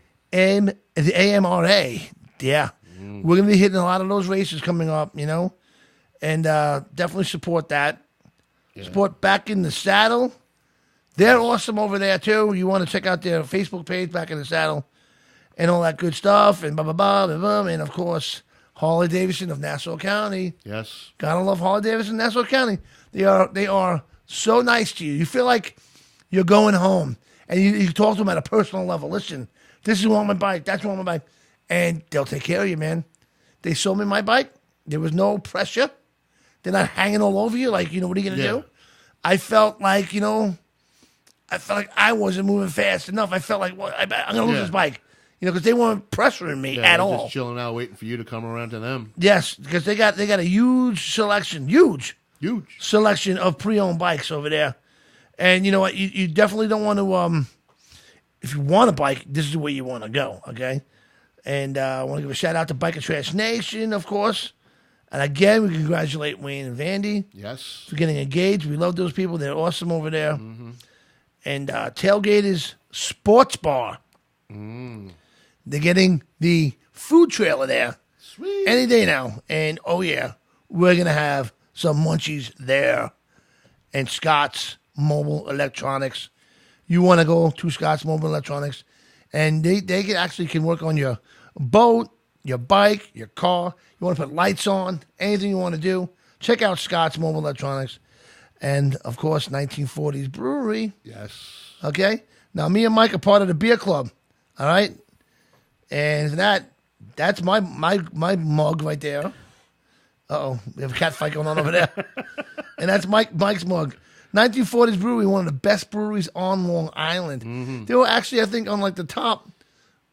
The AMRA. Yeah. We're going to be hitting a lot of those races coming up, you know, and definitely support that. Yeah. Support Back in the Saddle. They're awesome over there, too. You want to check out their Facebook page, Back in the Saddle, and all that good stuff, and blah, blah, blah, blah, blah. And, of course, Harley Davidson of Nassau County. Yes. Gotta love Harley Davidson, Nassau County. They are so nice to you. You feel like you're going home, and you talk to them at a personal level. Listen, this is on my bike. That's on my bike. And they'll take care of you, man. They sold me my bike. There was no pressure. They're not hanging all over you like, you know, what are you going to do? I felt like, you know, I wasn't moving fast enough. I felt like, well, I'm going to lose this bike. You know, because they weren't pressuring me at all. Just chilling out, waiting for you to come around to them. Yes, because they got a huge selection, huge selection of pre-owned bikes over there. And you know what? You definitely don't want to, if you want a bike, this is where you want to go, okay? And I want to give a shout out to Bike and Trash Nation, of course. And again, we congratulate Wayne and Vandy. Yes. For getting engaged. We love those people. They're awesome over there. Mm-hmm. And Tailgaters Sports Bar. They're getting the food trailer there. Sweet. Any day now. And, oh, yeah, we're going to have some munchies there. And Scott's Mobile Electronics. You want to go to Scott's Mobile Electronics. And they can work on your boat, your bike, your car. You want to put lights on, anything you want to do. Check out Scott's Mobile Electronics. And, of course, 1940s Brewery. Yes. Okay? Now, me and Mike are part of the beer club. All right? And that's my mug right there. Uh-oh. We have a cat fight going on over there. And that's Mike's mug. 1940s Brewery, one of the best breweries on Long Island. Mm-hmm. They were actually, I think, on like the top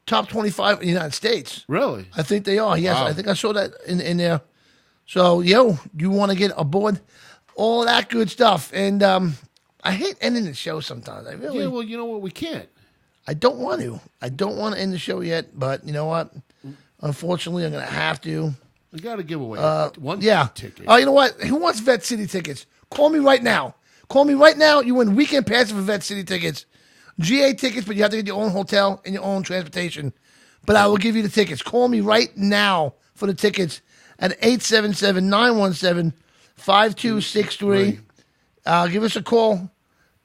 25 in the United States. Really? I think they are. Yes, wow. I think I saw that in there. So, you want to get aboard, all that good stuff. And I hate ending the show sometimes. I really. Yeah, well, you know what? We can't. I don't want to. I don't want to end the show yet, but you know what? Unfortunately, I'm going to have to. We got to give away one ticket. Oh, you know what? Who wants Vet City tickets? Call me right now. Call me right now. You win weekend passes for Vet City tickets. GA tickets, but you have to get your own hotel and your own transportation. But I will give you the tickets. Call me right now for the tickets at 877-917-5263. Give us a call,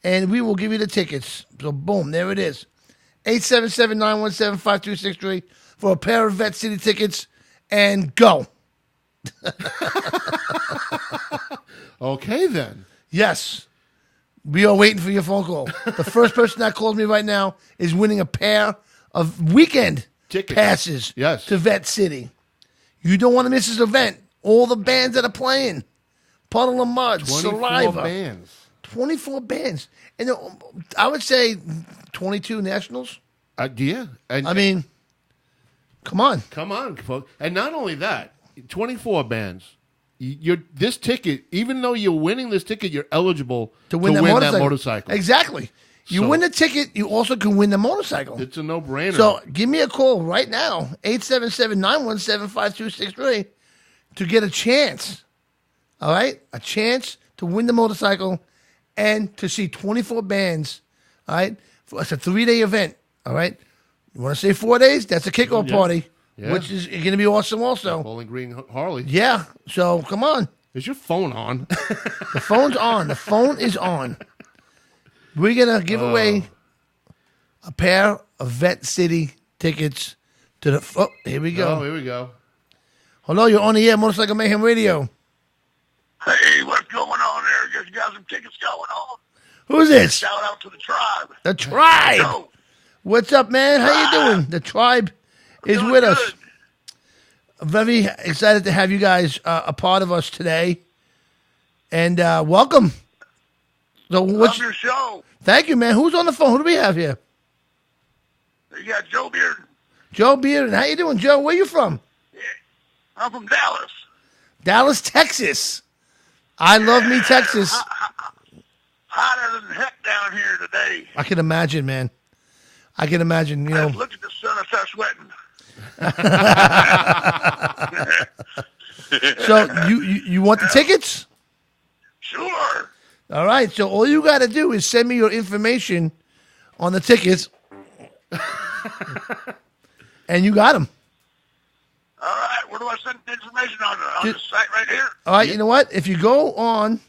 and we will give you the tickets. So, boom, there it is. 877-917-5263 for a pair of Vet City tickets, and go. Okay, then. Yes. We are waiting for your phone call. The first person that calls me right now is winning a pair of weekend passes to Vet City. You don't want to miss this event. All the bands that are playing. Puddle of Mud, 24 Saliva. bands. 24 bands. And I would say 22 nationals. Yeah. I mean, come on. Come on, folks. And not only that, 24 bands. This ticket, even though you're winning this ticket, you're eligible to win that motorcycle. Exactly. You win the ticket, you also can win the motorcycle. It's a no-brainer. So give me a call right now, 877-917-5263, to get a chance. All right? A chance to win the motorcycle and to see 24 bands. All right? It's a 3-day event. All right? You want to say 4 days? That's a kickoff party. Yeah. Which is going to be awesome also. Bowling Green Harley. Yeah. So, come on. Is your phone on? The phone's on. The phone is on. We're going to give away a pair of Vet City tickets to the... Oh, here we go. Oh, here we go. Hello, you're on the air, Motorcycle Mayhem Radio. Hey, what's going on there? You got some tickets going on? Who's this? Shout out to the Tribe. The Tribe. Yo. What's up, man? How you doing? The Tribe is with us. Very excited to have you guys a part of us today. And welcome. So Love your show. Thank you, man. Who's on the phone? Who do we have here? You got Joe Beard. Joe Beard. How you doing, Joe? Where you from? Yeah. I'm from Dallas. Dallas, Texas. I love me, Texas. Hotter than heck down here today. I can imagine, man. I can imagine, you know. I look at the sun, I start sweating. So you want the tickets? All right, so all you got to do is send me your information on the tickets, and you got them. All right, where do I send the information on the site right here? All right, you know what? If you go on,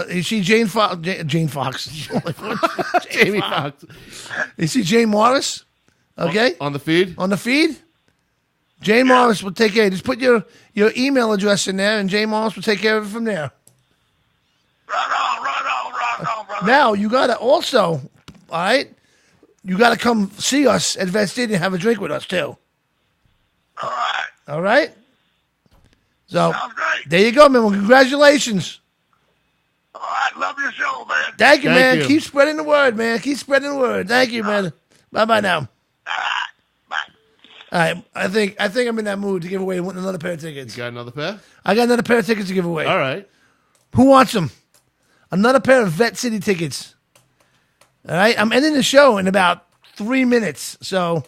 you see Jane Fox. Jamie Fox. You see Jane Morris? Okay. On the feed? On the feed? Jane Morris will take care. Just put your email address in there, and Jane Morris will take care of it from there. Right on, brother. Now, you got to also, all right, you got to come see us at Vet City and have a drink with us, too. All right. All right? So, Sounds great. there you go, man. Well, congratulations. All right, love your show, man. Thank you, Thank man. you. Keep spreading the word, man. Keep spreading the word. Thank you, man. Bye-bye now. All right, bye. All right, I think I'm in that mood to give away another pair of tickets. You got another pair? I got another pair of tickets to give away. All right. Who wants them? Another pair of Vet City tickets. All right, I'm ending the show in about 3 minutes. So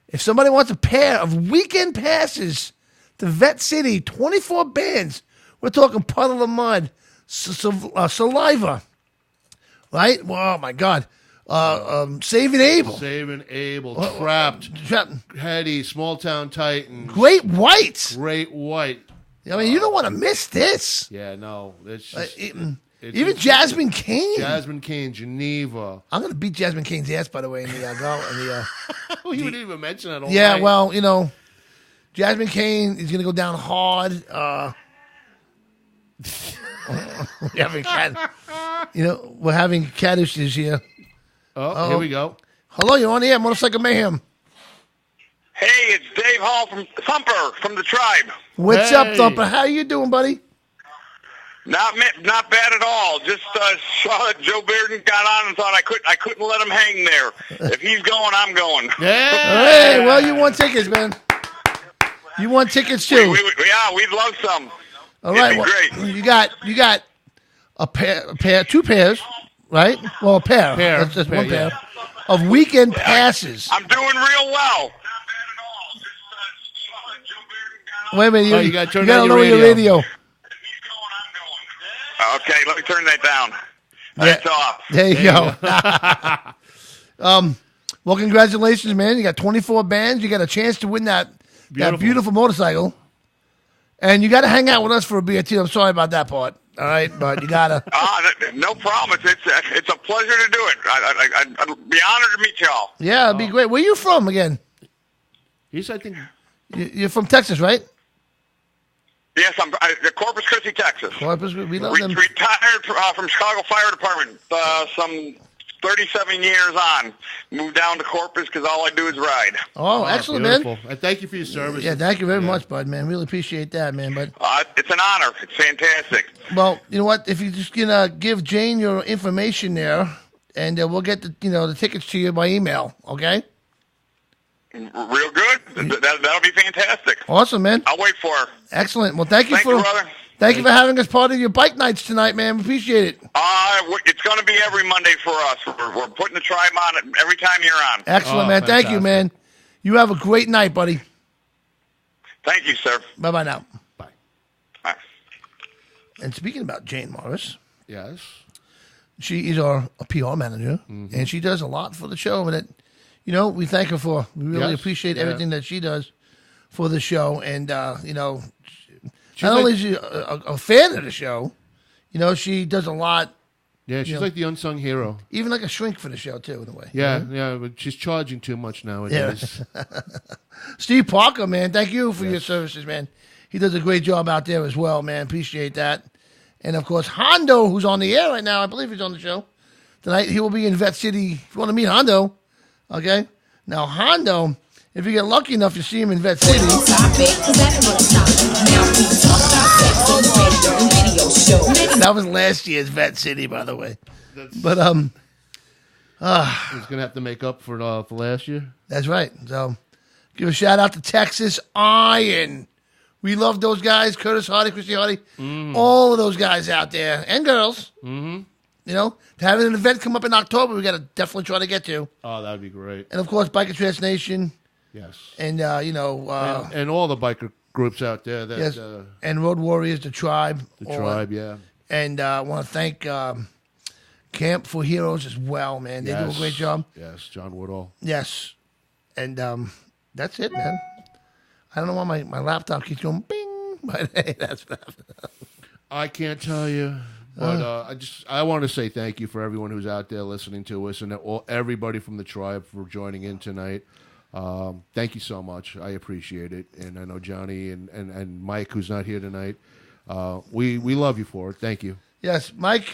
if somebody wants a pair of weekend passes to Vet City, 24 bands, we're talking Puddle of Mud, Saliva, right? Oh, my God. Saving Abel. Saving Abel. Trapped. Hetty. Small Town Titan. Great White. Great White. I mean, you don't want to miss this. Yeah, no. It's just, Even Jasmine Kane. Jasmine Kane, Geneva. I'm going to beat Jasmine Kane's ass, by the way, in the You didn't even mention that all yeah, night. well, you know, Jasmine Kane is going to go down hard. We're having cat issues here. Oh, here we go. Hello, you're on the air, Motorcycle Mayhem. Hey, it's Dave Hall from Thumper from the Tribe. What's up, Thumper? How you doing, buddy? Not bad at all. Just saw that Joe Bearden got on and thought I couldn't let him hang there. If he's going, I'm going. Yeah. Hey, well, you won tickets, man. You won tickets too. Yeah, we'd love some. All right, It'd be great. you got a pair, two pairs, right? Well, a pair. That's one pair of weekend passes. I'm doing real well. Wait a minute, you got to turn gotta down your lower your radio. radio. Okay, let me turn that down. That's off. There you go. Well, congratulations, man. You got 24 bands. You got a chance to win that beautiful motorcycle. And you got to hang out with us for a beer, too. I'm sorry about that part. All right, but you got to. No problem. It's a pleasure to do it. I'd be honored to meet y'all. Yeah, it'd be great. Where you from again? He's, I think. You're from Texas, right? Yes, I'm Corpus Christi, Texas. Corpus, we love them. Retired from Chicago Fire Department some 37 years on. Moved down to Corpus because all I do is ride. Oh, excellent, beautiful. man. And thank you for your service. Yeah, thank you very much, bud, man. Really appreciate that, man. But it's an honor. It's fantastic. Well, you know what? If you just give Jane your information there, and we'll get the tickets to you by email, okay? Real good. That'll be fantastic. Awesome, man. I'll wait for her. Excellent. Well, thank you, brother. Thank you for having us part of your bike nights tonight, man. We appreciate it. It's going to be every Monday for us. We're putting the Tribe on it every time you're on. Excellent, man. Fantastic. Thank you, man. You have a great night, buddy. Thank you, sir. Bye-bye now. Bye. Bye. And speaking about Jane Morris, Yes. she is our PR manager, and she does a lot for the show. And we thank her for. We really appreciate everything that she does for the show. And not only is she a fan of the show, she does a lot. Yeah, she's like the unsung hero. Even like a shrink for the show too, in a way. Yeah, but she's charging too much nowadays. Yeah. Steve Parker, man, thank you for your services, man. He does a great job out there as well, man. Appreciate that. And of course, Hondo, who's on the air right now, I believe he's on the show tonight. He will be in Vet City. If you want to meet Hondo, okay. Now Hondo, if you get lucky enough to see him in Vet City. That was last year's Vet City, by the way. But he's gonna have to make up for last year. That's right. So give a shout out to Texas Iron. We love those guys, Curtis Hardy, Christy Hardy, all of those guys out there and girls. Mm-hmm. Having an event come up in October, we got to definitely try to get to. Oh, that'd be great. And of course, Biker Trans Nation. Yes. And and all the biker groups out there. That, yes. And Road Warriors, the Tribe. The Tribe, yeah. And I want to thank Camp for Heroes as well, man. They do a great job. Yes, John Woodall. Yes. And that's it, man. I don't know why my laptop keeps going bing, but hey, that's I can't tell you. But I want to say thank you for everyone who's out there listening to us and everybody from the tribe for joining in tonight. Thank you so much. I appreciate it. And I know Johnny and Mike, who's not here tonight, we love you for it. Thank you. Yes, Mike,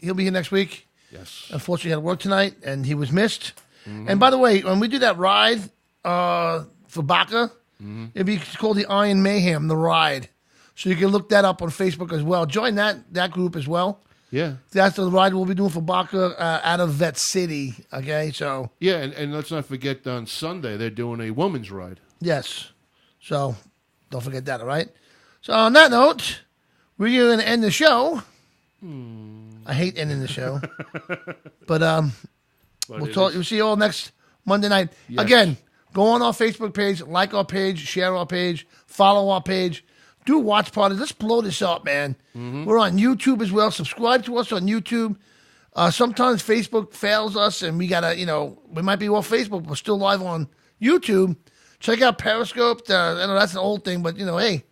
he'll be here next week. Yes. Unfortunately, he had to work tonight, and he was missed. Mm-hmm. And by the way, when we do that ride for Baca, it'll be called the Iron Mayhem, the ride. So you can look that up on Facebook as well. Join that group as well. Yeah. That's the ride we'll be doing for Baca out of Vet City, okay? So yeah, and let's not forget on Sunday they're doing a women's ride. Yes. So don't forget that, all right? So on that note, we're going to end the show. I hate ending the show. But we'll see you all next Monday night. Yes. Again, go on our Facebook page, like our page, share our page, follow our page. Do watch parties. Let's blow this up, man. Mm-hmm. We're on YouTube as well. Subscribe to us on YouTube. Sometimes Facebook fails us, and we gotta, we might be off Facebook, but we're still live on YouTube. Check out Periscope. I know that's an old thing, but hey,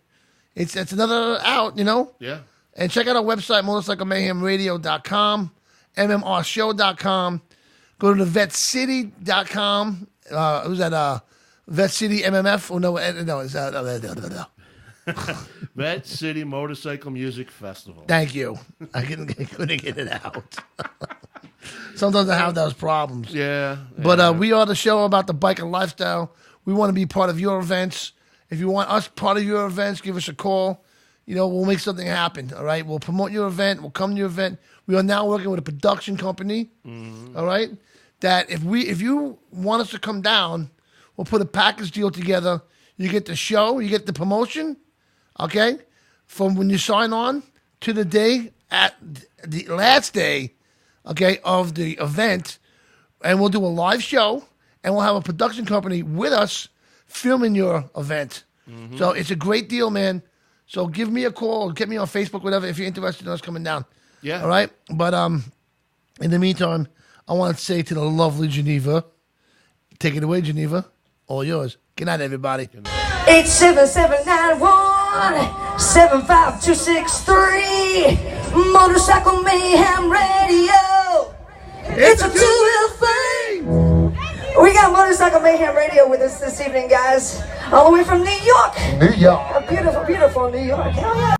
it's another out, Yeah. And check out our website, motorcyclemayhemradio.com, mmrshow.com. Go to the vetcity.com. Who's that? Vet City MMF? Oh no, it's Vet City Motorcycle Music Festival. Thank you. I couldn't get it out. Sometimes I have those problems. Yeah. But we are the show about the bike and lifestyle. We want to be part of your events. If you want us part of your events, give us a call. We'll make something happen. All right. We'll promote your event. We'll come to your event. We are now working with a production company. Mm-hmm. All right. That if you want us to come down, we'll put a package deal together. You get the show. You get the promotion. Okay, from when you sign on to the day at the last day, okay, of the event, and we'll do a live show, and we'll have a production company with us filming your event. Mm-hmm. So it's a great deal, man. So give me a call, get me on Facebook, whatever, if you're interested in us coming down. Yeah. All right. But in the meantime, I want to say to the lovely Geneva, take it away, Geneva. All yours. Good night, everybody. 87791-75263 Motorcycle Mayhem Radio. It's a two-wheel thing. We got Motorcycle Mayhem Radio with us this evening, guys. All the way from New York. New York. A beautiful, beautiful New York. Hell yeah.